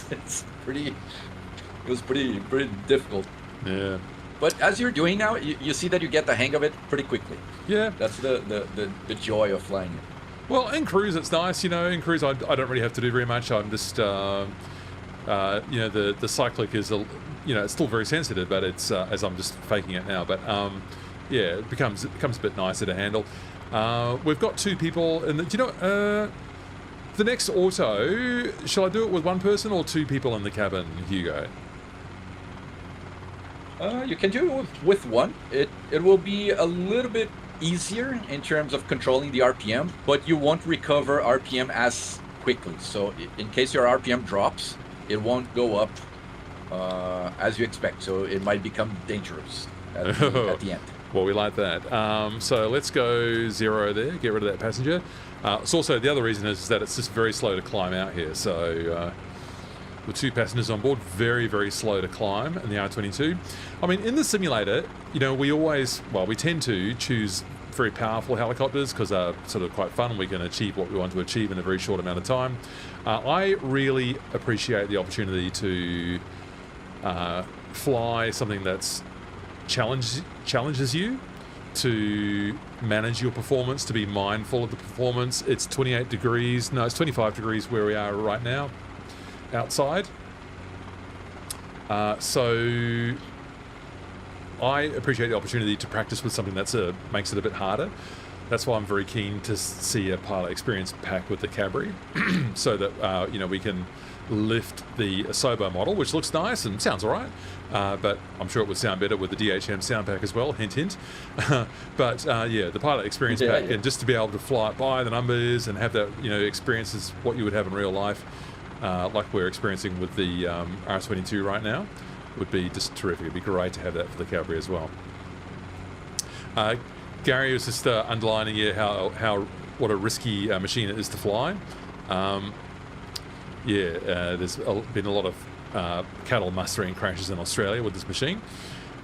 was pretty difficult. Yeah. But as you're doing now, you see that you get the hang of it pretty quickly. Yeah. That's the joy of flying it. Well, in cruise it's nice, in cruise I don't really have to do very much. I'm just, the Cyclic is, it's still very sensitive, but it's, as I'm just faking it now, but yeah, it becomes a bit nicer to handle. We've got two people, and the next auto, shall I do it with one person or two people in the cabin, Hugo? You can do it with one. It will be a little bit easier in terms of controlling the RPM, but you won't recover RPM as quickly. So in case your RPM drops, it won't go up as you expect. So it might become dangerous at the end. Well, we like that. So let's go 0 there, get rid of that passenger. It's also, the other reason is that it's just very slow to climb out here. So with two passengers on board, very, very slow to climb in the R22. I mean, in the simulator, we tend to choose very powerful helicopters because they're sort of quite fun. We can achieve what we want to achieve in a very short amount of time. I really appreciate the opportunity to fly something that's challenges you to manage your performance, to be mindful of the performance. It's 28 degrees. No, it's 25 degrees where we are right now outside. So I appreciate the opportunity to practice with something that's makes it a bit harder. That's why I'm very keen to see a pilot experience pack with the Cabri, so that we can lift the Asobo model, which looks nice and sounds all right, but I'm sure it would sound better with the DHM sound pack as well, hint, hint. But yeah, the Pilot Experience Pack, and just to be able to fly it by the numbers and have that, you know, experiences what you would have in real life, like we're experiencing with the R22 right now, would be just terrific. It'd be great to have that for the Cavalry as well. Gary was just underlining how what a risky machine it is to fly. There's been a lot of cattle mustering crashes in Australia with this machine.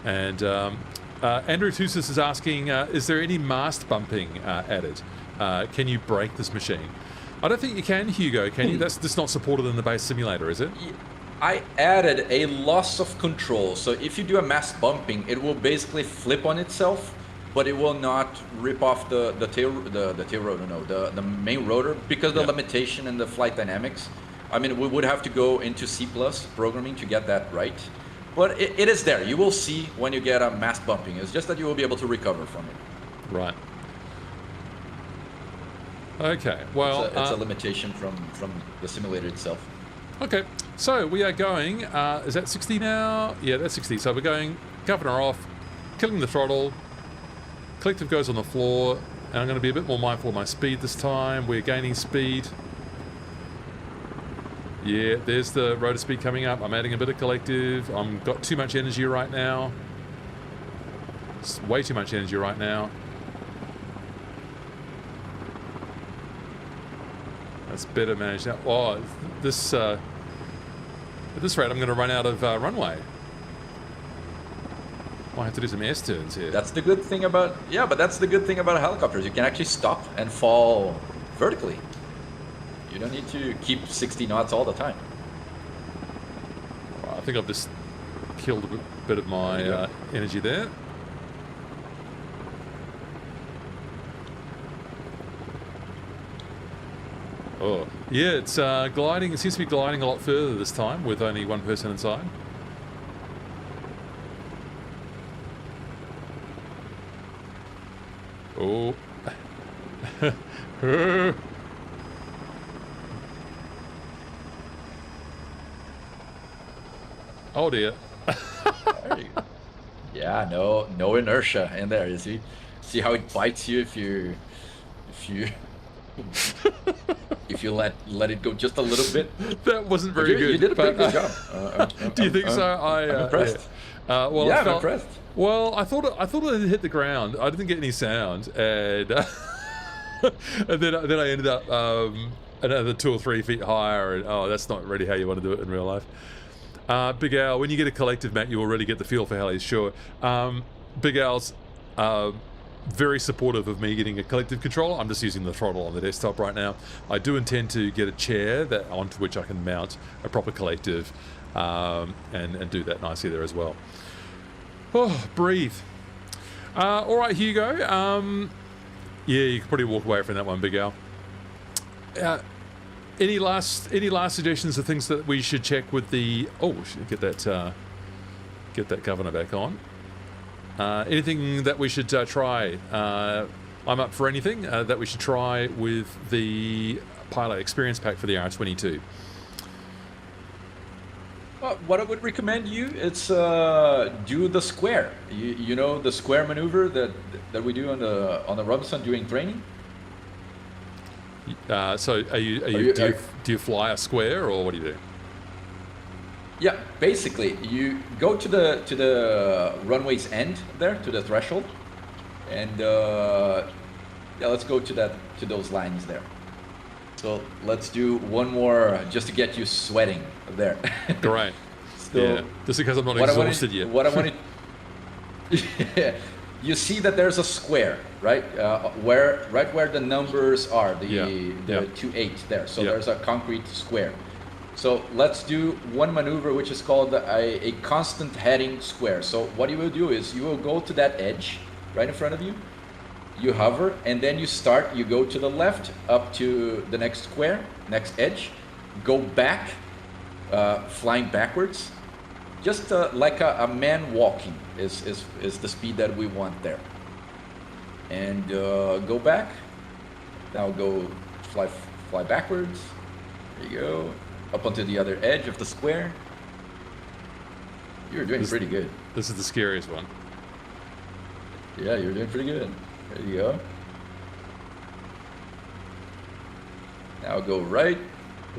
And Andrew Tussis is asking, is there any mast bumping added? Can you break this machine? I don't think you can, Hugo, can you? That's not supported in the base simulator, is it? I added a loss of control. So if you do a mast bumping, it will basically flip on itself, but it will not rip off the tail rotor, no, the main rotor, because of the limitation in the flight dynamics. I mean, we would have to go into C+ programming to get that right. But it is there. You will see when you get a mast bumping. It's just that you will be able to recover from it. Right. Okay, well... It's a limitation from the simulator itself. Okay, so we are going... is that 60 now? Yeah, that's 60. So we're going governor off, killing the throttle. Collective goes on the floor, and I'm going to be a bit more mindful of my speed this time. We're gaining speed. Yeah, there's the rotor speed coming up. I'm adding a bit of collective. I've got too much energy right now. It's way too much energy right now. That's better managed now. Oh, this at this rate, I'm going to run out of runway. I have to do some S turns here. That's the good thing about that's the good thing about helicopters. You can actually stop and fall vertically. You don't need to keep 60 knots all the time. I think I've just killed a bit of my energy there. Oh, yeah, it's gliding. It seems to be gliding a lot further this time with only one person inside. Oh. Oh dear. Yeah, no inertia in there. You see how it bites you if you if you let it go just a little bit. That wasn't very good. You did a pretty good job. Do you think so? I'm impressed. Yeah. I'm impressed. Well, I thought it had hit the ground. I didn't get any sound, and and then I ended up another 2 or 3 feet higher. And that's not really how you want to do it in real life. Big Al, when you get a collective, Matt, you will really get the feel for helis, sure. Big Al's very supportive of me getting a collective controller. I'm just using the throttle on the desktop right now. I do intend to get a chair onto which I can mount a proper collective and do that nicely there as well. Oh, breathe. All right, Hugo. Yeah, you can probably walk away from that one, Big Al. Any last suggestions of things that we should check with the? Oh, we should get that governor back on. Anything that we should try? I'm up for anything that we should try with the Pilot Experience Pack for the R22. What I would recommend you is do the square. You know the square maneuver that we do on the Robinson during training. So do you fly a square, or what do you do? Yeah, basically you go to the runway's end there, to the threshold, and let's go to those lines there. So let's do one more just to get you sweating there. Great. Yeah, just because I'm not exhausted yet. What I wanted. You see that there's a square, right? Where the numbers are, the 28 there. So there's a concrete square. So let's do one maneuver which is called a constant heading square. So what you will do is you will go to that edge right in front of you. You hover, and then you go to the left up to the next square, next edge, go back, flying backwards, just like a man walking is the speed that we want there. And go back, now go fly backwards, there you go, up onto the other edge of the square. You're doing pretty good. This is the scariest one. Yeah, you're doing pretty good. There you go. Now go right.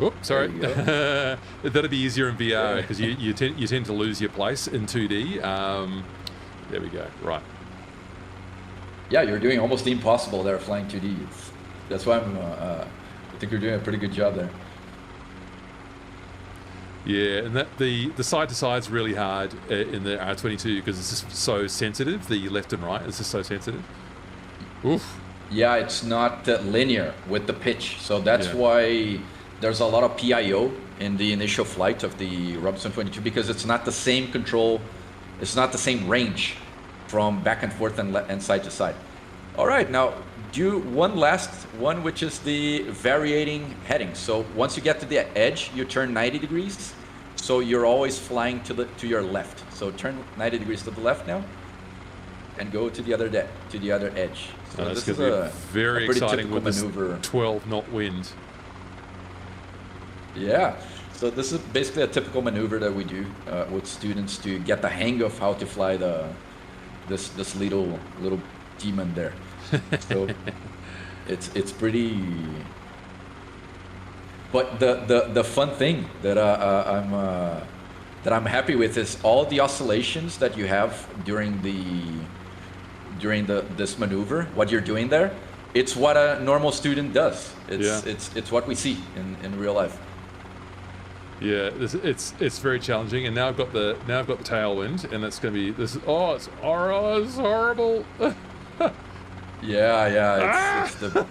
Oops, sorry. That'd be easier in VR because you tend to lose your place in 2D. There we go. Right. Yeah, you're doing almost the impossible there, flying 2D. That's why I think you're doing a pretty good job there. Yeah, and that the side to side is really hard in the R22 because it's just so sensitive. The left and right is just so sensitive. Oof. Yeah, it's not linear with the pitch, so that's why there's a lot of PIO in the initial flight of the Robinson 22 because it's not the same control, it's not the same range from back and forth and side to side. All right, now do one last one, which is the variating heading. So once you get to the edge, you turn 90 degrees. So you're always flying to your left. So turn 90 degrees to the left now, and go to the other edge. So this is a very exciting with this maneuver. 12 knot wind. Yeah. So this is basically a typical maneuver that we do with students to get the hang of how to fly this little demon there. So it's pretty. But the fun thing that I'm happy with is all the oscillations that you have during this maneuver. What you're doing there, it's what a normal student does. It's what we see in real life. Yeah, it's very challenging, and now I've got the tailwind, and it's going to be it's horrible. Yeah, it's the.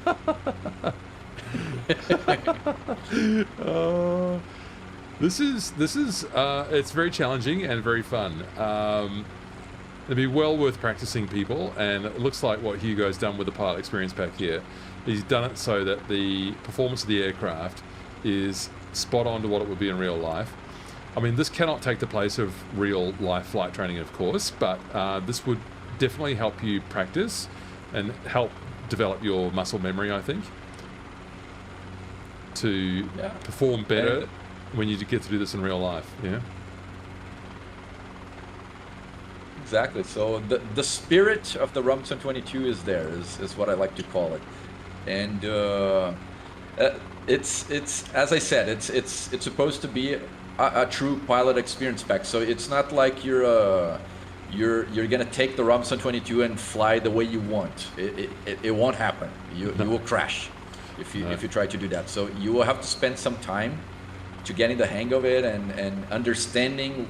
This is it's very challenging and very fun. It'd be well worth practicing, people, and it looks like what Hugo's done with the Pilot Experience Pack here. He's done it so that the performance of the aircraft is spot on to what it would be in real life. I mean, this cannot take the place of real life flight training, of course, but this would definitely help you practice and help develop your muscle memory, I think, to perform better when you get to do this in real life. Yeah. Exactly. So the spirit of the Robinson 22 is there, is what I like to call it, and it's as I said, it's supposed to be a true pilot experience pack. So it's not like you're gonna take the Robinson 22 and fly the way you want. It won't happen. You will crash if you try to do that. So you will have to spend some time to getting the hang of it and understanding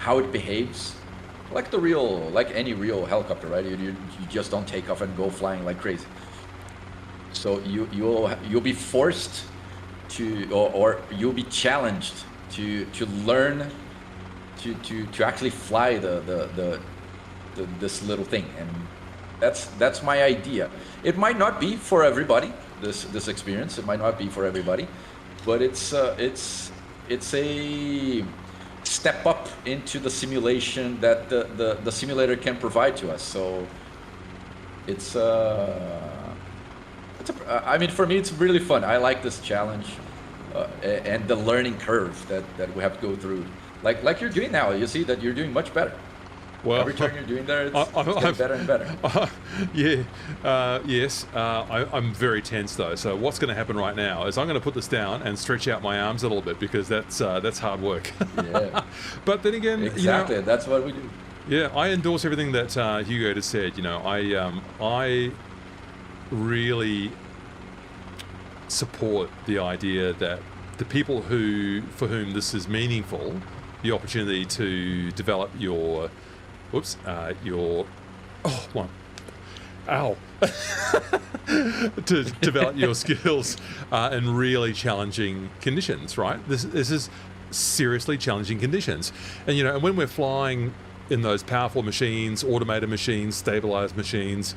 how it behaves. Like any real helicopter, right? You just don't take off and go flying like crazy. So you'll be forced to, or you'll be challenged to learn to actually fly this little thing, and that's my idea. It might not be for everybody. This experience, it might not be for everybody, but it's a step up into the simulation that the simulator can provide to us. So I mean, for me, it's really fun. I like this challenge and the learning curve that we have to go through. Like you're doing now, you see that you're doing much better. Well, every turn you're doing there, it's getting better and better. Yes. I'm very tense though. So what's going to happen right now is I'm going to put this down and stretch out my arms a little bit because that's hard work. Yeah. But then again, exactly, that's what we do. Yeah, I endorse everything that Hugo just said. I really support the idea that the people for whom this is meaningful, the opportunity to develop your to develop your skills in really challenging conditions, right? This is seriously challenging conditions, and and when we're flying in those powerful machines, automated machines, stabilized machines,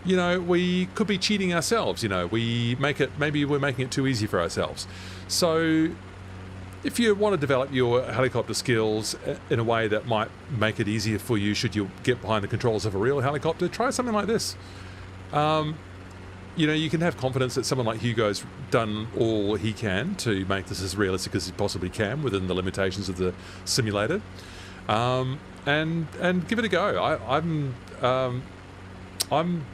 we could be cheating ourselves. Maybe we're making it too easy for ourselves. So if you want to develop your helicopter skills in a way that might make it easier for you should you get behind the controls of a real helicopter, try something like this. you know, you can have confidence that someone like Hugo's done all he can to make this as realistic as he possibly can within the limitations of the simulator, and give it a go. I'm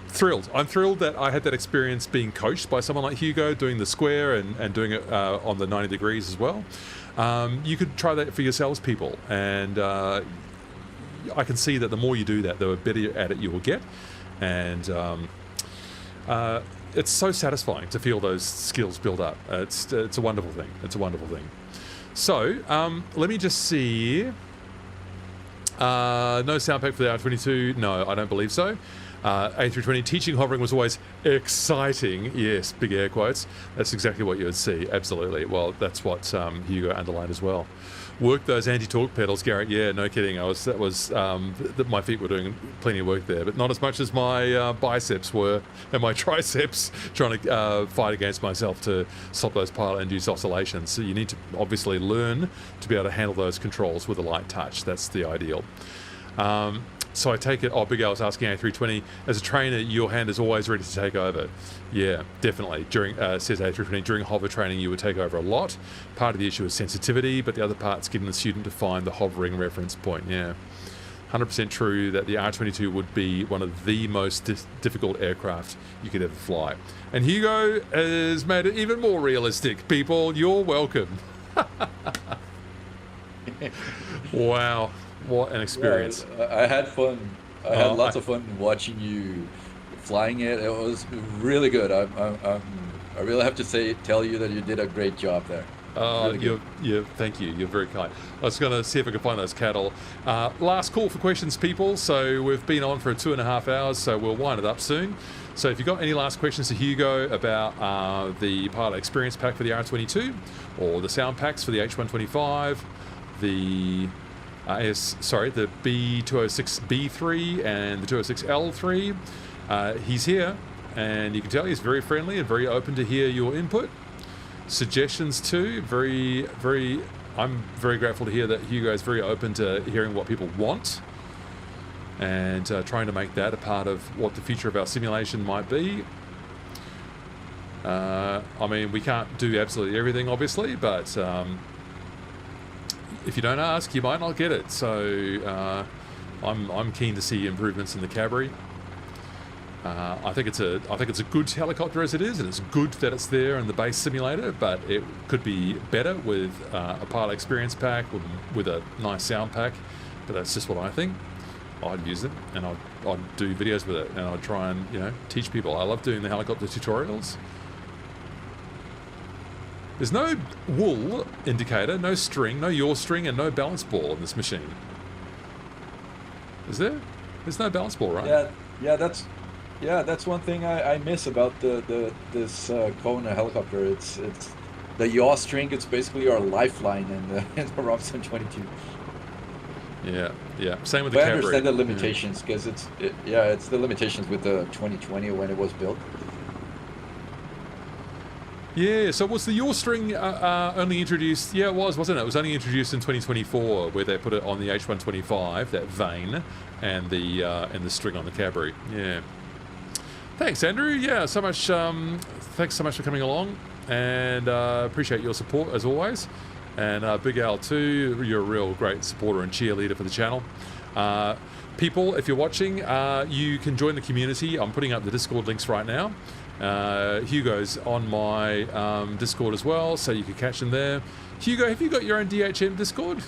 thrilled. I'm thrilled that I had that experience being coached by someone like Hugo, doing the square and doing it on the 90 degrees as well. You could try that for yourselves, people, and I can see that the more you do that, the better at it you will get, and it's so satisfying to feel those skills build up. It's a wonderful thing. It's a wonderful thing. So let me just see. No sound pack for the R22. No, I don't believe so. A320 teaching hovering was always exciting. Yes, big air quotes. That's exactly what you would see. Absolutely. Well, that's what Hugo underlined as well. Work those anti-torque pedals, Garrett. Yeah, no kidding. My feet were doing plenty of work there, but not as much as my biceps were and my triceps, trying to fight against myself to stop those pilot-induced oscillations. So you need to obviously learn to be able to handle those controls with a light touch. That's the ideal. So I take it, Big Al's asking A320, as a trainer, your hand is always ready to take over. Yeah, definitely. During, says A320, during hover training, you would take over a lot. Part of the issue is sensitivity, but the other part's getting the student to find the hovering reference point. Yeah. 100% true that the R22 would be one of the most difficult aircraft you could ever fly. And Hugo has made it even more realistic. People, you're welcome. Wow. What an experience. Yeah, I had fun. I had lots of fun watching you flying it. It was really good. I really have to tell you that you did a great job there. Really thank you. You're very kind. I was going to see if I could find those cattle. Last call for questions, people. So we've been on for 2.5 hours, so we'll wind it up soon. So if you've got any last questions to Hugo about the Pilot Experience Pack for the R22, or the sound packs for the H125, the the B206B3 and the 206L3. He's here, and you can tell he's very friendly and very open to hear your input. Suggestions too. I'm very grateful to hear that Hugo is very open to hearing what people want, and trying to make that a part of what the future of our simulation might be. I mean, we can't do absolutely everything, obviously, but if you don't ask, you might not get it. So I'm keen to see improvements in the Cabri. I think it's a good helicopter as it is, and it's good that it's there in the base simulator. But it could be better with a Pilot Experience Pack with a nice sound pack. But that's just what I think. I'd use it, and I'd do videos with it, and I'd try and teach people. I love doing the helicopter tutorials. There's no wool indicator, no string, no yaw string, and no balance ball in this machine. Is there? There's no balance ball, right? Yeah, that's one thing I miss about this Cowan helicopter. It's the yaw string. It's basically our lifeline in the Robinson 22. Yeah. Same with the Cabri. I understand the limitations because it's the limitations with the 2020 when it was built. Yeah, so was the yaw string only introduced? Yeah, it was, wasn't it? It was only introduced in 2024, where they put it on the H125, that vane, and the string on the Cabri. Yeah. Thanks, Andrew. Yeah, so much. Thanks so much for coming along, and appreciate your support as always. And Big Al too. You're a real great supporter and cheerleader for the channel. People, if you're watching, you can join the community. I'm putting up the Discord links right now. Hugo's on my Discord as well, so you can catch him there. Hugo, have you got your own DHM Discord?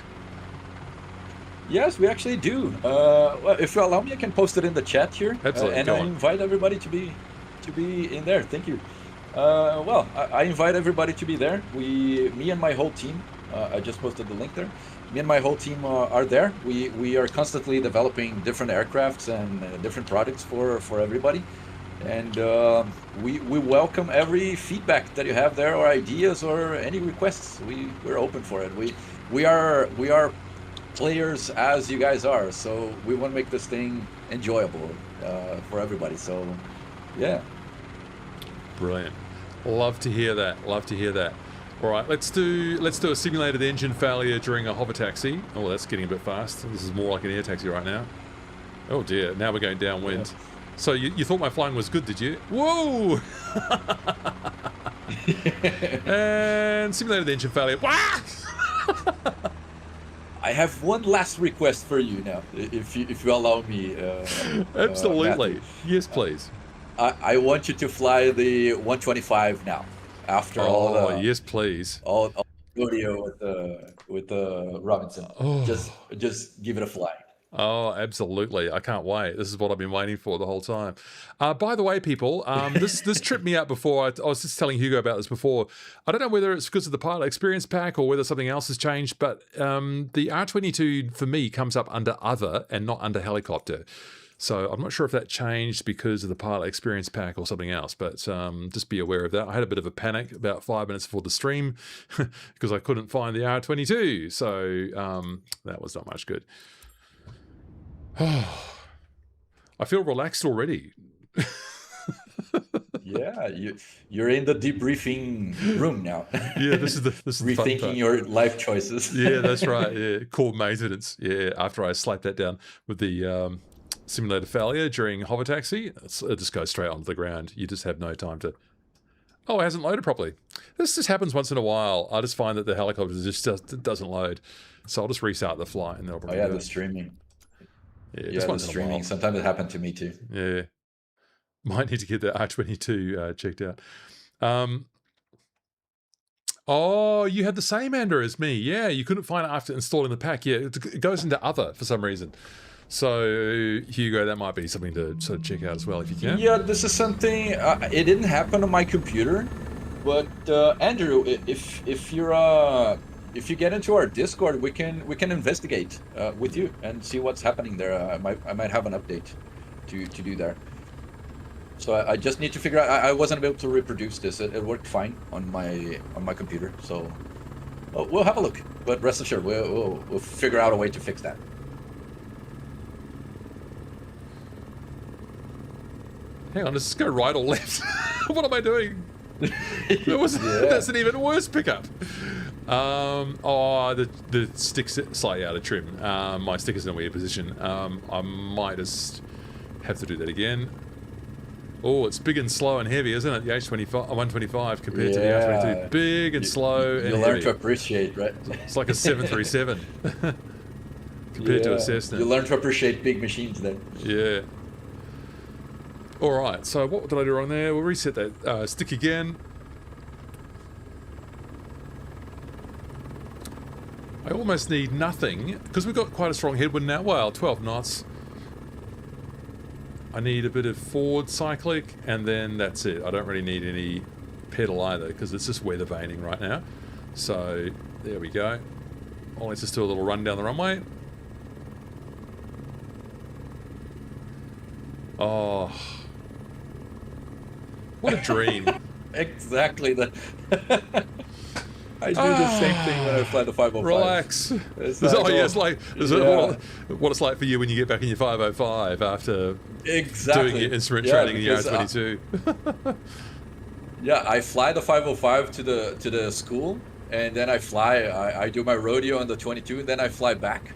Yes, we actually do. Well, if you allow me, I can post it in the chat here. Absolutely. And I invite everybody to be in there. Thank you. Well, I invite everybody to be there. Me and my whole team. I just posted the link there. Me and my whole team are there. We are constantly developing different aircrafts and different products for everybody. And we welcome every feedback that you have there, or ideas, or any requests. We're open for it. We are players as you guys are, so we want to make this thing enjoyable for everybody. So, yeah. Brilliant. Love to hear that. Love to hear that. All right, let's do a simulated engine failure during a hover taxi. Oh, that's getting a bit fast. This is more like an air taxi right now. Oh dear, now we're going downwind. So you thought my flying was good, did you? Whoa! And simulated engine failure. Wah! I have one last request for you now, if you allow me. Absolutely. Matthew. Yes, please. I want you to fly the 125 now. After all, yes, please. All rodeo with the Robinson. Oh. Just give it a fly. Oh, absolutely. I can't wait. This is what I've been waiting for the whole time. By the way, people, this tripped me out before. I was just telling Hugo about this before. I don't know whether it's because of the Pilot Experience Pack or whether something else has changed, but the R22 for me comes up under Other and not under Helicopter. So I'm not sure if that changed because of the Pilot Experience Pack or something else, but just be aware of that. I had a bit of a panic about 5 minutes before the stream because I couldn't find the R22. So that was not much good. I feel relaxed already. Yeah, you're in the debriefing room now. Yeah, this is rethinking your life choices. Yeah, that's right. Yeah, core maintenance. Yeah, after I slapped that down with the simulator failure during hover taxi, it just goes straight onto the ground. You just have no time to. Oh, it hasn't loaded properly. This just happens once in a while. I just find that the helicopter just doesn't load, so I'll just restart the flight and then I'll probably. Oh yeah, the streaming. Yeah, the streaming. Sometimes it happened to me too. Yeah. Might need to get the R22 checked out. Oh, you had the same Andrew as me. Yeah, you couldn't find it after installing the pack. Yeah, it goes into Other for some reason. So, Hugo, that might be something to sort of check out as well if you can. Yeah, this is something. It didn't happen on my computer, but Andrew, if you get into our Discord, we can investigate with you and see what's happening there. I might have an update to do there. So I just need to figure out. I wasn't able to reproduce this. It worked fine on my computer. So we'll have a look. But rest assured, we'll figure out a way to fix that. Hang on, does this go right or left? What am I doing? That's an even worse pickup. The stick's slightly out of trim. My sticker's in a weird position. I might just have to do that again. Oh, it's big and slow and heavy, isn't it? The H125 compared to the R22. Big and slow and heavy. You learn to appreciate, right? It's like a 737 compared to a Cessna. You learn to appreciate big machines then. Yeah. All right, so what did I do wrong there? We'll reset that stick again. I almost need nothing, because we've got quite a strong headwind now. Well, 12 knots. I need a bit of forward cyclic, and then that's it. I don't really need any pedal either, because it's just weather vaning right now. So, there we go. Oh, let's just do a little run down the runway. Oh... What a dream. Exactly. I do the same thing when I fly the 505. Relax. It's like what it's like for you when you get back in your 505 after doing your instrument training in your R22. Yeah, I fly the 505 to the school, and then I do my rodeo on the 22, and then I fly back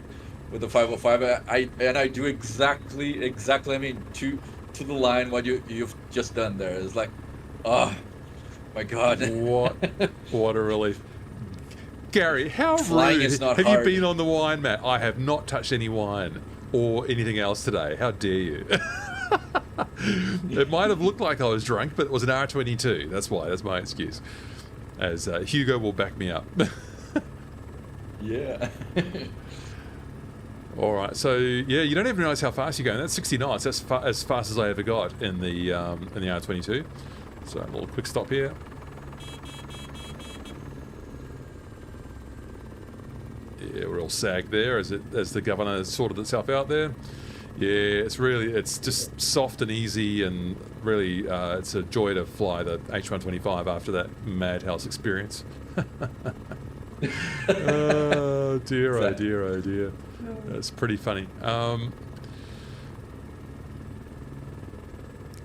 with the 505. I do exactly I mean to the line what you've just done there. It's like, oh my god. What a relief. Gary, how flying rude. Is not have hard. You been on the wine mat? I have not touched any wine or anything else today. How dare you? It might have looked like I was drunk, but it was an R22. That's why. That's my excuse. As Hugo will back me up. Yeah. All right, so yeah, you don't even realize how fast you're going. That's 60 knots. That's as fast as I ever got in the R22. So a little quick stop here. Yeah, we're all sagged there as the governor sorted itself out there. Yeah, it's just soft and easy, and really it's a joy to fly the H125 after that madhouse experience. Oh dear, oh dear, oh dear. That's pretty funny.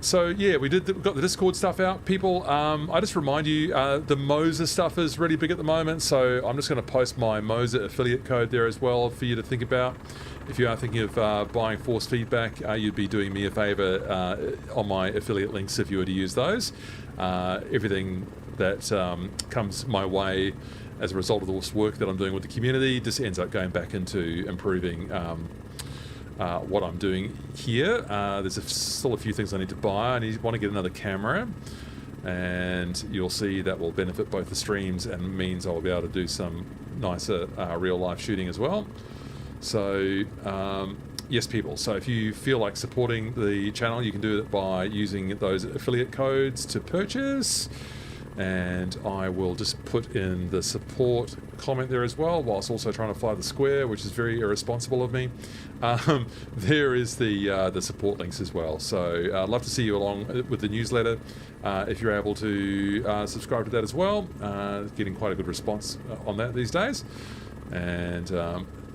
So yeah, we've got the Discord stuff out, people. I just remind you, the Moza stuff is really big at the moment, so I'm just going to post my Moza affiliate code there as well for you to think about. If you are thinking of buying force feedback, you'd be doing me a favor on my affiliate links if you were to use those. Everything that comes my way as a result of all this work that I'm doing with the community just ends up going back into improving what I'm doing here. There's still a few things I need to buy. I want to get another camera, and you'll see that will benefit both the streams and means I'll be able to do some nicer real life shooting as well. So yes, people, so if you feel like supporting the channel, you can do it by using those affiliate codes to purchase, and I will just put in the support comment there as well, whilst also trying to fly the square, which is very irresponsible of me. There is the support links as well. So I'd love to see you along with the newsletter if you're able to subscribe to that as well. Getting quite a good response on that these days. And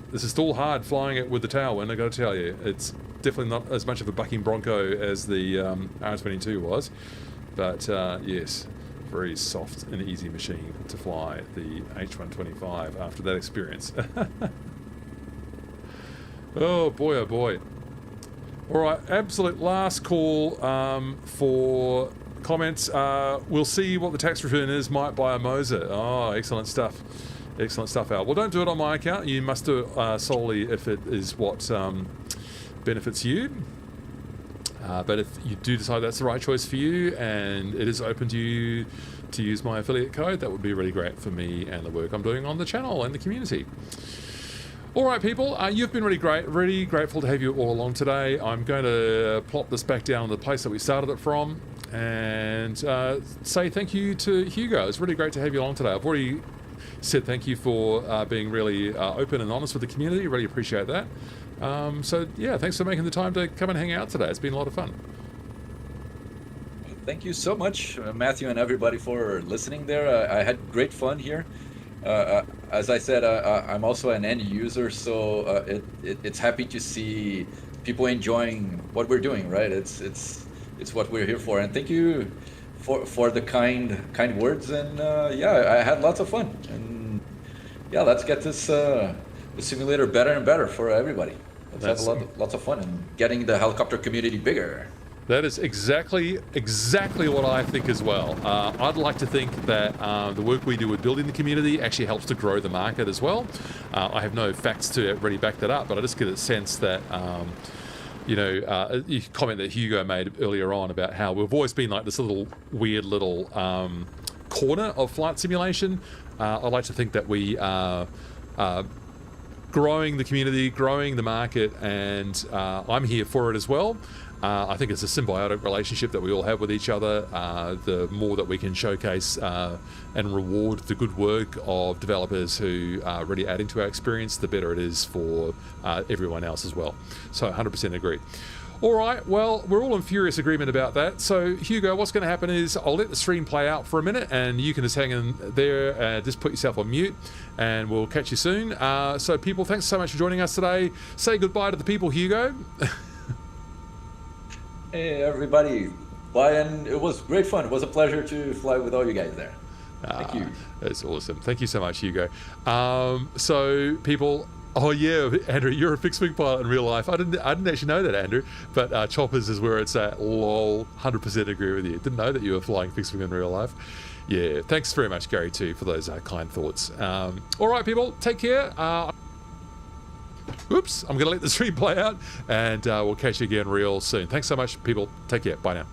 this is still hard flying it with the tailwind, I got to tell you. It's definitely not as much of a bucking bronco as the R22 was, but yes, very soft and easy machine to fly the H125 after that experience. Oh boy, oh boy. All right, absolute last call for comments. We'll see what the tax return is. Might buy a Moza. Oh, excellent stuff. Excellent stuff, Al. Well, don't do it on my account. You must do it solely if it is what benefits you. But if you do decide that's the right choice for you and it is open to you to use my affiliate code, that would be really great for me and the work I'm doing on the channel and the community. All right, people, you've been really great. Really grateful to have you all along today. I'm going to plop this back down to the place that we started it from and say thank you to Hugo. It's really great to have you along today. I've already said thank you for being really open and honest with the community. Really appreciate that. So yeah, thanks for making the time to come and hang out today. It's been a lot of fun. Thank you so much, Matthew, and everybody for listening there. I had great fun here. As I said, I'm also an end user, so it's happy to see people enjoying what we're doing. Right? It's what we're here for. And thank you for the kind words. And yeah, I had lots of fun. And yeah, let's get this the simulator better and better for everybody. Let's have lots of fun and getting the helicopter community bigger. That is exactly what I think as well. I'd like to think that the work we do with building the community actually helps to grow the market as well. I have no facts to really back that up, but I just get a sense that, you comment that Hugo made earlier on about how we've always been like this little weird little corner of flight simulation. I'd like to think that we are growing the community, growing the market, and I'm here for it as well. I think it's a symbiotic relationship that we all have with each other. The more that we can showcase and reward the good work of developers who are really adding to our experience, the better it is for everyone else as well. So 100% agree. All right, well, we're all in furious agreement about that. So, Hugo, what's going to happen is I'll let the stream play out for a minute, and you can just hang in there and just put yourself on mute, and we'll catch you soon. So, people, thanks so much for joining us today. Say goodbye to the people, Hugo. Hey, everybody. Bye, and it was great fun. It was a pleasure to fly with all you guys there. Thank you. That's awesome. Thank you so much, Hugo. So, people... Oh yeah, Andrew, you're a fixed wing pilot in real life. I didn't actually know that, Andrew. But choppers is where it's at. Lol, 100% agree with you. Didn't know that you were flying fixed wing in real life. Yeah, thanks very much, Gary, too, for those kind thoughts. All right, people, take care. Oops, I'm going to let the stream play out, and we'll catch you again real soon. Thanks so much, people. Take care. Bye now.